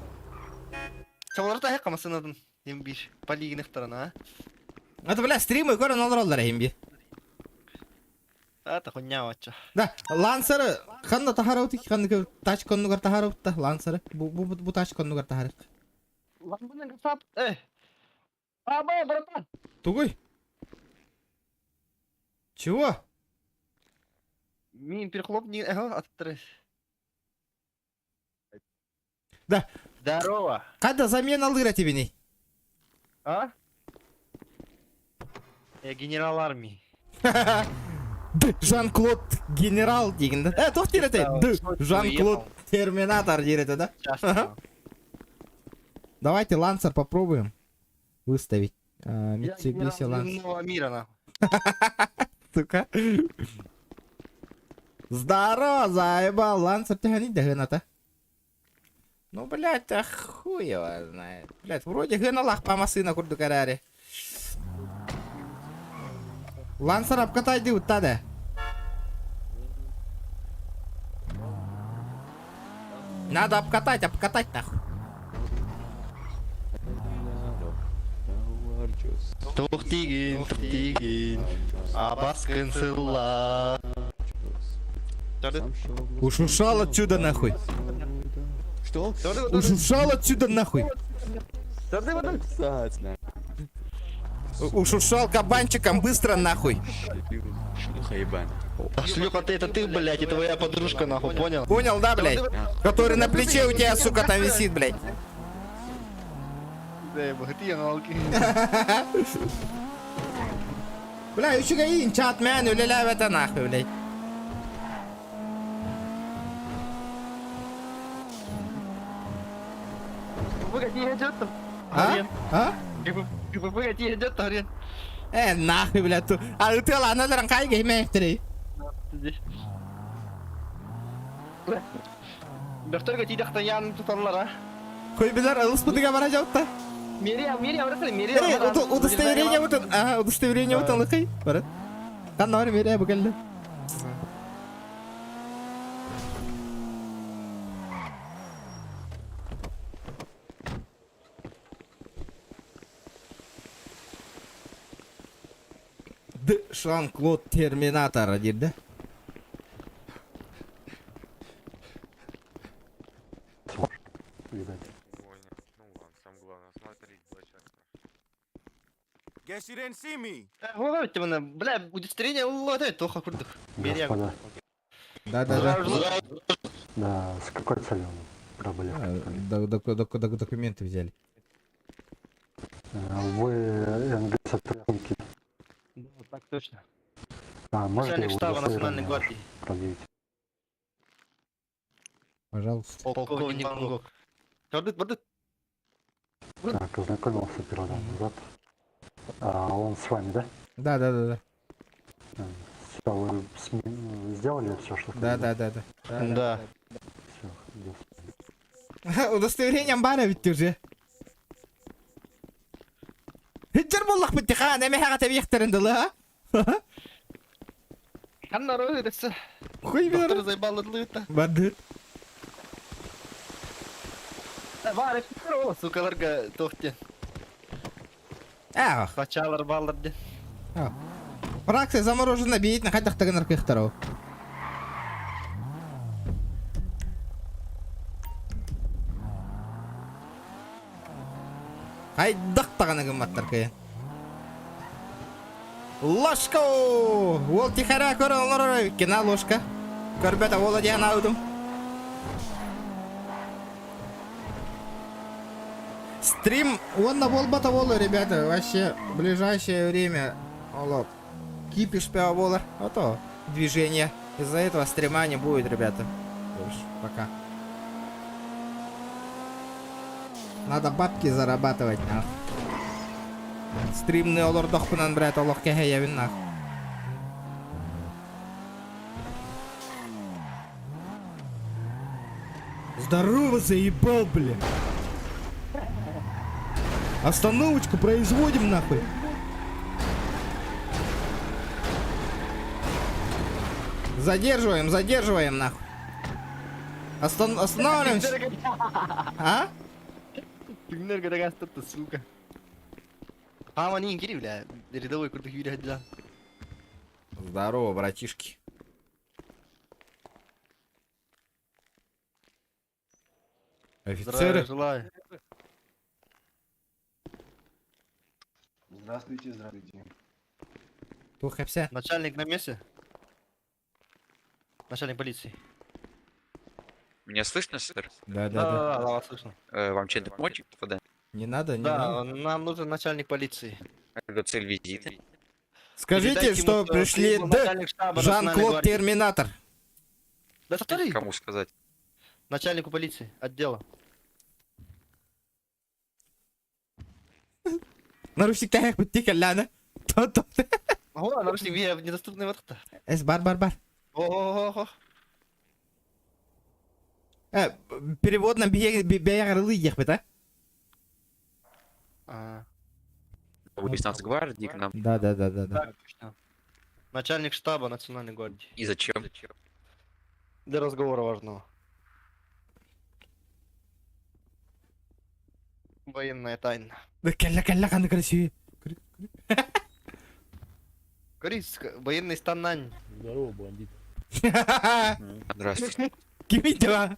Чаваларта хек масынадан. Ембиш, полигинах тарана, а? Это, бля, стримы көрін олар олар емби. Ата хуйня вача. Да, лансары, қанды тахараутик, қанды тач коннугар тахараутта, лансары. Бу тач коннугар тахарик. Ламбының касап, Абай, братан. Тугой? Чего? Мин перехлоп не оттры. Да. Здорово. Когда замена алыра тебе не? А? Я генерал армии. Жан-Клод генерал деген да? Тоқтер это. Жан-Клод терминатор дирет, да? Давайте лансер попробуем выставить. Mitsubishi Lancer. Нового мира, нахуй. Сука. Здорово, заебал. Лансер тягани дагана-то. Ну, блядь, а хуй его знает. Блядь, вроде геналах по масына курдукараре. Лансер обкатай дают тогда. Надо обкатать нахуй. Тухтигин, Абаскин сыла. Ушушал отсюда нахуй. Что? Ушушал отсюда нахуй. Ушушал кабанчиком быстро нахуй. Шлюха, это ты, блядь, и твоя подружка, нахуй, понял? Понял, да, блядь? Который на плече у тебя, сука, там висит, блядь. Да, богатые налоги. Бля, еще гаин, чат мяну, ля-ля, это нахуй, блядь. Погоди, идет там. А? Погоди, идет там, Арен. Нахуй, блядь, tu. А ты ладно, дрангай геймейстери. Докторга tidak tayang tutarlar, а? Хуй билер, алыс будыга бара жауытта. Мерия, Мерия, Удостоверение вот он, удостоверение вот он, лыкай, бара. Kan нор Мерия бігілді. Жан-Клод терминатор дейді. Guess you didn't see me. Ловите меня, бля, удостоверение ловит, тоха курдук. Мерия. Да. Да, с какой целью проблема? Документы взяли. Вы НГ сотрудники. Да, так точно. Можете Начальник штаба национальной гвардии. продлить? Пожалуйста. Полковник Вангок. Бардык. Так, ознакомился передал назад. Он с вами, да? Да. Все, вы сделали все, что Да. Да. Все, Удостоверением бара ведь уже. Хиджар боллах битихан, эме хага табиихтерин дылы, а? Хан нарой десе. Хуй билер. Доктор заебал лыта. Барды. Бар, фикро, сукаларга тохте. Пачалар балларды. Фракция заморожена бейт на хатах таганар кыхтарау. Хайдах тагана гыматтар кая. Ложка! Ол тихара көрөлөр, кина ложка. Көрбөтө ола диян аудум. Стрим, он на болбата волы, ребята, вообще в ближайшее время. Олоп. Кипиш пиавола, а то движение. Из-за этого стрима не будет, ребята. Пока. Надо бабки зарабатывать, нахуй. Стримный олордохпынан, блядь, олох кехеевин нах. Здорово, заебал, бля. Остановочку производим, нахуй. Задерживаем, нахуй. Останавливаемся. А? Пример когда гастата, сука. А, они ингири, бля. Рядовой крутых юрий отдел. Здорово, братишки. Офицеры. Желаю. Здравствуйте, здравствуйте. Тухайся. Начальник на месте? Начальник полиции. Меня слышно, сэр? Да, вас слышно. Вам чем-то помочь, господа? Не надо, не Да, надо. нам нужен начальник полиции. Какая цель визита? Скажите, Передайте что ему, что пришли прибыл начальник штаба Национальной Жан-Клод гвардии. Терминатор. Да повтори. Кому сказать? Начальнику полиции, отдела. Наручник таяк бітті кәлләні. Ого, наручник в недоступный вот это. Бар. Ого. Перевод на беярылы ехбет, а? Вы из Нацгвардии к нам? Да. Так, точно. Начальник штаба Национальной гвардии. И зачем? Для разговора важного. Военная тайна. Да кәллә қанды красивее. Корейск, военный станнань. Здорово, бандит. Здравствуйте. Кими дела?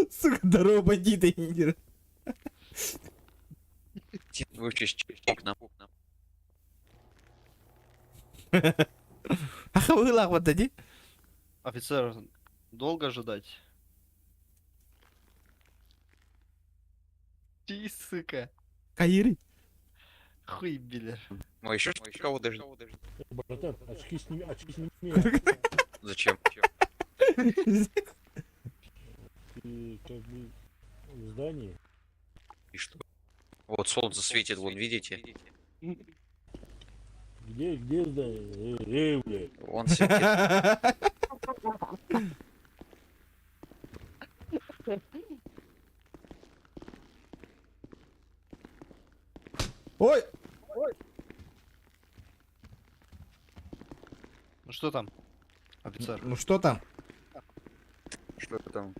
Сука, здорово, бандиты. Вы чуть-чуть к нам. Аха, выглах вот тади. Офицер, долго ожидать? Ти, сука. Каири. Хуй, билер. Ну еще кого даже? Братан, очки сними. Зачем? Ты как бы в здании. И что? Вот солнце светит, вон видите? Где здание? Блядь. Он светит. Ой! Ну что там, офицер? Ну что там? Что там?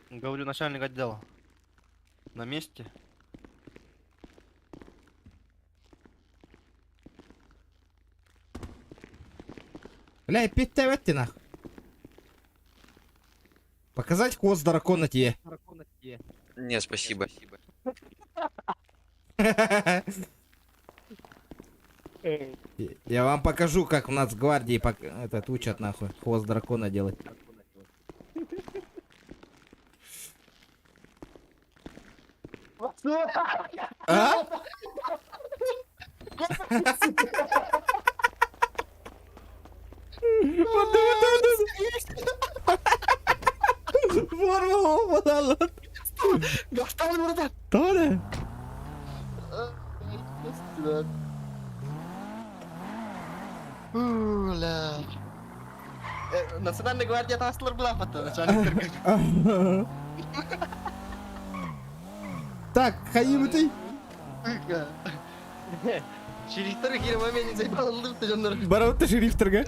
Говорю, начальник отдела. На месте? Бля, пить-то нах. Показать хвост дракона тебе. Не, спасибо. Я вам покажу, как у нас в гвардии этот учат нахуй хвост дракона делать. А? Толя. Национальная гвардия Таслер была потом, начальник. Так, Хаим, ты? Шерифтер хер момент заебал лыпты жанр. Бараута шерифтер, га?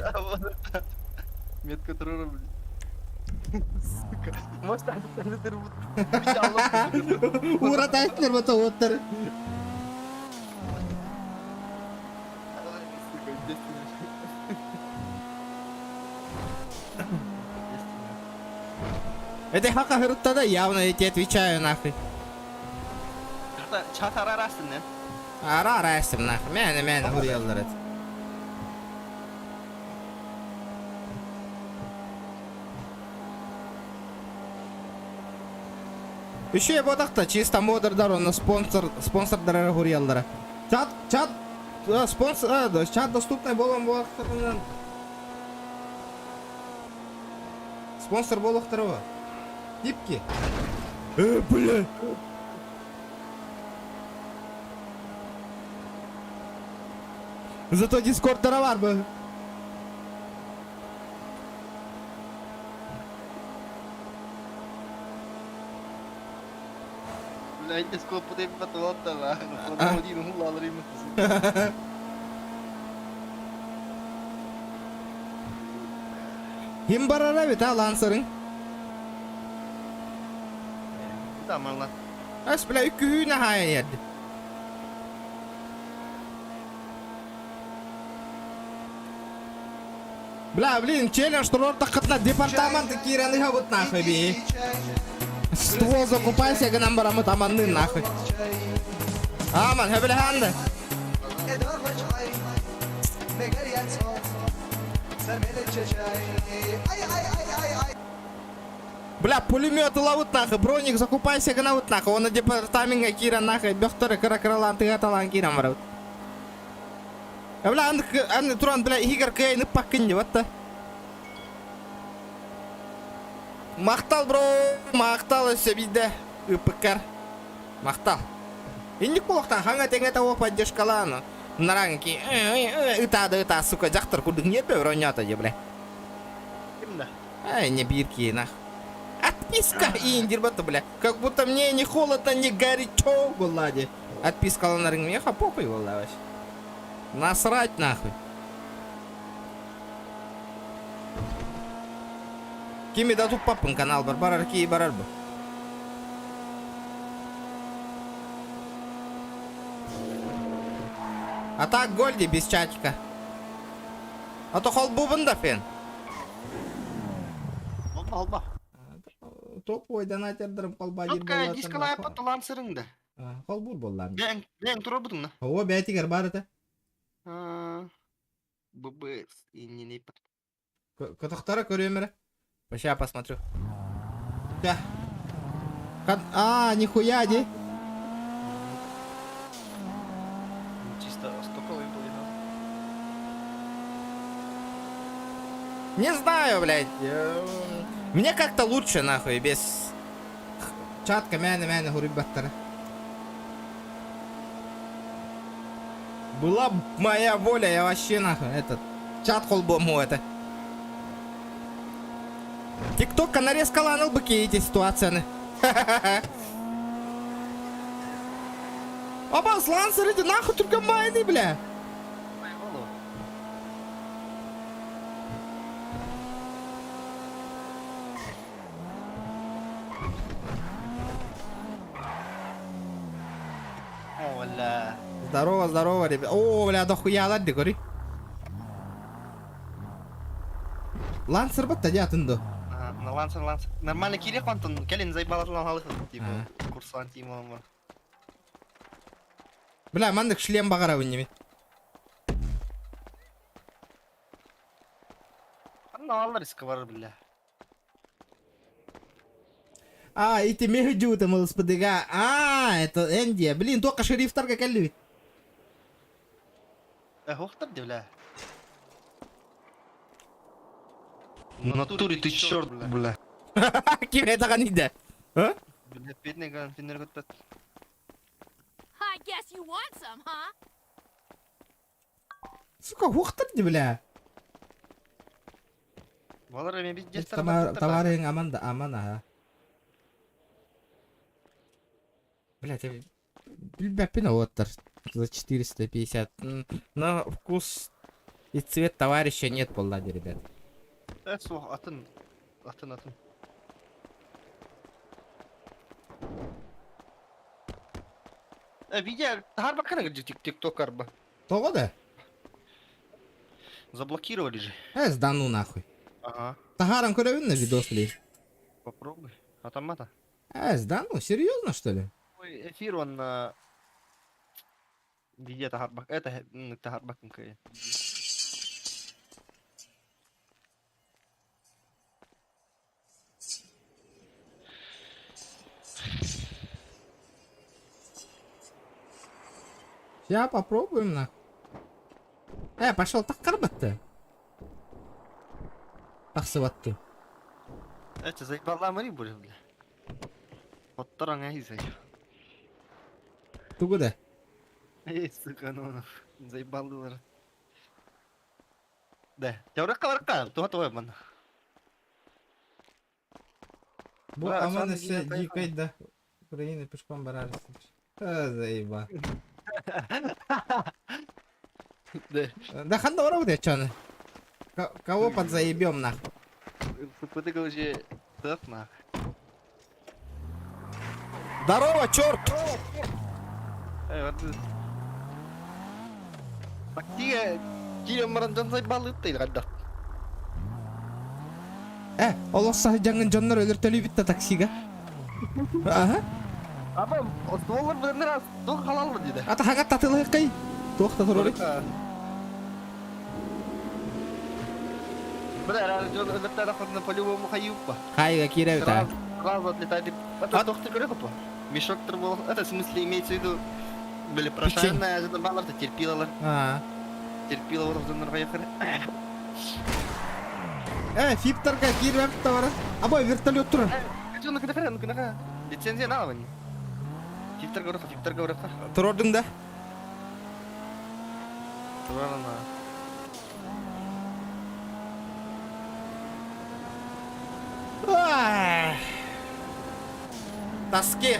Метка террора, блин. Сука. Может, так это Ура, тайснер, вот оттер. Это хака хрутта, явно я тебе отвечаю нахуй. Чатарарастын, не? Ара растем нахуй. Мен хуриялдар это. Еще я бодақта чисто модердар, он спонсор дара хуриялдара. Чат, спонсор, чат доступный болон болақтарынан. Спонсор болақтарова. Типки. Бля. Зато дискордтары бар bu. Бля, я скопу деп батыватты ла. Оны дейін хула алыр емес. Kim barara bit ha Lancer'ın? Tamam lan. As bileükühü ne haya yerdi. Бля, блин, челлендж, что рот тахатна департамент кираны хавут нахуй би. Ствол закупайся, гнам барамы таманны нахуй. Аман, хабиле ханды. Бля, пулеметы ловут нахуй, броник закупайся, гнавут нахуй. Он на департаменте кира нахуй, бехторы каракралан, ты гаталан кирам барут. Бля, аны туран, бля, игр кайны паккин деп атты. Мақтал, бро, мақтал өсе биде. Үпіккер. Мақтал. Инdik болуқтан, хаңа теңете о поддержкаланы. Наранги, ытады, сука, жақтыр кудың ебе, бронята де, бля. Кімді? Ай, не бирки, нах. Отписка индир бата, бля. Как будто мне не холодно, не горячо, гулади. Отпискаланарың мне хапопай, гулади. Насрать нахуй. Кими дату папын канал бар, барар ки барар бы. А так Гольди без чатика. А то холбубында фен. Алба. Топ донатердерім қолба жер болатын. Жоқ, дискалай апатты Лансеріңді. Холбур болдан. Бәң тұра бұдың на? О, бәйтігер бар еті. ББС, не нейпат. Катықтары көремірі? Сейчас посмотрю. Да. А, нихуя, ди. Чисто стоковый был. Не знаю, блядь. Мне как-то лучше, нахуй, без чатка мяна гурибаттара. Была б моя воля, я вообще, нахуй, этот чат холбому это. Тикток нарезка ланал бы эти ситуации. Абас, Лансер, иди нахуй, только майны, бля. Здорово, здорово, ребят. О, бля, дохуя ладно, говори. Лансер бат тадя тынды. Лансер. Нормально кирек вантон, келин заебалатылан халык, типа, курсан тимон. Бля, мандык шлем багара выннеме. Алла риска бар, бля. А, эти мехдюты, молодспадыга. А, это Энди. Блин, только шерифтар как алюет. Хохтар, бля. В натуре ты черт, бля. Кем это ганида? А? Бля, бедный ган, финер готов. I guess you want some, huh? Сука, хохтар, бля. Валара, мне без Товары аманда, амана. Блять, я пинотер за 450. Но вкус и цвет товарища нет, поллади, ребят. Атын. Видео, тахар бакана где тикток арба. Того да? Заблокировали же. Сдану нахуй. Ага. Тахаром куревин на видос ли? Попробуй. Автомата. Сдану? Серьезно, что ли? Эфир он на... Видео тахар бак... Это тахар баканка. Сейчас попробуем нахуй. Пошел так карбатты. Ахсыватты. Это заебала мари будет, бля. Вот таранга изай. Ты куда? Эй, сука, ну, заебал доллар. Да. Жабыраққа, туға мана. Бұл аман ісі дикайда Украина пешком барарсың. Заеба. Да ханда вора буде, чаны? Кого подзаебем нахуй? Сыпытыга уже тық нах. Здорово, черт! Так тиге маран жансай балып дейді қайда. Олоқса жаңын жоннар өліртөлі бітті таксиға. Аха. Апам, доллар бірінен аз, доқ халал бы дейді. Ата хаңат татылы қай? Тоқта тұроры. Бір әрі жон өлірті арақсына по-любому қайып ба. Қайға кире өта. Сразу отлетает. Это доқты көрек па? Мешок тұр бол. Это в смысле имеется в виду были прошайные, жадын балар, терпилалар. Терпила вот в зоннарға яқыры. Фиптарға кире өпті бары. Абай вертолет тұрын. Жон күні. Лицензия на авани. Фиптарға ұрыққа. Тұрордың да? Тұрарына. Таски.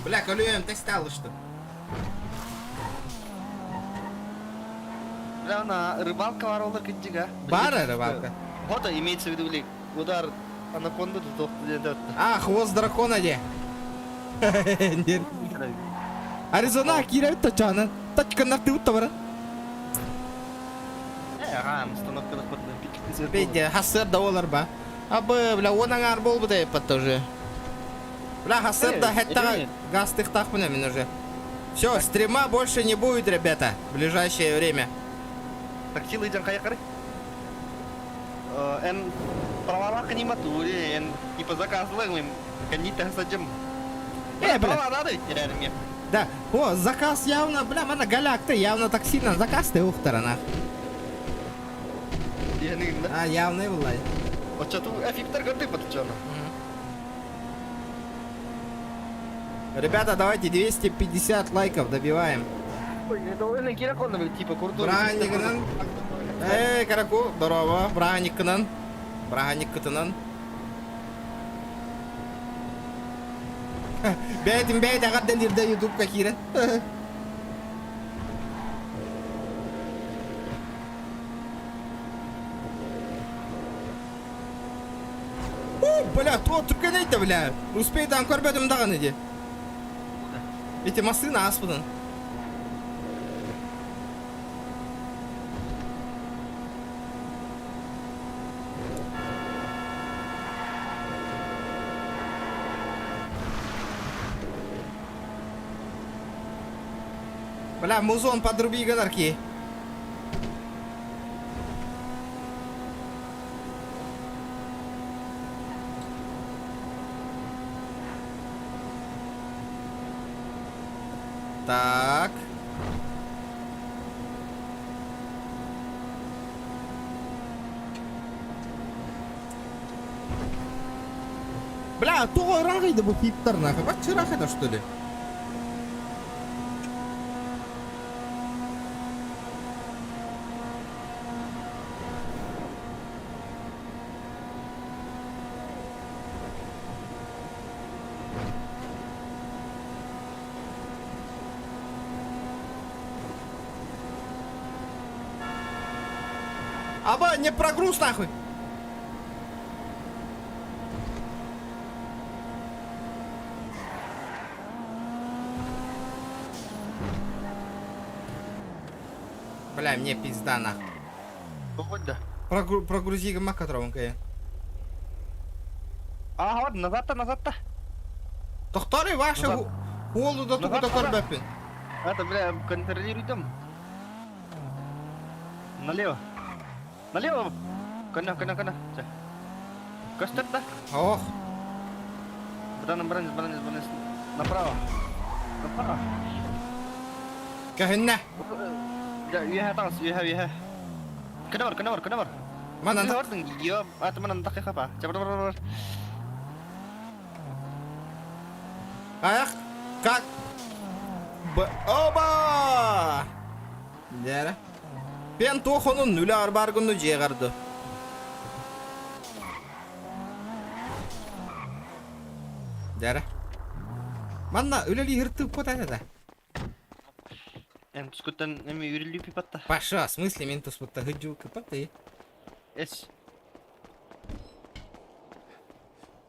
Бля, колюем, ты стал что? Бля, ана рыбалка бар олар кенжега. Бара рыбалка? Вот имеется в виду, блин, удар анаконда тоқты деді. Хвост дракона де. Аризона кире өтті чаны. Тачкандар ты ұтты бара. Установкада қырды. Бейде, хасыр да олар ба. Абы, бля, онаңар бол бұда епат уже. Бля, хасыр да хәттіға гастық тақпына мен уже. Все, стрима больше не будет, ребята, в ближайшее время. Так силы идем қаяқары? Эн правала аниматуре, эн типа заказываем, канита садим. Бля. Права надо идти, реально. Да, о, заказ явно, бля, мана галяк-то явно так сильно заказ ты ухтарана. Явный влай. Вот что тут эффектор готы подчёно. Ребята, давайте 250 лайков добиваем. Ой, это он кираконовый типа крутой. Браникнан. Караку, здорово. Браникнан. Браникнан. Бейтим, агаддан ирде YouTube какие-то. Бля, то түркенейді, бля. Успейді көрбедім дағаны де. Эти машины аспыдан. Бля, музон подруби гадарки. Так. Бля, то рагайды бұл пиптар нахуй. Бак чырах это что ли? Аба, не прогруз нахуй. Бля, мне пизда нахуй. Походь да. Прогрузи гамма, которого он кая. Ага, вот назад-то. Тохтары ваши голу до тугу такой бэпин. Это, бля, контролируй там. Налево. Налево. Кана. Костет, да? Ох. Бранис. Направо. Кахинна. Iya tang, iya. Kenapa? Mana nak? Iya, teman nak apa? Cepat. Ах, как? Оба! Дәрі. Пен тоқының нүлі арбарғыны жеғарды. Дәрі. Манна өлелі ертіп көтәді да. Түскөттен әме үйрілі пипатта. Паша, в смысле мен тұспытта ғыджу кіпатты? Эс.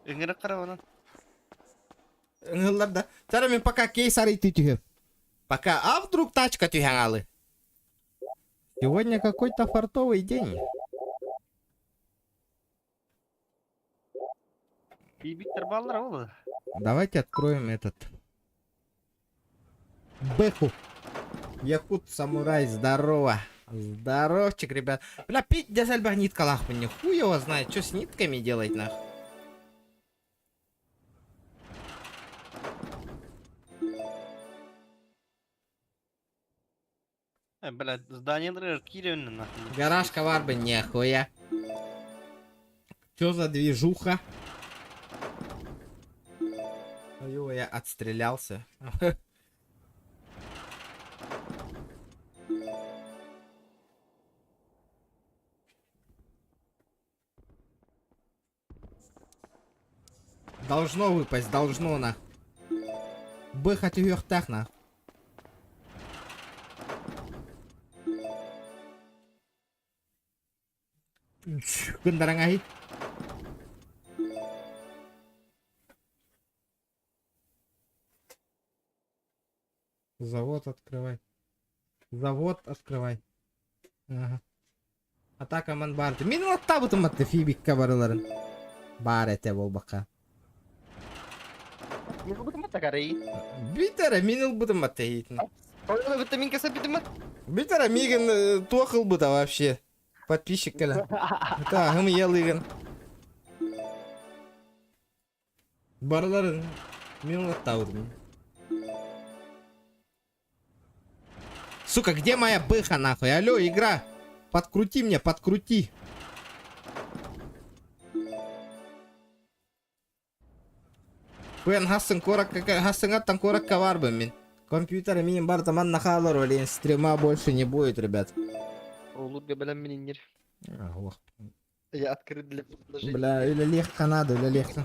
Өңірі қара онан. Ыңылларда. Тәрі мен пока кейс арыйты түйім. Пока, а вдруг тачка түйәңалы? Сегодня какой-то фартовый день. Бейбиттер баллар олы. Давайте откроем этот. Бэху. Якут самурай, здорово. Здоровчик, ребят. Бля, пить дязальбах ниткалах мне. Хуй его знает, что с нитками делать нахуй. Блядь, здание киревны нахуй. Гаражка варбы нехуя. Чё за движуха? Ой, я отстрелялся. Должно выпасть, должно на. Бэхать уёхтах на. Гындараңай. Завод открывай. Завод открывай. Ага. Атака манбарды. Мен отта бутым атты фибикка барыларын. Бар эте болбака. Мен бұтым атта қарай. Битара минул бутым атты ейтін. Ойла бұтты мен каса бітім ат. Битара мигін тоқыл бұта вообще. Подписчик кәлі. Та, ғым елігін. Барларын. Минул атта бутым. Сука, где моя бэха нахуй? Алло, игра. Подкрути мне, подкрути. Пен хасын аттан коракка барбы мен. Компьютер менен бар заман нахалар олен. Стрима больше не будет, ребят. Олурга білем мененгер. Я открыт для предложения. Бля, или легко надо, или легко.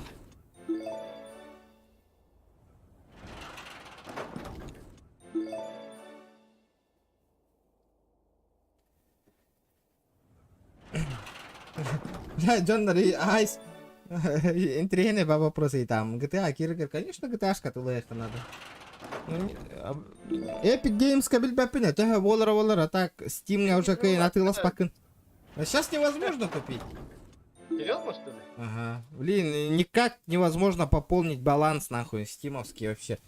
Бля, Джоннер, айс. Интригенный по вопросу и там. GTA, Киргер, конечно, GTA-шка тулыхта надо. Epic Games кабель бапина, тага волара, так, Steam мне уже кей натылас пакын. А сейчас невозможно купить. Серьезно, что ли? Ага. Блин, никак невозможно пополнить баланс, нахуй, стимовский вообще.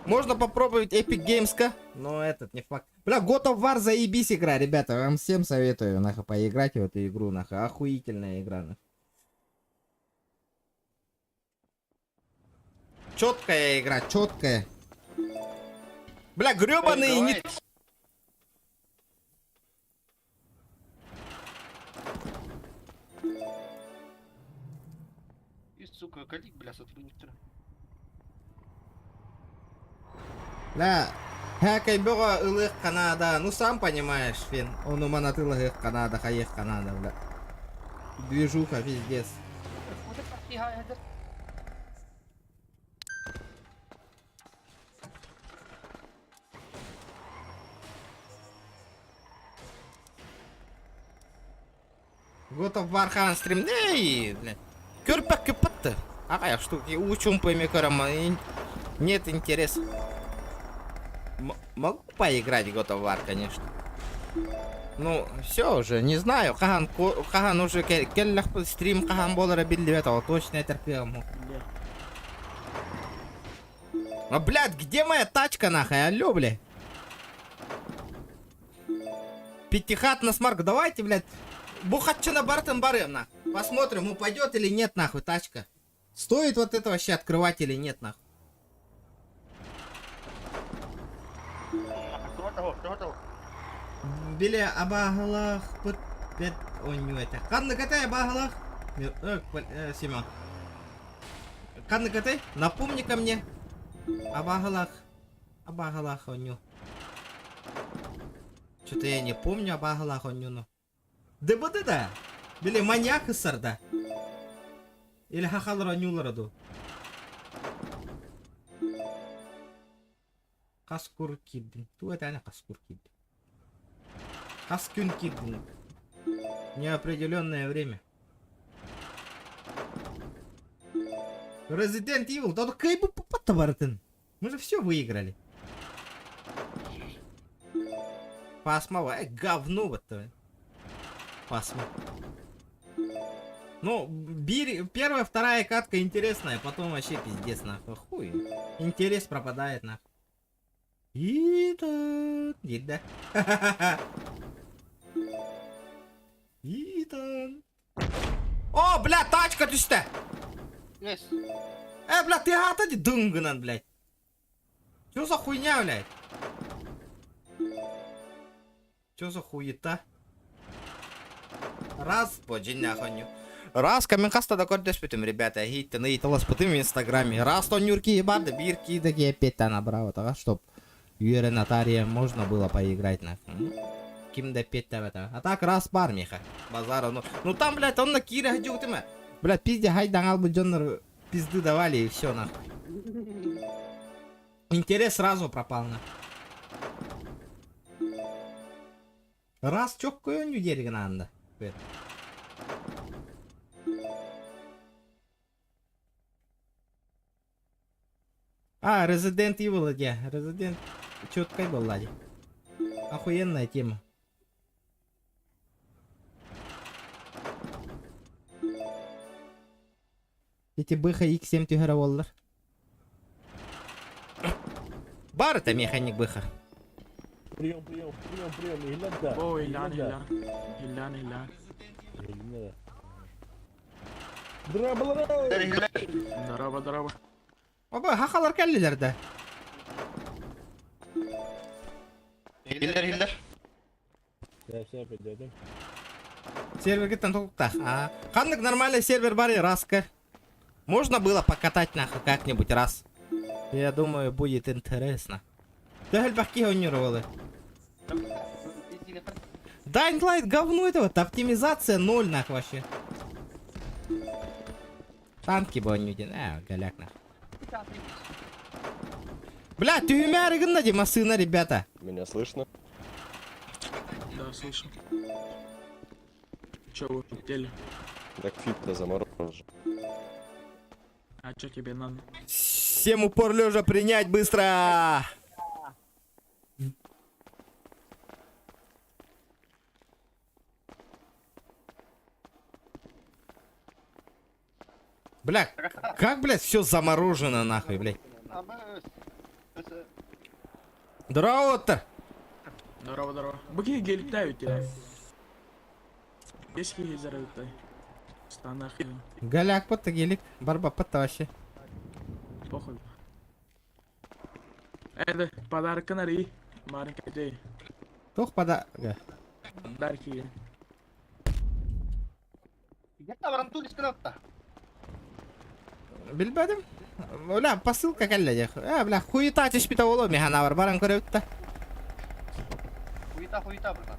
Можно попробовать Epic Games, но этот не факт. Бля, God of War заебись игра, ребята, вам всем советую, нахуй, поиграть в эту игру, нахуй, охуительная игра, нахуй. Четкая игра, четкая. Бля, гребаные не... И, сука, калик, бля, сотрудник-то. Бля, хакай бога ылых Канада, ну сам понимаешь, Фин. Он у манатылых Канада, хаех Канада, бля. Движуха, пиздец. God of War хан стрим. Эй, бля. Көрпәк кепатты. Ағаяқ штуки, учум пойми көрама. Нет интереса. Могу поиграть в God of War, конечно. Ну, все уже, не знаю. Кахан уже келлах стрим Кахан болара билли этого. Точно я терпел. А, блядь, где моя тачка, нахуй? Алло, блядь. Пятихатный смарк. Давайте, блядь. Бухатчина бартом барем, нахуй. Посмотрим, упадет или нет, нахуй, тачка. Стоит вот это вообще открывать или нет, нахуй. Биле абахалах пет онюэте. Канны катай абахалах. Семен. Канны катай, напомни ко мне. Абахалах. Абагалахоню. Что-то я не помню Абагалахоню, но... ДБД-да? Били маньяк ысырда? Или хахалранюлараду? Каскур киддин. Ту это она каскур киддин. Каскюн киддин. Неопределенное время. Resident Evil, да какая бы попадта. Мы же все выиграли. Пасма, говно вот то. Пасма. Ну, первая, вторая катка интересная, потом вообще пиздец нахуй. Хуй. Интерес пропадает нахуй. Итан. Еда. Итан. О, бля, тачка ты что? Бля, ты отойди, дунган, блядь. Чё за хуйня, блядь? Чё за хуета? Раз, поджинь нахуй. Раз, каменкаста да кордеш питем, ребята, гейте, наиталас потым в инстаграме. Раз, то нюрки ебарды, бирки, да гепета набрал, так, чтоб Юре Натария можно было поиграть нахуй. Ким да петта в это. А так раз бар, миха. Базара, ну там, блядь, он на кире ходил, ты ма. Блядь, пизде, хай дангал бы джоннер пизды давали и все нахуй. Интерес сразу пропал нахуй. Раз çok koyuncu geri anda. Evet. А, Resident Evil, где? Resident... Чёткой был, лади. Охуенная тема. Эти быха X7 тюгероволлар. Бар это механик быха. Прием. Илля. О, Иллян. Здорово. Оба, хахалар келлилер да. Hilder. Все, пойдем. Сервер где-то тукта. А, ханнык нормальный сервер бар и раска. Можно было покатать нахуй как-нибудь раз. Я думаю, будет интересно. Да хельбахки гонировали. Dying Light говно это вот, оптимизация 0 нахуй вообще. Танки бы он не один, голяк нахуй. Бля, ты умяры гнади масына, ребята. Меня слышно? Да, слышу. Чё вы хотели? Так фит-то заморожен. А чё тебе надо? Всем упор лежа принять быстро. Бля, как, блядь, все заморожено нахуй, блядь. Здорово, Оттер. Здорово. Быки гелитают тебя. Есть гелизеры тай. Станах. Голяк потта гелик, барба потта вообще. Похуй. Это подарок нари. Маленький дей. Тох подарок. Дарки. Где-то в Рантуле скрыто. Билбадым? Бля, посылка келледе. Бля, хуета тишпита оло механавар баран көрөтта. Хуета, братан.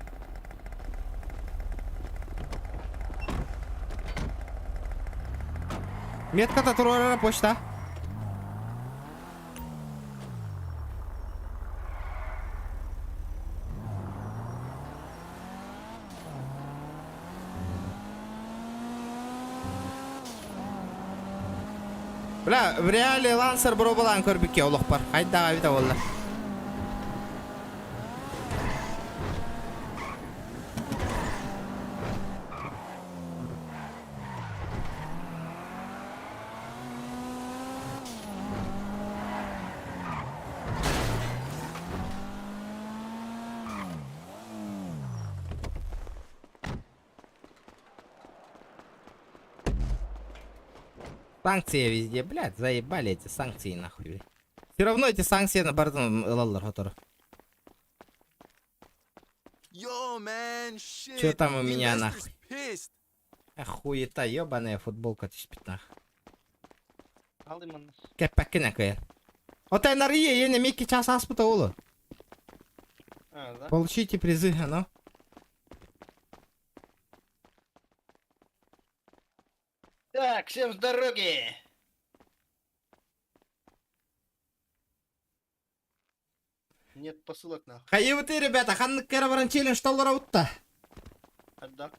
Метката турора почта. Бля, в реале лансер бробалан көрбікке олық бар. Қайдағы бита олар. Санкции везде, блядь, заебали эти санкции нахуй. Все равно эти санкции на борту лаллар готовы. Чё там у меня нахуй? Охуета, ебаная футболка 2015. Кепаки накоя. Вот и на Рие, я не микки час аспыта улы. А, да? Получите призы, ну. Так, всем с дороги! Нет посылок нахуй. Хай вы ты, ребята, ханны керабаран челлендж толлара утта. Отда.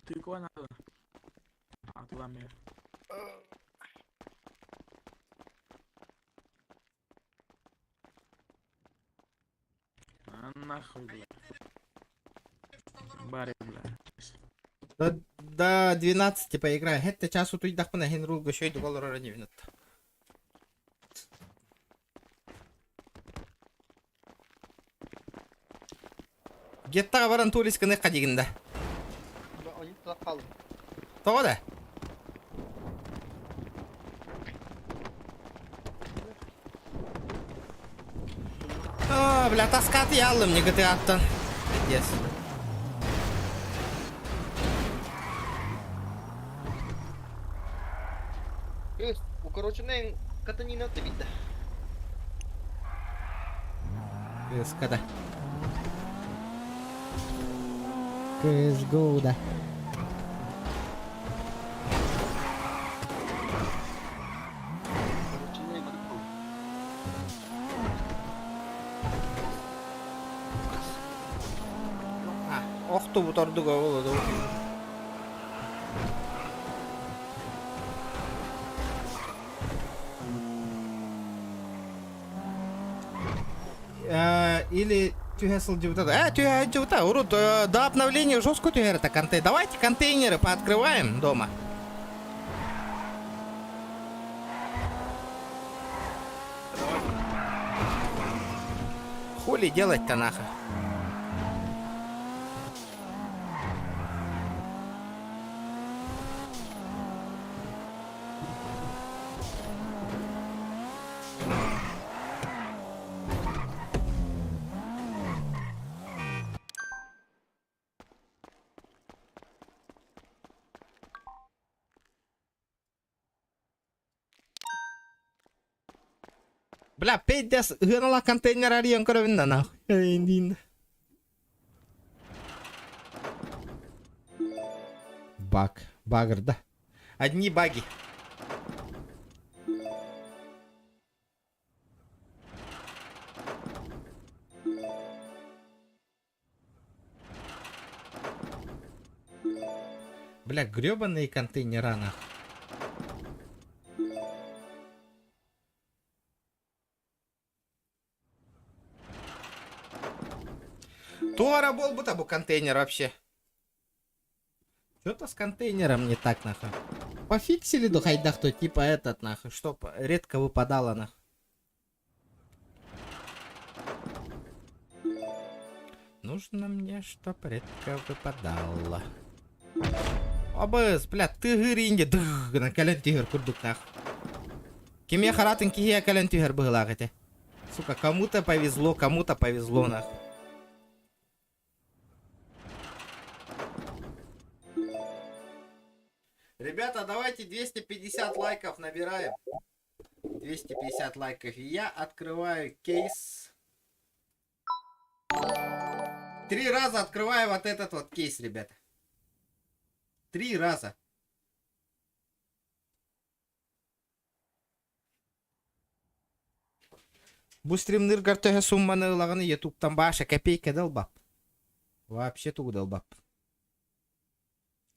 Ты кого надо? А, туда мне. А нахуй, бля. Баре, бля. До 12 поиграй. Это час тут идах на хенрул гошой до голора не винат. Геттага баран тулисканы кадигинда. Они туда қалды. Тоғда? О, бля, таскат ялым не GTA-тан. Yes. Укороченный катанина ты видно. Yes, когда? CSGO, да. Охту бутордуга болду. Или тюхесл джута. Тюхесл урут. До обновления жестко тюхерта контейнер. Давайте контейнеры пооткрываем дома. Хули делать-то нахуй? Bля, пиздец, гынала контейнер арион кровинда нахуй. Индин. Багр, да. Одни баги. Бля, гребаные контейнера нахуй. Туара был бы табу контейнер вообще. Что-то с контейнером не так нахуй. Пофиксили до хайда, кто типа этот нахуй, чтоб редко выпадало нахуй. Нужно мне, чтоб редко выпадало. Обыз, бля, ты гыринде, на колен тигр курдук нахуй. Кеме харатын кие колен тигр была, хотя. Сука, кому-то повезло нахуй. Ребята, давайте 250 лайков набираем. 250 лайков. И я открываю кейс. 3 раза открываю вот этот вот кейс, ребята. 3 раза. Бустримныр гартеге сумманы ылаганы ютубтан баша копейка долбап. Вообще туг долбап.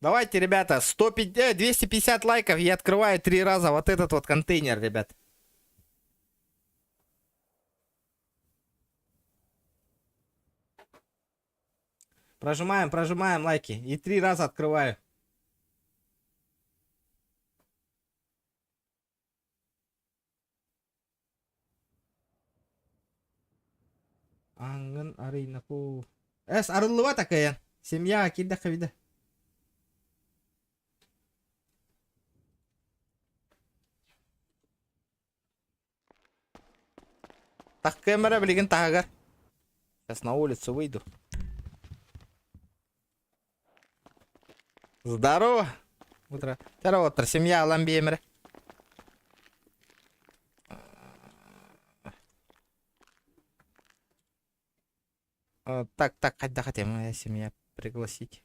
Давайте, ребята, 250 лайков, я открываю 3 раза вот этот вот контейнер, ребят. Прожимаем лайки. И 3 раза открываю. Ангын арыйнаку. Арылыва такая. Семья акида хавида. Так, камера, блин, тагар. Сейчас на улицу выйду. Здорово. Утро. Здорово, утро. Семья Ламбемер. Так, когда хотим моя семья пригласить.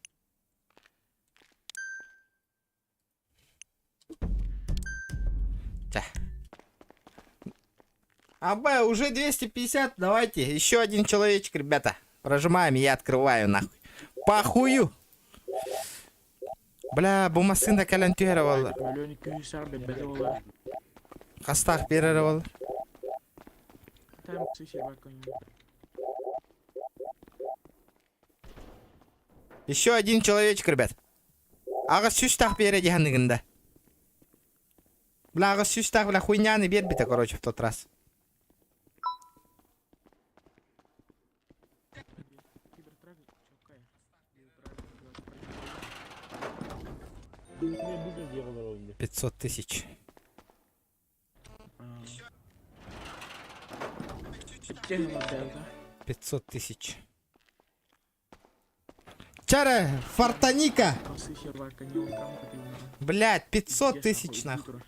Б, уже 250, давайте, еще один человечек, ребята. Прожимаем, я открываю, нахуй. Похую. Бля, bu masында калантуера болды. Хастах берері болды. Еще один человечек, ребят. Ағыз сюстах береді янығында. Бля, ағыз сюстах, бля, хуйняны бербіті, короче, в тот раз. $500 500 тысяч. $500 тысяч. Чара, фартаника. Блять, 500 тысяч нахуй.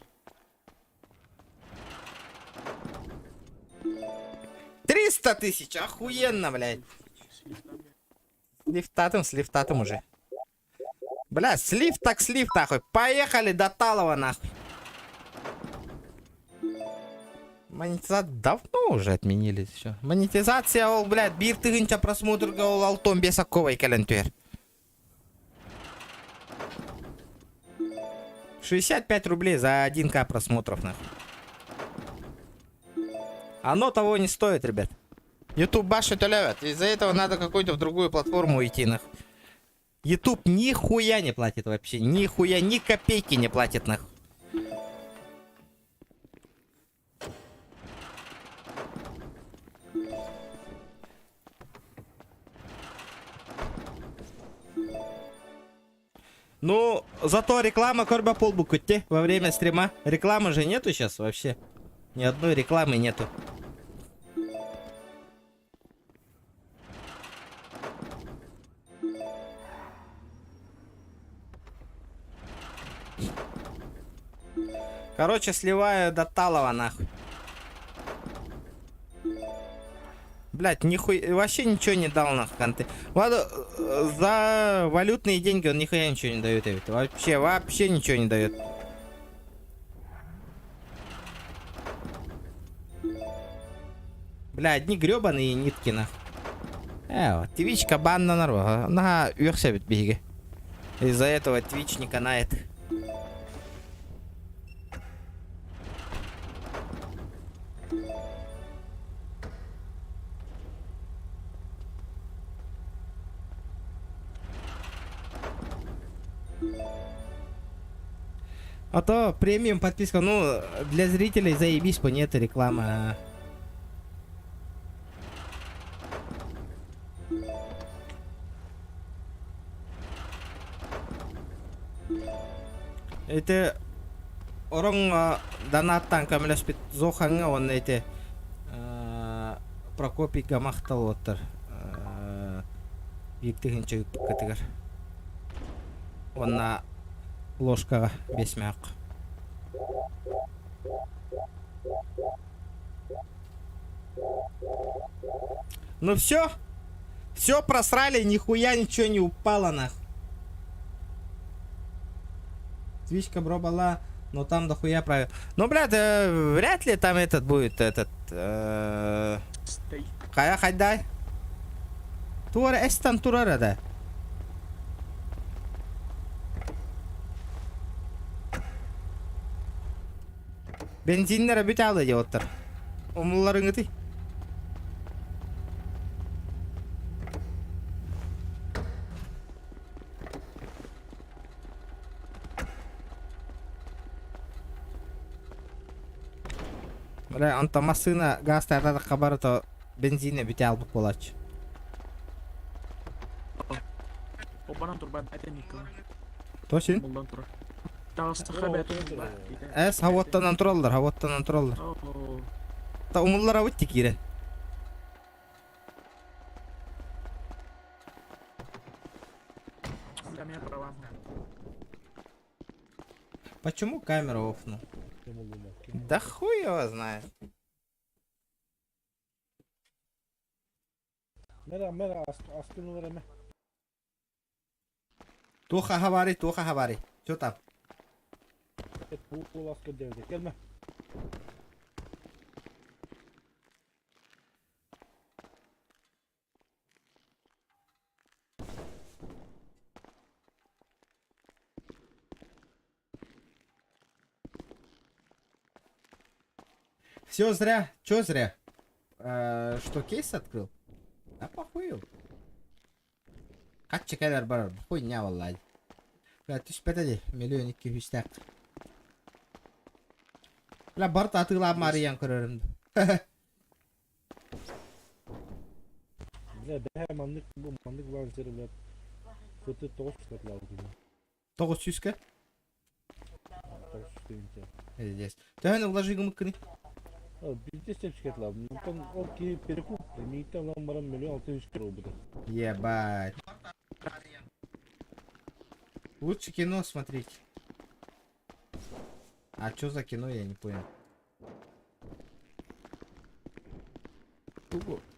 300 тысяч, охуенно, блядь. С лифтатом уже. Бля, слив так слив, нахуй. Поехали до Талова, нахуй. Монетизацию давно уже отменили. Все. Монетизация, ол, блядь, бир тыгынча просмотрга ол алтон бесаковой калентуер. 65 рублей за 1К просмотров, нахуй. Оно того не стоит, ребят. YouTube башит улевят. Из-за этого надо какую-то в другую платформу идти, нахуй. YouTube нихуя не платит вообще. Нихуя, ни копейки не платит, нахуй. Ну, зато реклама корба полбукутте во время стрима. Рекламы же нету сейчас вообще. Ни одной рекламы нету. Короче, сливаю до Талова, нахуй. Блять, нихуя, вообще ничего не дал, нахуй, конты. Ладно, за валютные деньги он нихуя ничего не дает, вообще ничего не дает. Бля, одни гребаные нитки, нахуй. Вот, твичка банна нарва, на уехся беги. Из-за этого твич не канает. А то премиум подписка, ну, для зрителей заебись, по нет реклама. Это orang донаттан камляспит зоханга он эти Прокопий гамахтал отыр. Биектеген чөгіп катыгар. Онна ложкаға 5 мяқ. Ну все. Все просрали, нихуя ничего не упало, нахуй. Твичка бробала, но там дохуя правил. Ну, блядь, вряд ли там этот будет, этот... Кая хайдай? Туара эстан турара, да? Бензиннер бүт алды деп отыр. Омылларың өтей. Бля, анта машина газ тартады хабары то бензине бүт алып болачы. Опанан турбан атеника. Тосын? Булдан тура. Тағысты хабет. Әс хаваттанан туралдар, хаваттанан туралдар. Та умыллар авыт текире. Для меня права. Почему камеру офнул? Кем улыбок? Да хуй его знает. Мера, аскину время. Тоха говори. Что там? Это полоска девять. Келме. Все зря. Чё зря? Что, кейс открыл? А похуй. Kaç kadar var? Хуйня vallahi. Бля, түспәтәди. Миллион 200 так. Бля, бар татыла Мариян көрөрүм. Бля, бәһә мандык лансері, бля. Көті 900 катлау gibi. 900 ка? 900 deyince. Здесь. Тәһәне вложи гымыкны. Bizde sepsik lazım. Там окей, перекуп. Лимитом нам барам 1 600 000 рублей. Ебать. Лучше кино смотреть. А что за кино, я не понял.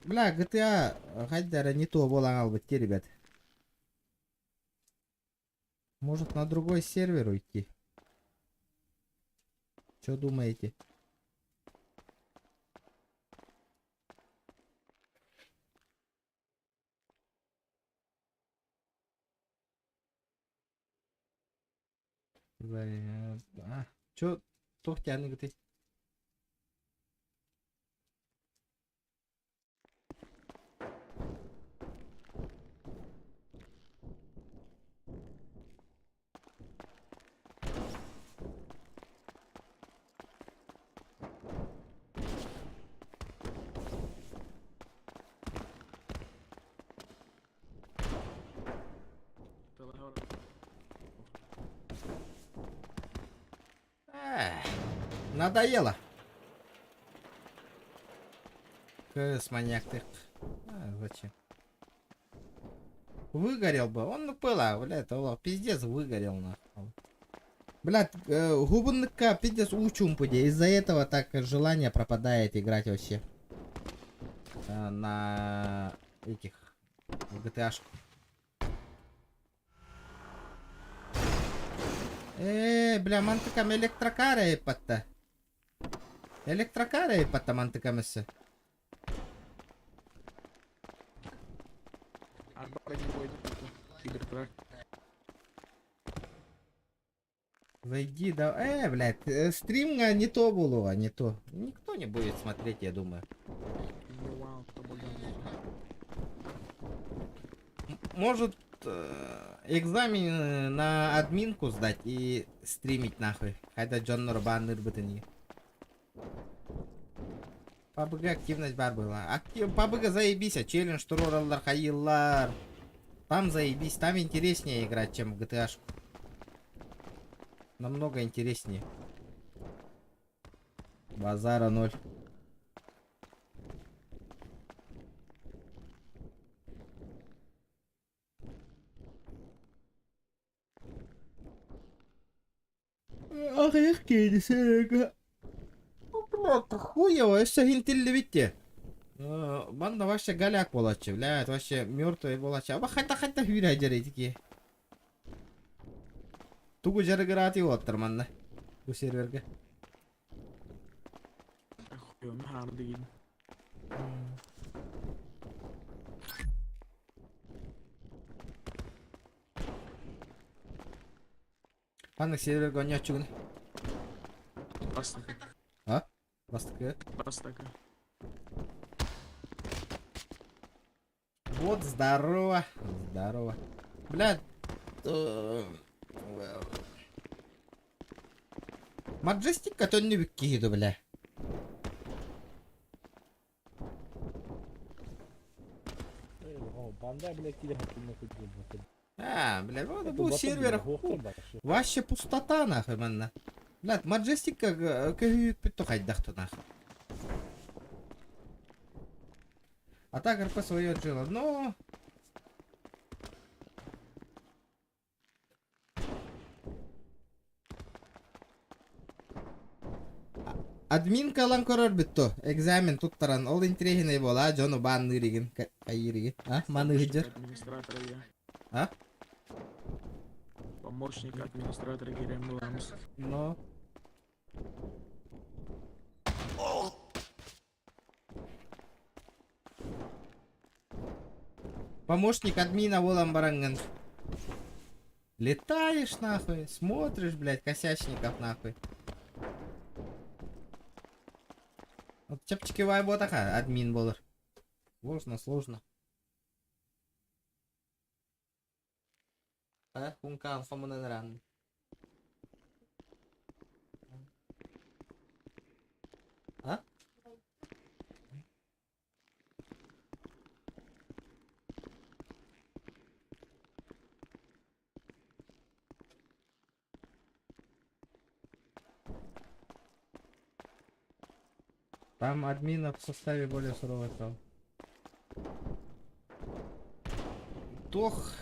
Бля, GTA Хайдера не то волангал быть, ребят. Может на другой сервер уйти? Что думаете? Чё, тоқтяны гыты? Надоело. КС маньяк ты. Зачем? Выгорел бы. Он пыла, блядь, пиздец выгорел нахуй. Блядь, губанныка пиздец учум пуде. Из-за этого так желание пропадает играть вообще. На этих GTA-шку. Бля, мантыкам электрокара епатта. Электрокара епатта мантыкамысы. Зайди, да. Блядь, стрим не то было, не то. Никто не будет смотреть, я думаю. Может, экзамен на админку сдать и стримить нахуй. Хотя Джон Нурбан нырбытыни. PUBG активность бар была. PUBG заебись, а челлендж турораллар, хайиллар. Там заебись, там интереснее играть, чем в GTA. Намного интереснее. Базара 0. Ах, эх, кейдисерга. Блядь, хуево, еще гинтилли битте. Банда вообще голяк болачы, блядь, вообще мертвый болачы. Аба хайта хүйрай жарайдики. Тугу жарыгыраты оттыр манна. Бу серверге. Хуём, хардыгин. Анна серверге оня чугун. Бастака. А? Бастака? Бастака. Вот, здорово. Здорово. Блядь. Маджестик, который не выкиду, бля. Банда, блядь, киля хатына хоть. Бля, вот был сервер. Вообще пустота, нахуй, манна. Блядь, Маджестик как пито хайдахту, нахуй. А так РП свое отжило, но... админ калан көрөр бүтті. Экзамен туттаран. Ол интригиной бола, жону баннырыгын кайырыгын. А, маныгыджыр. Администратора я. А? Помощник администратора Герем Ламс. Но. Помощник админа волам баранган. Летаешь нахуй, смотришь, блядь, косячников нахуй. Вот чапчики вайботаха, админ болыр. Сложно. А, хункан фамунен ран. А? Там админов в составе более суровый стал. Тох.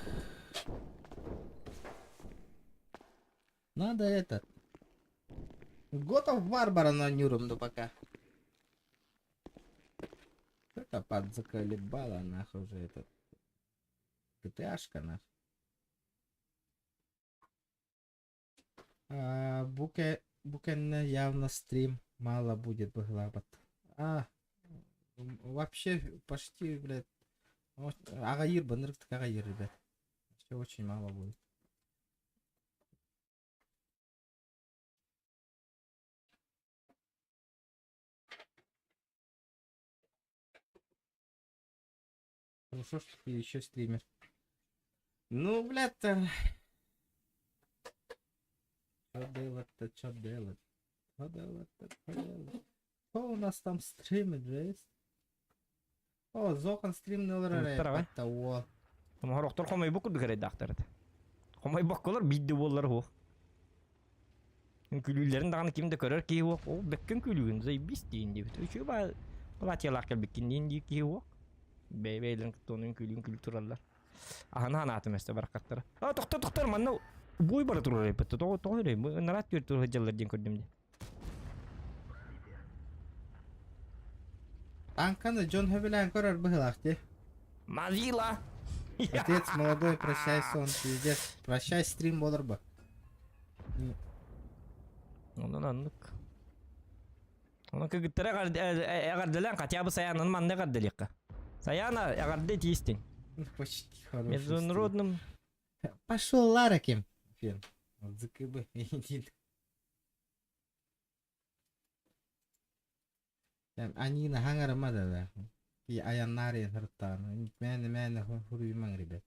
Надо этот. Готов Барбара на Нюрмду пока. Это подзаколебала нахуй уже этот. ГТАшка нахуй. Букен явно стрим мало будет выглабать. Вообще почти, блядь. Агайыр, банырык агайыр, ребят. Все очень мало будет. Хорошо, что ты еще стример. Ну, блядь, что делать-то, что делать? Что у нас там стримит, Джейс? О, Зокон стрим не лорare. Того. Ama doktor komay bokul bir kere doktor. Komay bokullar biddi bollar ho. Külülerin dağını kimde görür ki ho? O bekken külüğün zey bis diyindi. Üçü ba Latyalar kel bekken diyindi ki ho. Beylerin tonun külüğün kültürallar. Ahana anatım işte barakatlar. Aa doktor manna boy bara turur repet. To öyle. Bu narat gör tur hacallar diye koydum. Анкана Джон Хевилян корор быхлахте. Мазила! Отец молодой, прощай сон, пиздец. Прощай стрим болырба. Ondan anlık. Ona kıgıttıra agardılan katya bu sayanın manne gardılık. Sayana agardı tiyistin. Почти хороший. Международным. Пошел Лараким. Фен. Закыбы. Они на хангар мада. И аяннари хартан. Мен хуруйман, ребят.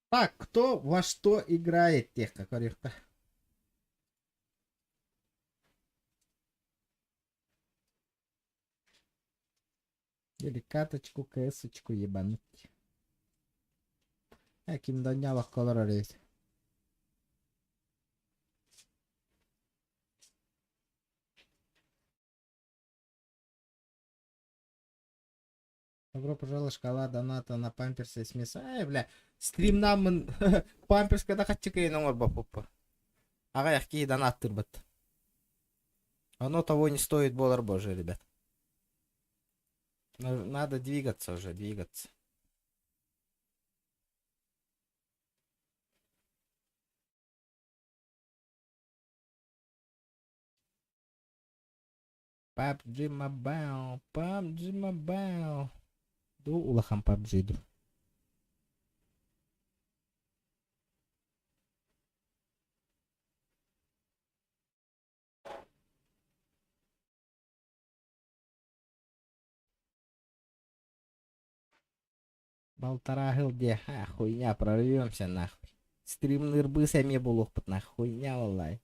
Так, кто во что играет, техка корректно. Или каточку, кэсочку ебануть. Ким донялах колорорейс. Добро пожаловать, шкала доната на памперсы и смеса. Ай, бля, стрим нам памперс когда хотчика и номер бапупа. Ага, я какие донат тырбат. Оно того не стоит, болар божий, ребят. Надо двигаться уже, двигаться. PUBG Mobile, PUBG Mobile. Ду улахам PUBG ду. Полтора гилде, хуйня, прорвемся нахуй. Стрим нырбы сами был опыт, нахуй, хуйня, валай.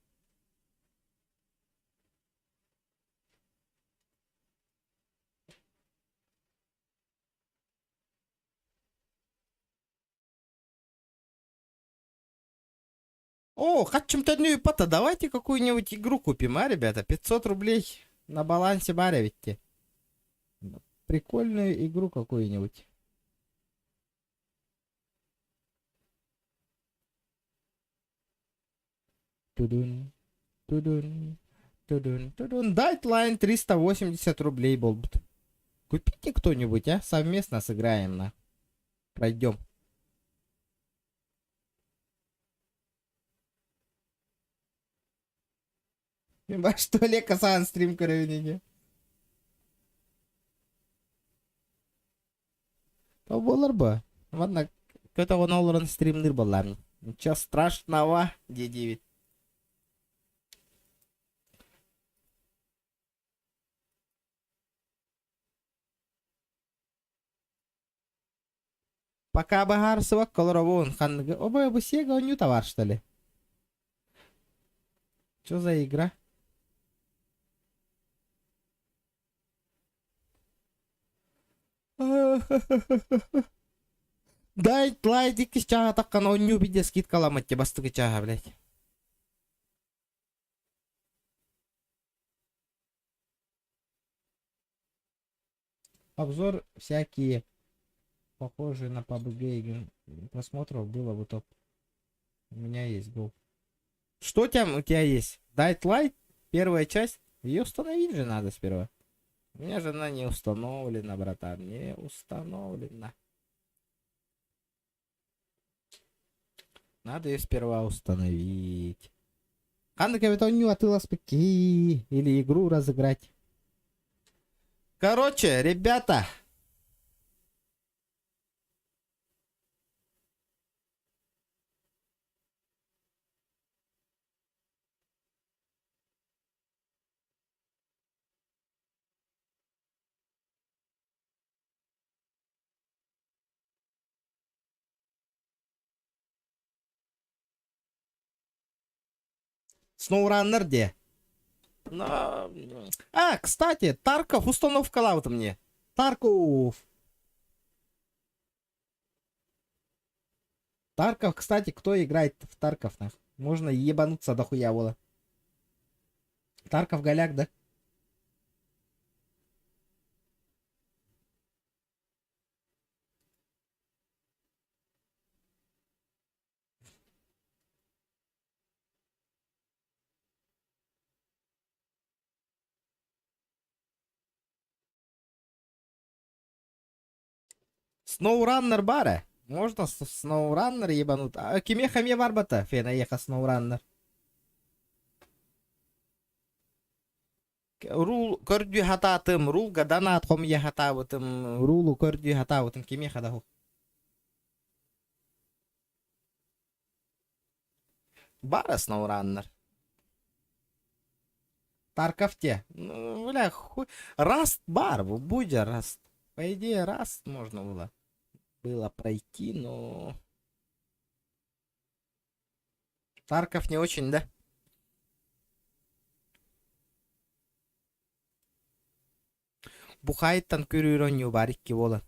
О, хотим пота, давайте какую-нибудь игру купим, а, ребята? 500 рублей на балансе баря ведь. Прикольную игру какую-нибудь. Тудун, тудун, тудун, тудун. Дайтлайн 380 рублей был. Купите кто-нибудь, а? Совместно сыграем на. Пройдем. Что ли, касан стрим көрөбүнеге. То болар бы. Ладно, көтө оларын стримдер болар. Ничего страшного, D9. Пока багар сывак колоровон ханныгы. Оба бы сега он не товар, что ли? Что за игра? Дай лайк икки чаға таққан онню биде скидка аламат те бастығы чаға, блядь. Обзор всякие похожие на PUBG просмотров было бы топ. У меня есть был. Что там у тебя есть? Dying Light? Первая часть? Ее установить же надо сперва. У меня же она не установлена, братан. Не установлена. Надо ее сперва установить. Канды капитонью отылась пики. Или игру разыграть. Короче, ребята. SnowRunner где? А, кстати, Тарков установка вот мне. Тарков. Тарков, кстати, кто играет в Тарков? Можно ебануться дохуя вола. Тарков голяк, да? SnowRunner бара. Можно SnowRunner ебануть. А киме хаме бар бата? Фена еха SnowRunner. Рул көрдү хататым, рул гаданат хом я хатабытым, рулу көрдү хатабытым киме хадаху. Бара SnowRunner. Тарковте. Ну, бля, хуй. Раст бар, будь раст. По идее, раст можно было пройти, но... Тарков не очень, да? Бухайттан көрүрөнү бар икки болот.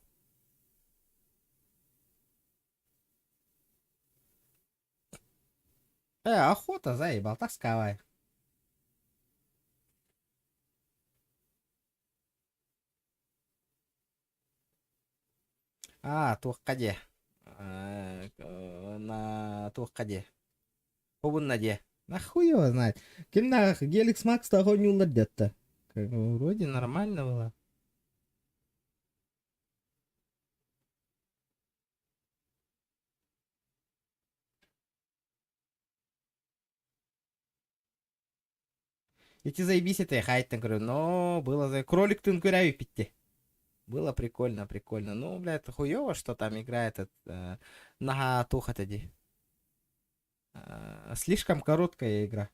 Охота, заебал, таскавай. Туаққаде. На туаққаде. Побуннаде. Нахуй его знает. Кемна Геликс Макс того не уладет-то. Вроде нормально было. Эти заебись это хайттен, говорю, но было за кролик тынкуряю питти. Было прикольно, прикольно. Ну, бля, это хуёво, что там играет на туха тади. Слишком короткая игра.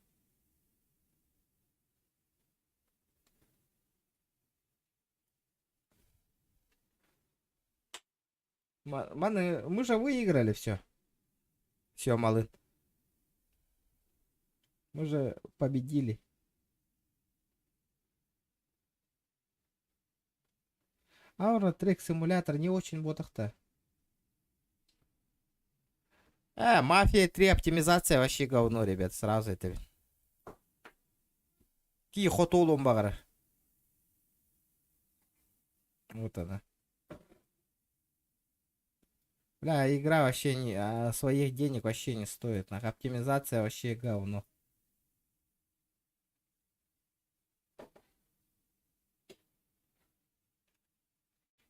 Мы же выиграли все. Все, малын. Мы же победили. Аура трек симулятор не очень ботах-то. Мафия 3 оптимизация вообще говно, ребят, сразу это. Ки хотолом багар. Вот она. Бля, игра вообще не, своих денег вообще не стоит. Оптимизация вообще говно.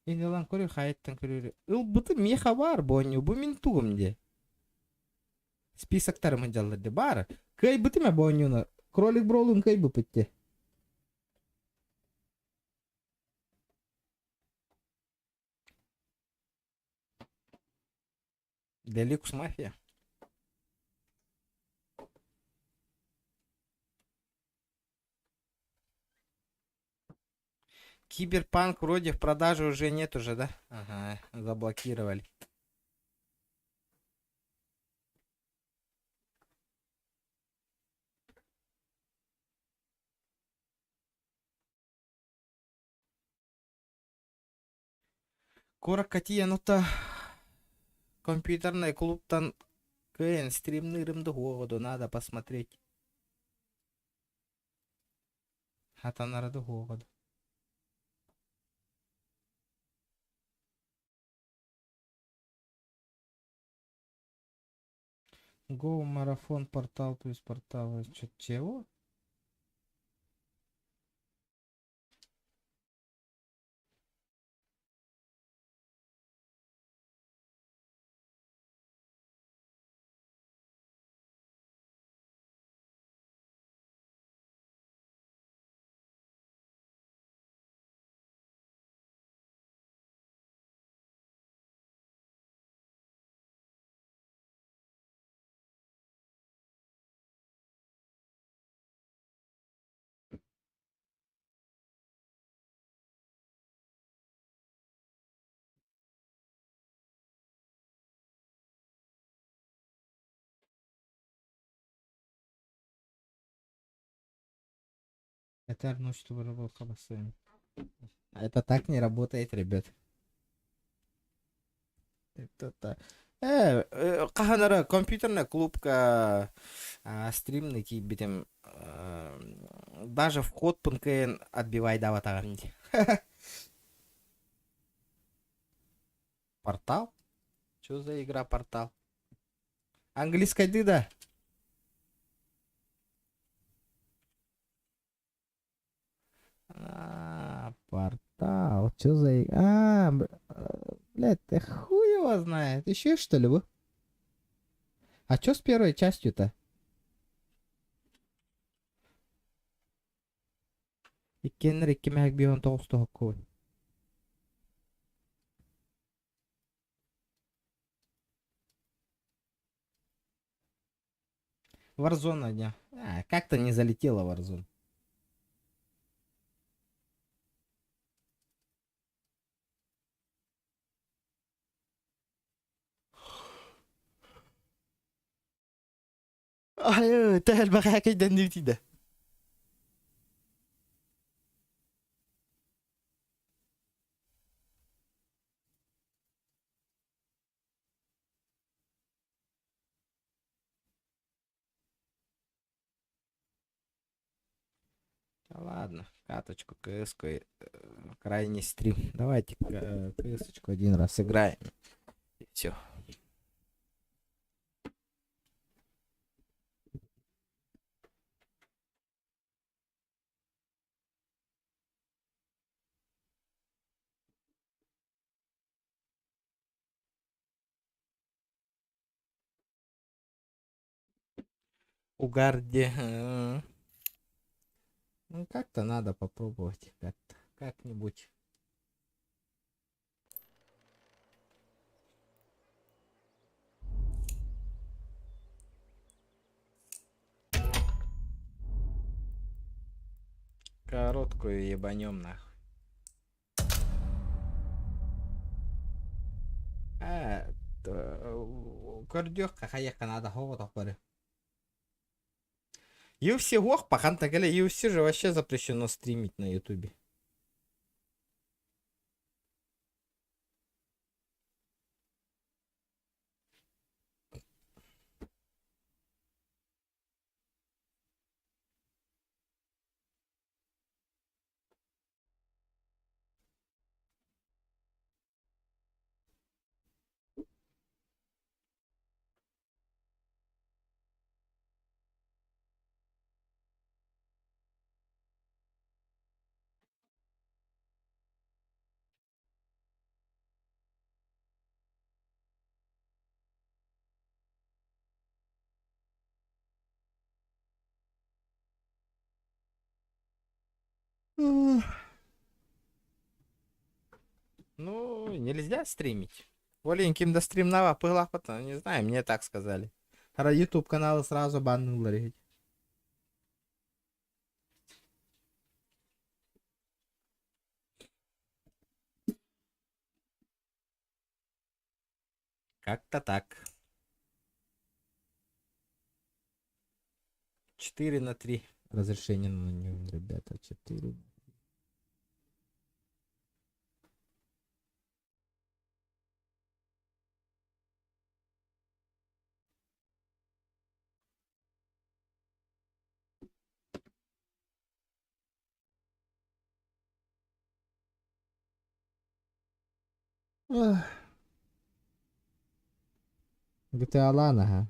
Енді lan көрі хайттан көрі. Бұты меха бар боню, бұ мен туғымде. Списоктар мұнжалырды бар. Кай бұты ме бонюны? Кролик бролун кай бұ пітті? Деликус мафия. Киберпанк вроде в продаже уже нет уже, да? Ага, заблокировали. Кора Катия, ну-то компьютерный клуб-то КН стримный рымды году надо посмотреть. Хатанарады году. Go марафон портал плюс портал. Чего? Это ну что работа бассейн. Это так не работает, ребят. Это так. Каханара компьютерная клубка стримный битем даже вход пункт отбивай даватаганди. Портал? Что за игра портал? Английская дыда. Портал. Что за игра? Блядь, ты хуй его знает. Еще что ли вы? А что с первой частью-то? Икенер 2019 году. Warzone, не. Как-то не залетела Warzone. تعال بقى كده نوتي ده. Ладно, каточку КС-ку, крайний стрим. Давайте КС-очку один раз играем. И все. Угарде. Ну как-то надо попробовать. Как-то. Как-нибудь. Короткую ебанем нахуй. Көрдёк хаяка надо ховото пары. UFC ох, пахан-то UFC же вообще запрещено стримить на ютубе. Ну, нельзя стримить. Оленьким до стримного пыла, потом, не знаю, мне так сказали. YouTube каналы сразу баннули. Как-то так. 4:3 разрешение на нем, ребята, 4. GTA ага.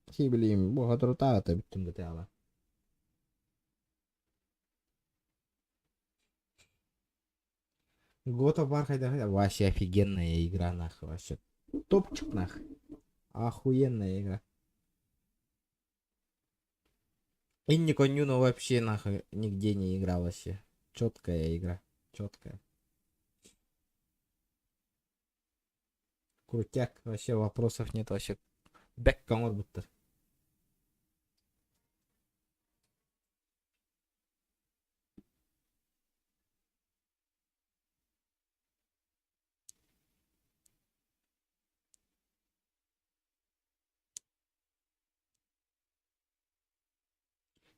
Ki bileyim bu kadar da bütün GTA'lar. God of War вообще офигенная игра, нахуй, вообще. Топчик, нахуй. Охуенная игра. И Никонюна вообще, нахуй, нигде не играл вообще. Четкая игра. Четкая. Крутяк, вообще вопросов нет вообще. Бек комод будто.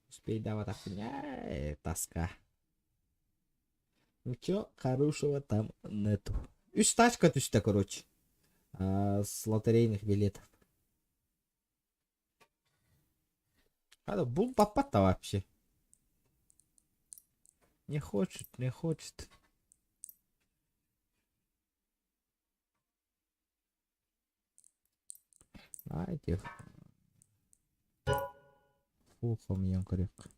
Успей давать охуня, тоска. Ничего хорошего там нету. Üç тачка düştü, короче. С лотерейных билетов. Был папа-то вообще. Не хочет, не хочет. Знаете. Фухом ем крепко.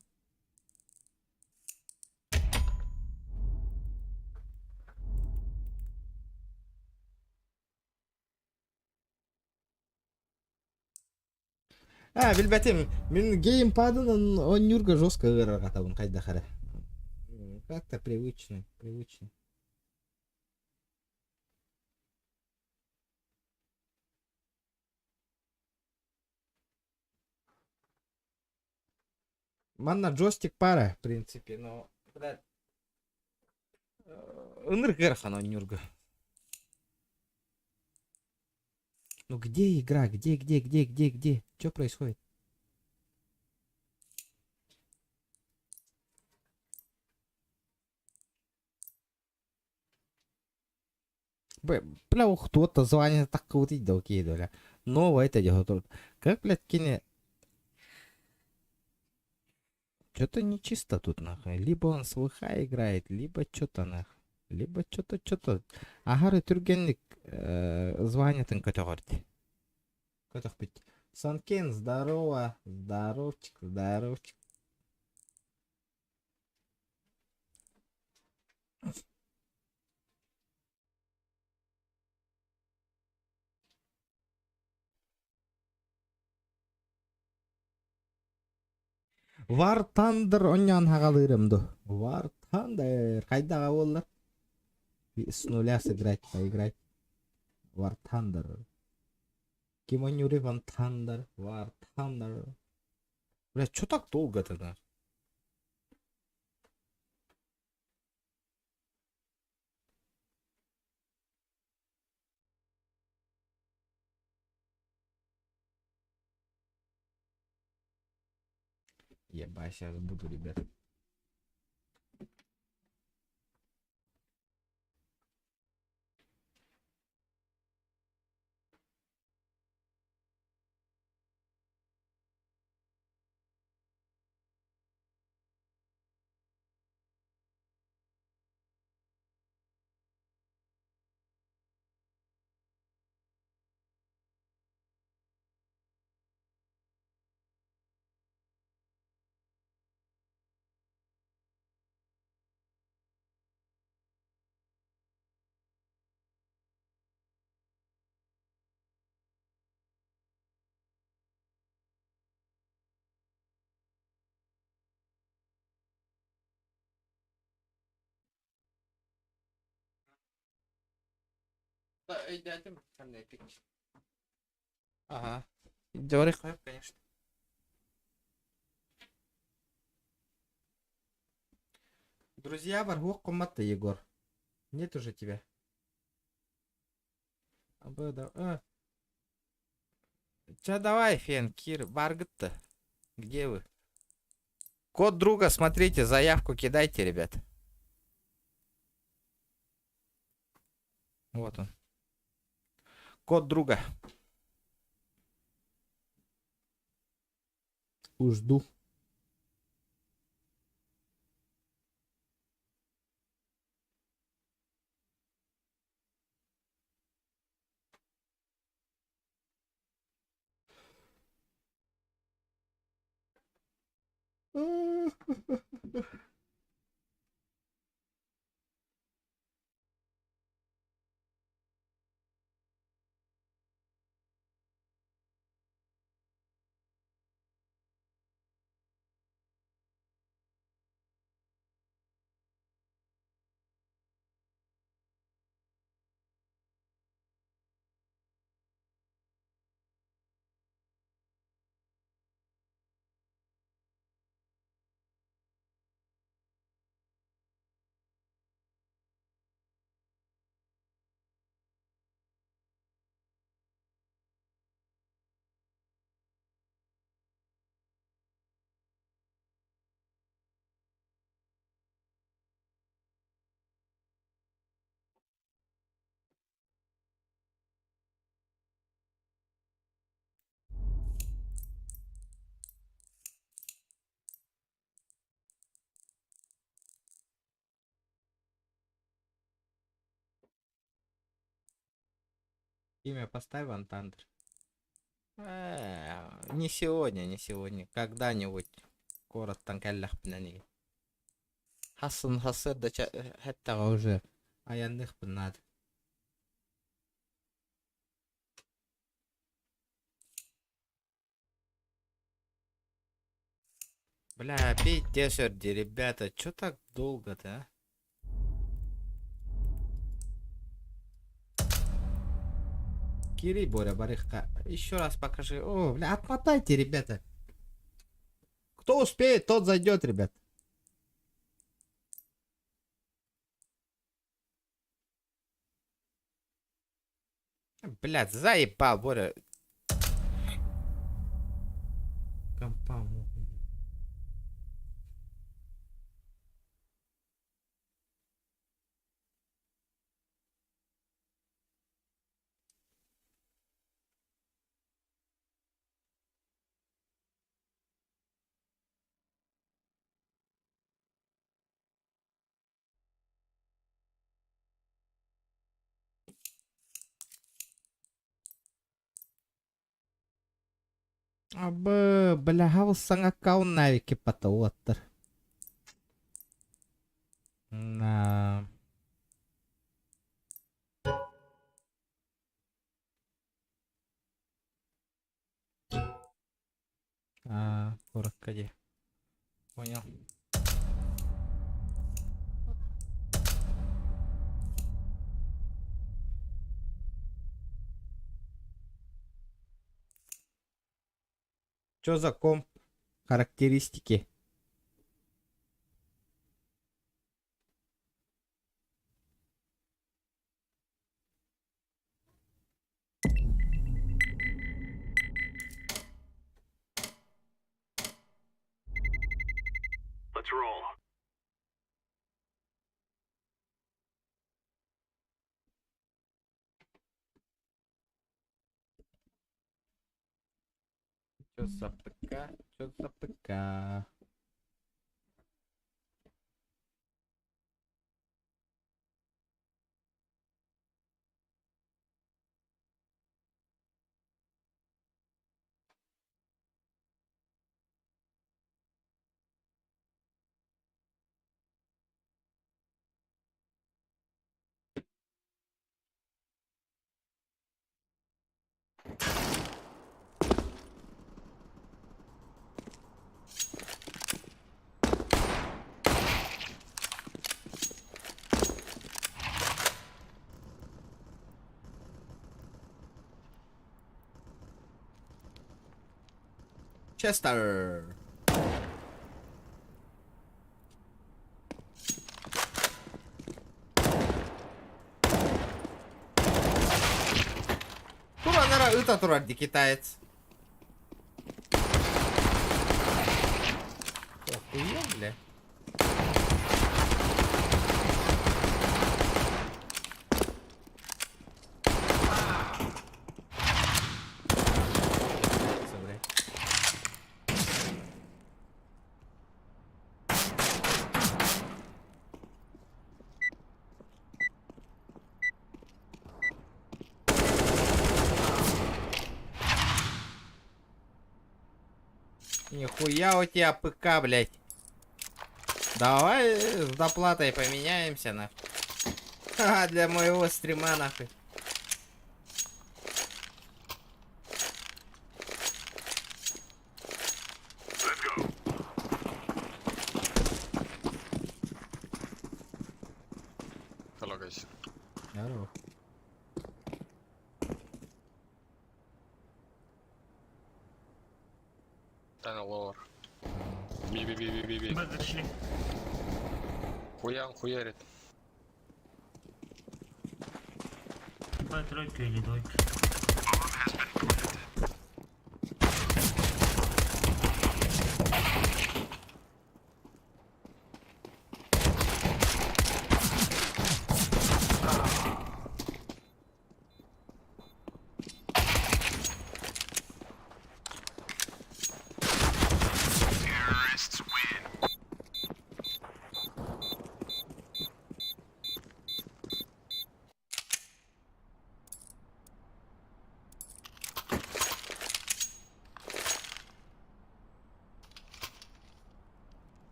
Билбетим, мен геймпадын он нюрга жестко играть катабын кайда хара. Как-то привычно, привычно. Манна джойстик пара, в принципе, но, блядь, ыныргырхан он нюрга. Ну где игра? Где? Что происходит? Бля, кто-то звонит, так вот и долги, бля. Новое это дело тут. Как, блядь, кине... Что-то нечисто тут, нахуй. Либо он с ВХ играет, либо что-то, нахуй. Либо что-то. Агары түргенник звонит, он категорит. Категорит. Санкен, здорово. Здоровчик. War Thunder оннян хагалырымды. War Thunder. Кайдага боллар? С нуля сыграть, поиграть. War Thunder. Кимонюри Ван Thunder. War Thunder. Бля, чё так долго-то, да? Ебать, сейчас буду, ребят. Ага. Говори, конечно. Друзья, варгух комнаты, Егор. Нет уже тебя. Чё, давай, Фен, Кир, Баргет-то? Где вы? Код друга, смотрите, заявку кидайте, ребят. Вот он. Код друга. Жду. Имя поставь, Антандр. Не сегодня, не сегодня. Когда-нибудь. Город Танкаллах пнани. Хасын хасыр да хатта уже. Аянных пнад. Бля, опять десерти, ребята. Чё так долго-то, а? Кири, Боря, барыхка. Еще раз покажи. О, бля, отмотайте, ребята. Кто успеет, тот зайдет, ребят. Блядь, заебал, Боря. Компам. Абы, бля, хавсан аккаунт навики патауаттыр. На. Куракади. Понял. Чё за комп? Характеристики. Let's roll. Чё за ПК? Чё за ПК? Честер. Туранара ыта турарди китаец. Охуел, бля. Нихуя у тебя ПК, блядь. Давай с доплатой поменяемся, нахуй. Ха, для моего стрима, нахуй. Hello guys. Здорово. Tunnel lower. Би. Мы зашли. Хуярит. Тройка или двойка?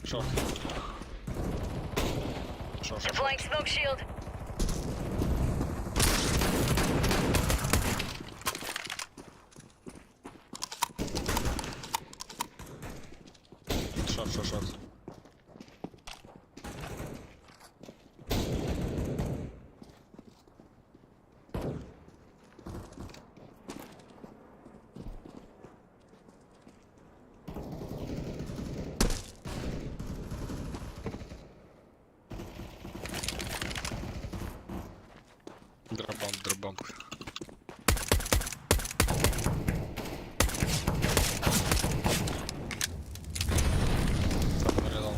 Short. Deploying smoke shield. Short. Дропбамп. Нарезал.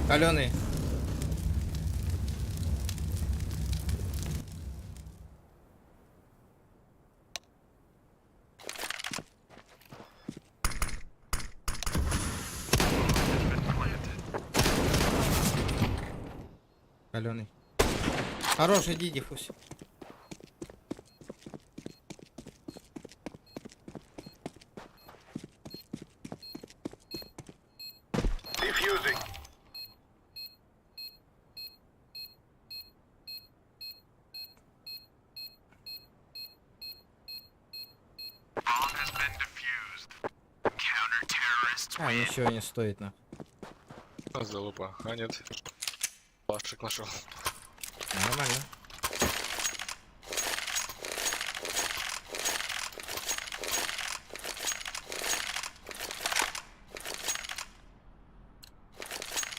Каленый. Каленый. Хороший, иди, диффуз. А, ничего не стоит, на. Залупа. А нет. Плашек нашел. Нормально.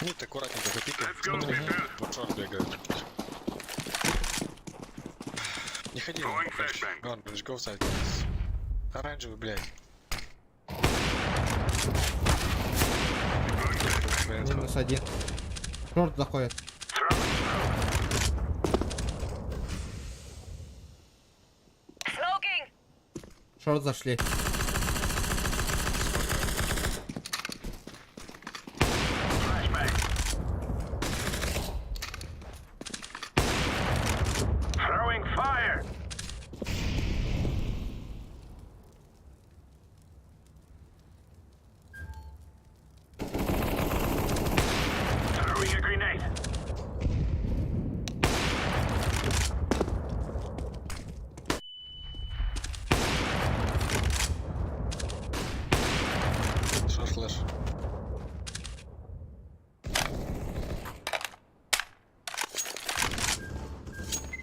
Нет, аккуратненько запикай. Смотри, вот шорт бегает. Не ходи. Вон, go side. Оранжевый, блядь. Минус один. Шорт заходит. Шорт зашли.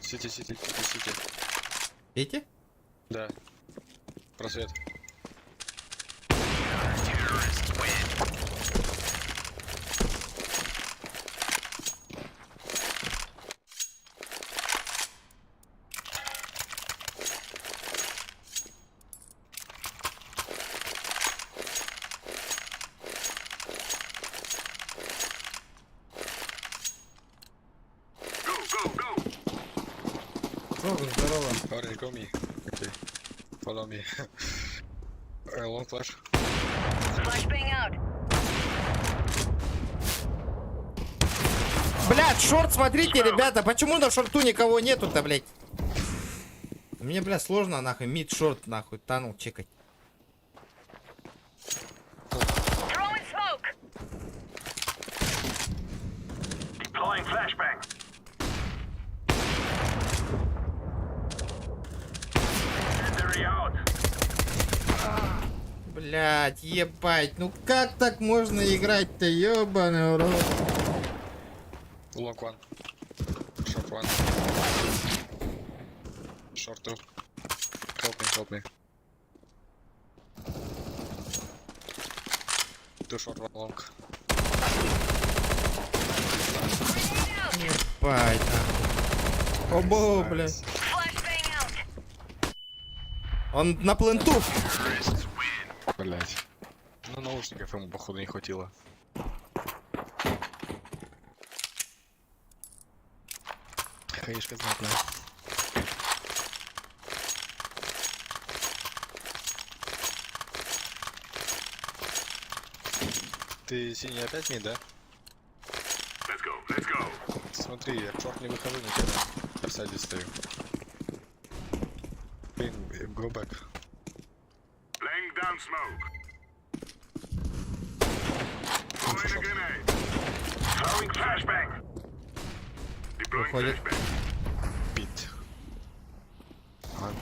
Сити. Эти? Да. Просвет. Здорово. Orange, go me. Okay. Follow me. Long flash. Блядь, шорт, смотрите, ребята, почему на шорту никого нету-то, блядь? Мне, блядь, сложно, нахуй, мид-шорт, нахуй, танул чекать. Блядь, ебать, ну как так можно играть-то, ебаный в рот? Long one. Short one. Short two. Help me. Two short, one long. Ебать, нахуй. Обо, блядь. Он на пленту. Блять. Ну наушников ему походу не хватило. Хаишка знает, да. Ты синий опять мид, да? Let's go. Смотри, я в шорт не выхожу никогда. Я в сайде стою. Блин, go back. Laying down smoke. Throwing a grenade. Throwing flashbang. Deploying Уходит. flashbang. Пит.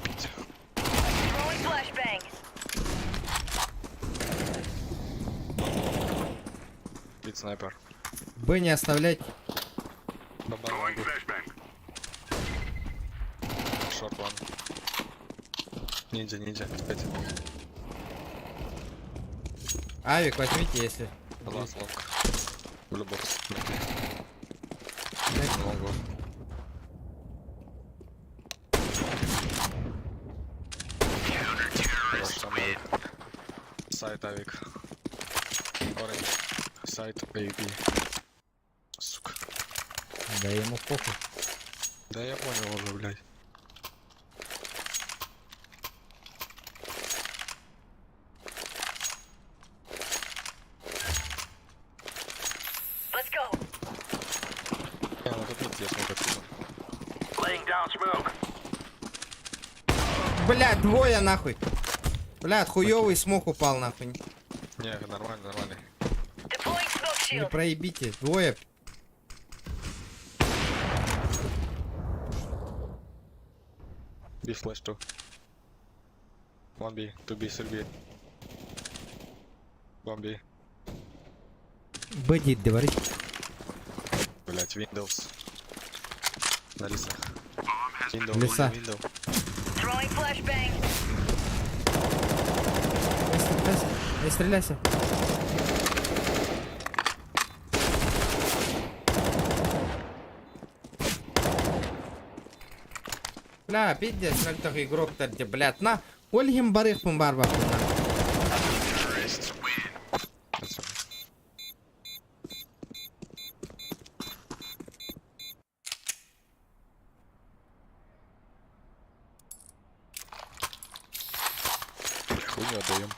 Пит. Throwing flashbang. Пит снайпер. Б не оставлять. Throwing flashbang. Short one. Ниндзя, опять. Авик возьмите, если. Лас лонг. Блюбокс. Лонгу. Сайт авик. Оранж. Сайт AWP. Сука. Да ему похуй. Да я понял уже, блядь. Let's go. Вот тут я смог отсюда. Laying down smoke. Блядь, двое нахуй. Блядь, хуёвый смог упал нахуй. Не, нормально. Deploying smoke Не shield. проебите. Двое. B flash 2. 1B, 2B, 3B. 1B. Бдит, говорит. Блять, Windows. На лесах. Window, Леса. window. Throwing flashbang. Не стреляйся. Бля, пиздец, нальтах игрок тарди, блядь, на. Ольгим барых пумбарба. Хуйню отдаем.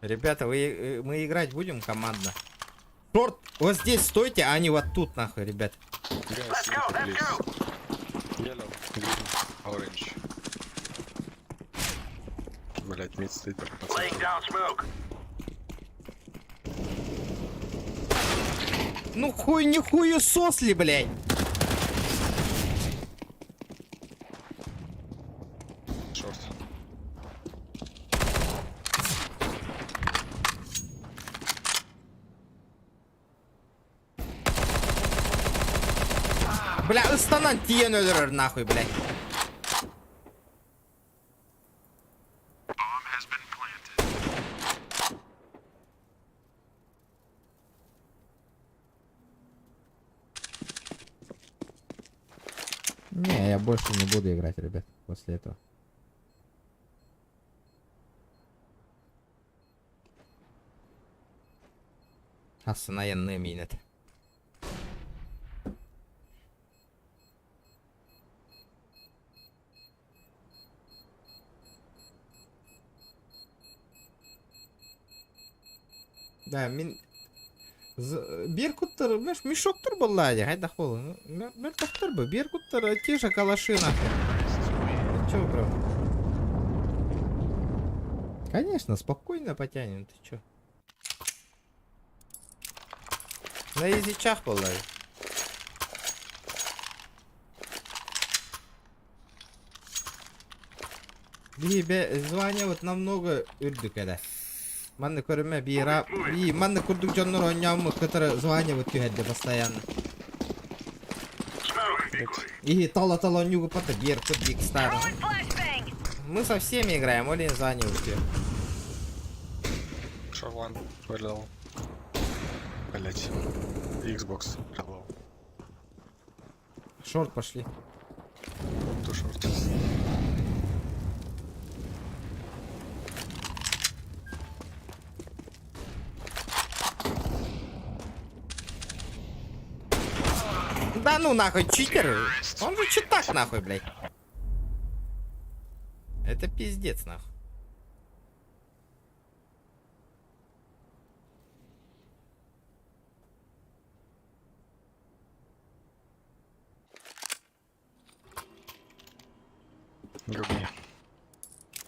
Ребята, мы играть будем командно. Шорт, вот здесь стойте, а не вот тут, нахуй, ребят. Guys, please. Yellow, green, orange. Блять, мид стоит только по Laying down smoke. Ну хуй не хую сосли, блядь. Шорт. Бля, станан тиен өлөрөр нахуй, блядь. Не, я больше не буду играть, ребят, после этого. Ассанаянные минет. Да, Беркуттар, знаешь, мешоктар был ладя, хайда холу. Беркуттар бы, Беркуттар, те же калаши нахуй. Чё вы правда? Конечно, спокойно потянем, ты чё? На язычах был ладя. Бе, звоня вот намного үрдүк эде. Манны көрөмө бира, манны курдук жоннор ойнямы, который званивает тюхедде постоянно. И тала-тала нюгу пота Беркут Биг Стар. Мы со всеми играем, Олин званивает. Шарлан, hello. Блять. Xbox, hello. Шорт пошли. Ту шорт. Да ну нахуй, читер. Он же читак нахуй, блядь. Это пиздец нахуй.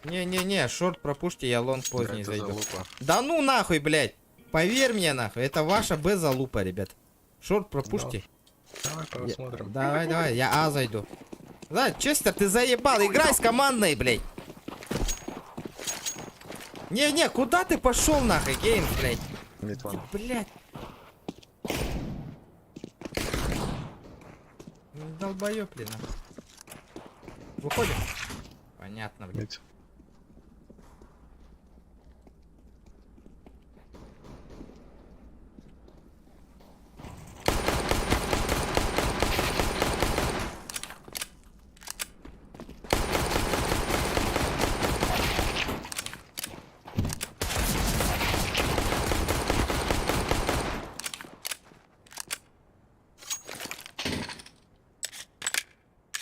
Не-не-не, шорт пропушьте, я лонг поздний зайду. Да ну нахуй, блядь. Поверь мне нахуй, это ваша Б залупа, ребят. Шорт пропушьте. Давай посмотрим. Давай, я А зайду. Да, Честер, ты заебал, играй с командной, блядь. Не-не, куда ты пошел нахуй, гейм, блядь? Блядь. Долбоёб, блин. Выходим? Понятно, блядь.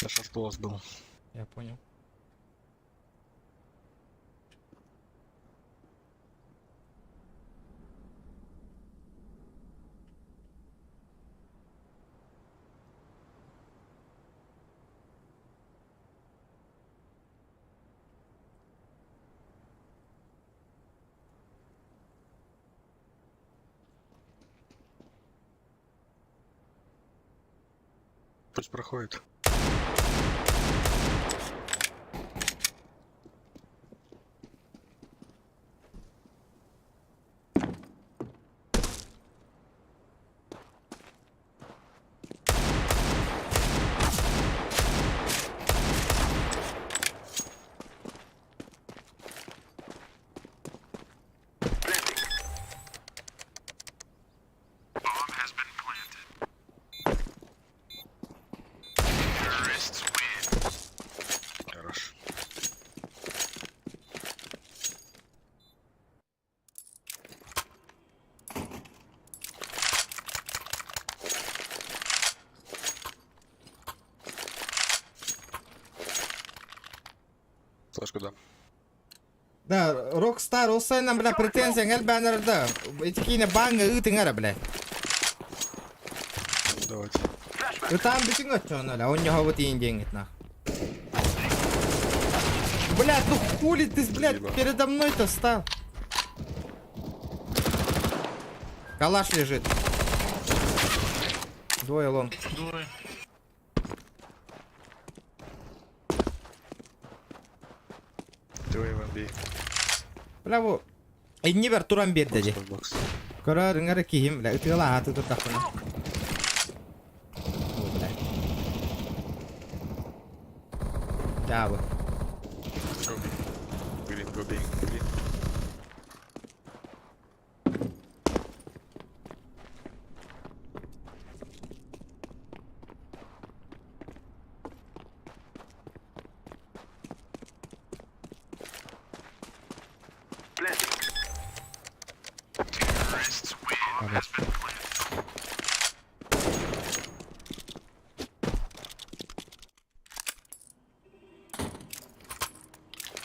Я сейчас голос был. Я понял. Пусть проходит. Хорош. Флешку, да. Да, Rockstar olsaydı bile pretensiyon gel banner'da. İtikine banga ıtıngara bile. Давайте. Там bütün açıyorsun öyle. Он него вот и денег на. Блядь, ну хули ты, блядь, передо мной-то стал? Калаш лежит. Двое лонг. Двое. Двое в NBA. Браво. İnni ver turan bir dedi. Kara rıngara kihim. La ıtıgala hatı tutakına. Я бы. Грин, грин, грин.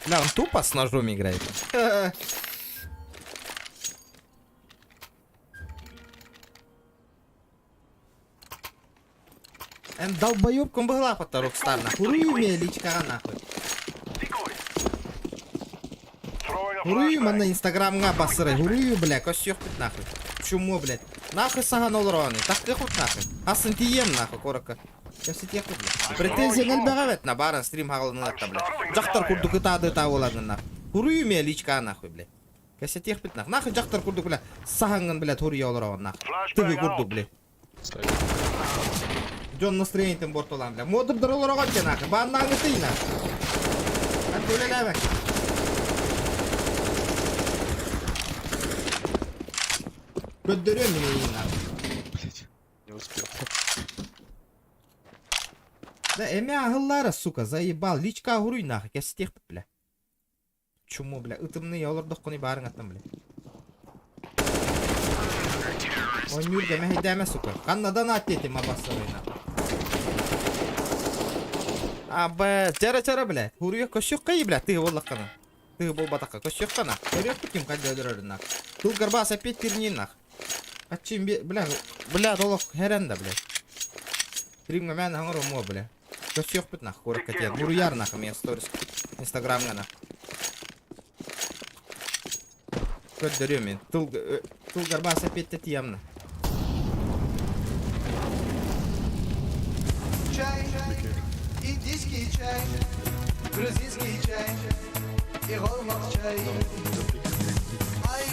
Бля, он тупо с ножом играет. Долбоёб была по Рокстар, нахуй. Уруй личка, нахуй. Уруй на инстаграмга басыры. Уруй, бля, косёк пит, нахуй. Чумо, блядь. Нахуй саган олроны. Так ты хоть нахуй. Асын тием, нахуй, корока. Я все тех, блядь. Претензия ноль бегавет на баран стрим хагалны, блядь. Жахтар курдук итады таволадны, нахуй. Уруй личка, нахуй, блядь. Я все тех пит, нахуй. Нахуй жахтар курдук, блядь. Саганган, блядь, уруй олроны, нахуй. Ты вы курдук, блядь. Жон настроение тем бортолан, бля. Модып дырылырыган кен, нахуй. Баннаңы тый, нахуй. Ан төлеләбәк. Көддөрөм менен, нахуй. Блять, не успел. Да эми ахыллары, сука, заебал. Личка хуруй, нахуй. Я стех, бля. Чумо, бля. Ытымны ялырдық құны барың аттым, бля. Ой, мюрге, мәхидәме, сука. Қаннадан аттетім абасырыйна. Абы, жара, бля. Хуруя көшек қайы, бля. Тығы болдық қана. Тығы бол батаққа. Көшек қана. Көрек күтім қайды өдірірін, нахуй. Тұл гарбас опет пернейін, нахуй. Атчим, бля, долық херенда, бля. Стримға мән аңыр омо, бля. Көшек бүт, нахуй. Көрек кәтен. Хуруяр, нахуй, мен сторис. Инстаграмға, нахуй. Көддөрөм мен. Тұл гарбас опет тетиямны. Чай, индийский чай, грузинский чай, и голмак чай. Ай,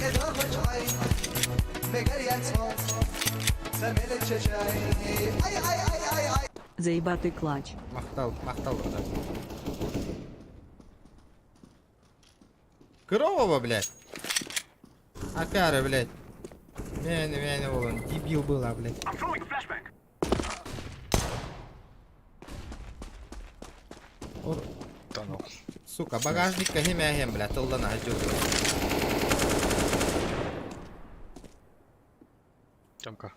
это чай, мегарьяцо, замелече чай. Ай. Заебатый клач. Мақтал, брат. Крового, блядь. Акара, блядь. Мені, он дебил была, блядь. Тонул. Сука, багажникка хемя, блядь, тылдана ажур. Тёмка.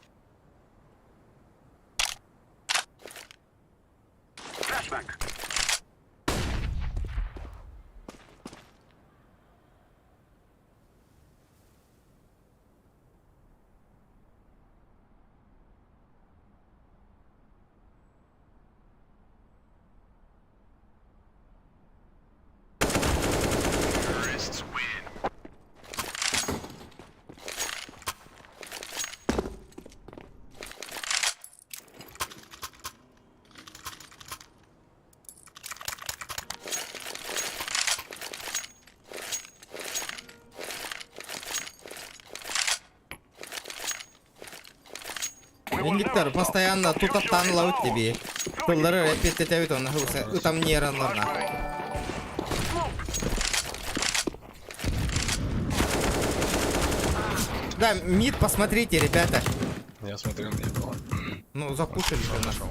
Индиктор постоянно тут оттанлау тебе. Тылдары репетитевит он нахуйся. Там нейронlar нахуй. Да, мид посмотрите, ребята. Я смотрел, не было. Ну, запушили же нашел.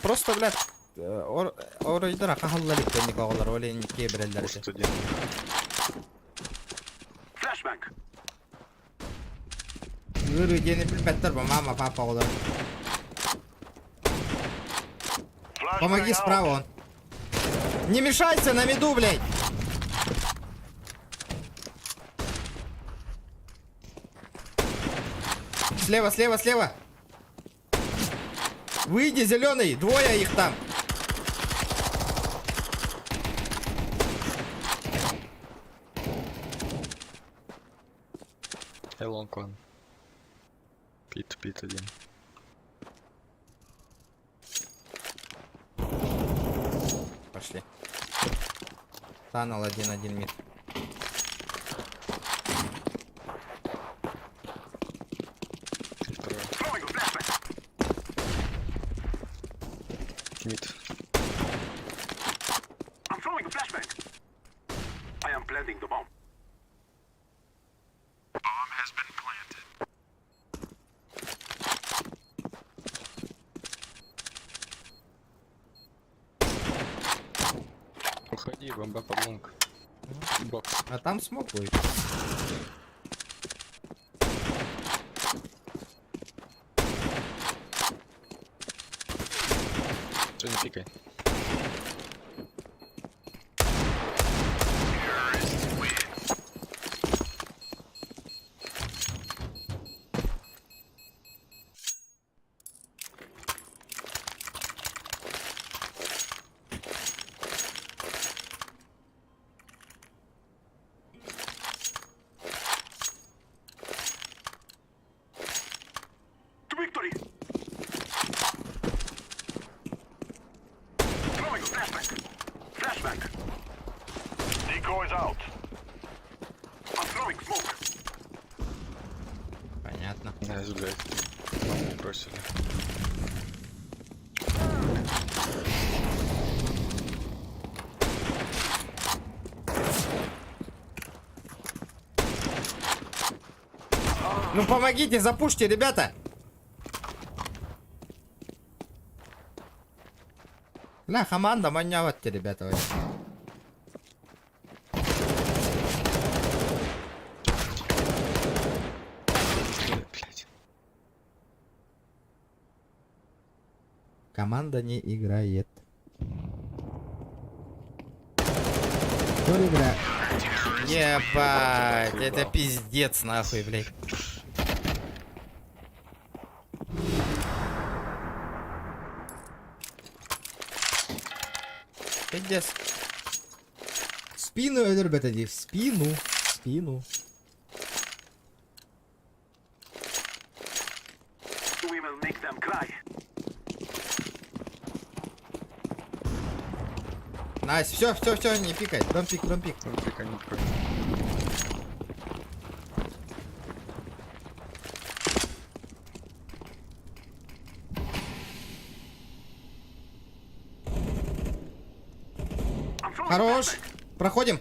Просто, блядь, оройдыра кахаллалик тенник оголар, олен ке бірелдер. Үрі дені білбеттер ба, мама, папа оголар. Помоги справа он. Не мешайся на миду, блядь. Слева, слева, слева. Выйди, зеленый. Двое их там. Элонг ван. Пит один. Пошли. Таннел 1-1 мид. Мид. Уходи, бомба под лонг. Бокс. А там смог будет. Что не пикай. Понятно. Найс, блядь. Маму бросили. Ну помогите, запушьте, ребята. Бля, команда маняватте, ребята. Команда не играет. Кто играет? Ебать, это пиздец нахуй, блядь. Пиздец. В спину, ребята, в спину. В спину. Найс, все, не пикай, дом пик. Не пикай, не пикай. Хорош. Проходим.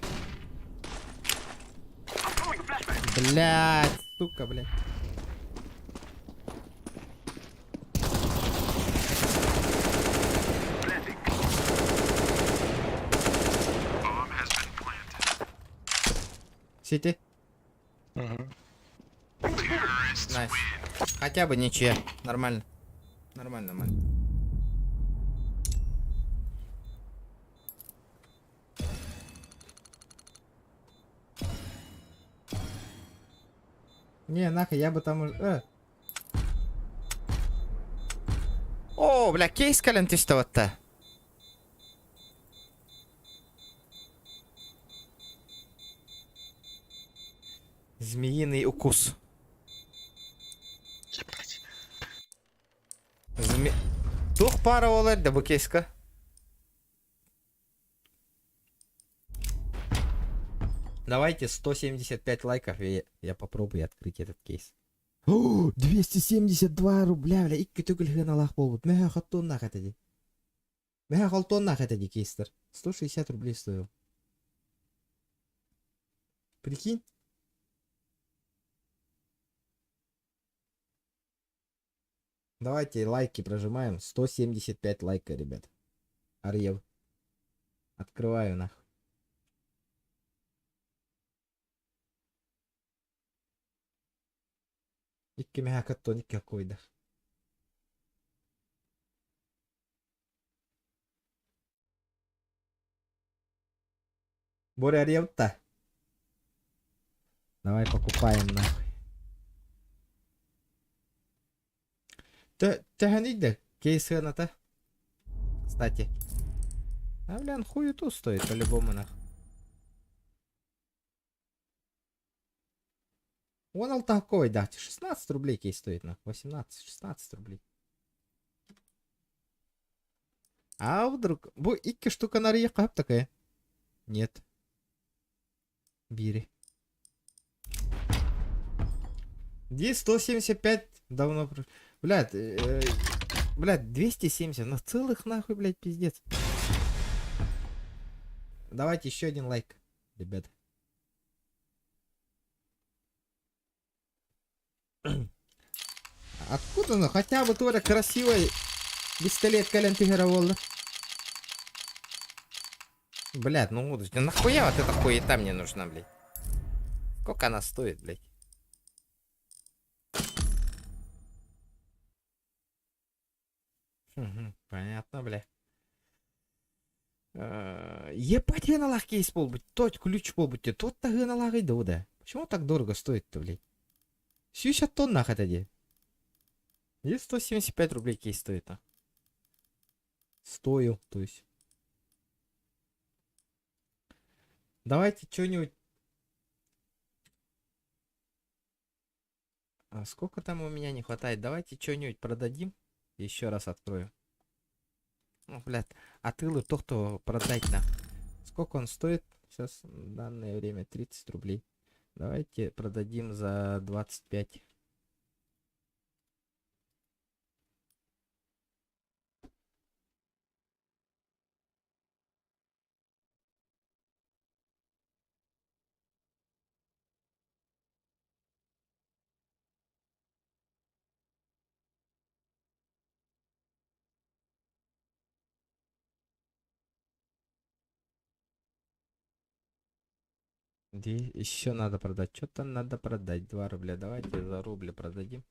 Блядь, сука, блядь. Сити. Найс. Хотя бы ничья. Нормально. Нормально. Не, нахуй, я бы там уже... О, бля, кейс калентистоватта. Змеиный укус. Тух пара олар да bu кейска. Давайте 175 лайков, и я попробую открыть этот кейс. О, 272 рубля, бля, икки түгіл ғаналақ болбуд. Мәға қаттонна қатады. Мәға қалтонна қатады кейстер. 160 рублей стоил. Прикинь? Давайте лайки прожимаем. 175 лайка, ребят. Арьев. Открываю нахуй. Икки меха каттон икки койда. Боря Арьев-то. Давай покупаем нахуй. Тяганите кейсы на-то. Кстати. А, блин, хуету стоит по-любому нах. Он алтаковый, да. 16 рублей кейс стоит нах. 18-16 рублей. А вдруг... Бу икки штука нария кап такая. Нет. Бири. Здесь 175 давно... Блядь, блядь, 270. На целых нахуй, блядь, пиздец. Давайте еще один лайк, ребят. Откуда, ну, хотя бы тоже красивый пистолет Калентигероволда. Блядь, ну нахуя вот эта хуета мне нужна, блядь? Сколько она стоит, блядь? Понятно, бля. Ебать, геналах кейс полбыть, тот ключ полбыть, тот-то геналах и да. Почему так дорого стоит-то, блядь? 70 тонн нах это где? Здесь 175 рублей кейс стоит, а. Стоил, то есть. Давайте что-нибудь. А сколько там у меня не хватает? Давайте что-нибудь продадим. Еще раз открою. Ну, блядь, а тылы то-кто продать на. Сколько он стоит? Сейчас в данное время 30 рублей. Давайте продадим за 25. Где еще надо продать? Что-то надо продать. 2 рубля. Давайте за рубль продадим.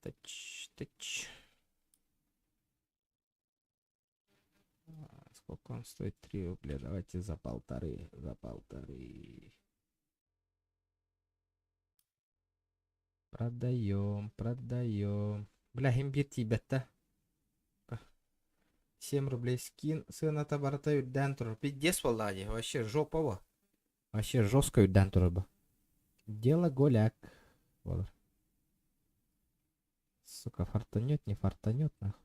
Тач. Сколько он стоит? 3 рубля. Давайте за полторы. За полторы. Продаем. Бля, имбир тебя-то. 7 рублей скин. Сына-то братаю дентур. Пиздец, влади. Вообще жопово. Вообще жесткую дентур. Дело голяк. Вот. Сука, фартанет, не фартанет, нахуй.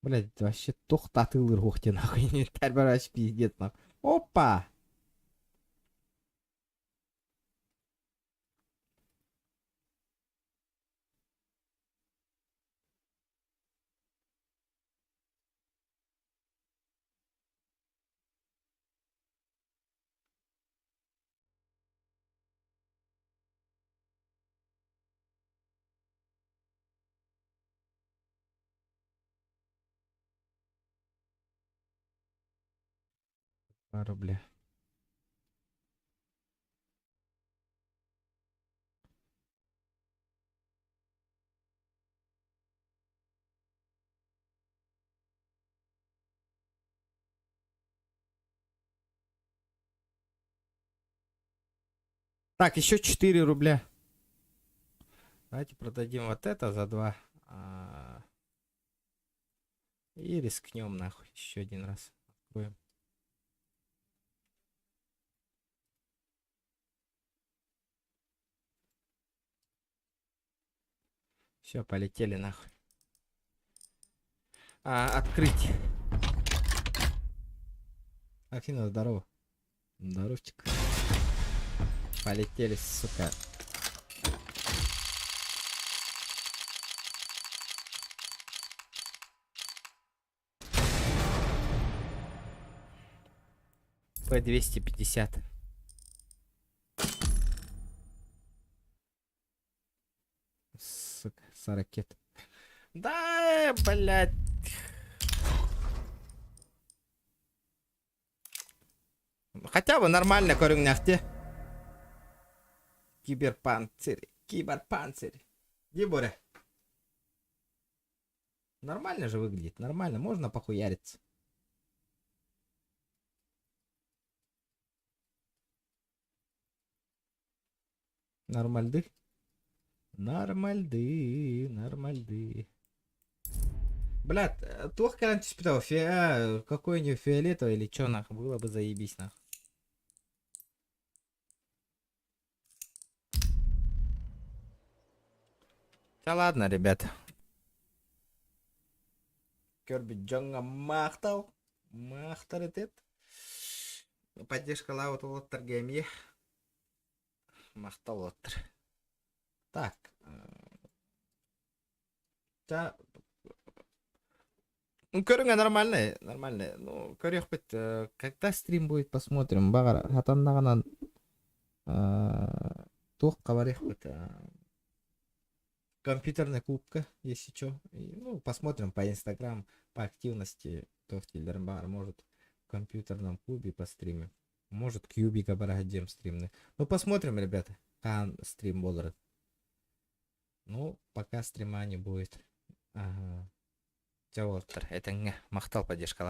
Блядь, вообще тохтатылыр хухте, нахуй. Не тарбараш пиздец, нахуй. Опа! Рубля. Так, еще 4 рубля. Давайте продадим вот это за 2. И рискнем нахуй еще один раз. Откроем. Все, полетели нахуй. Открыть. Афина, здорово. Здоровчик. Полетели, сука. П-250. Сука, 40. Да, блядь. Хотя бы нормально корюняхте. Киберпанцирь. Деборе. Нормально же выглядит. Нормально. Можно похуяриться. Нормальды. Нормальды. Блядь, тух когда-нибудь испытал, какой-нибудь фиолетовый или чё, нахуй, было бы заебись, нахуй. Да ладно, ребята. Керби Джонга мақтал етеді. Поддержка лауыт олаттар геймге. Мақтал олаттар. Так. Да. Ну, көріңе нормальный. Ну, көрек бет. Когда стрим будет, посмотрим. Бағар, хатандағанан тоққа барек бет. Компьютерная клубка, если что. Ну, посмотрим по Инстаграм, по активности. Тоқтилдерін бағар, может, в компьютерном клубе постримим. Может, кьюбика барагадем стримный. Ну, посмотрим, ребята, қан стрим болырын. Ну, пока стрима не будет. Ага. Жауаптар, это мақтал поддержка.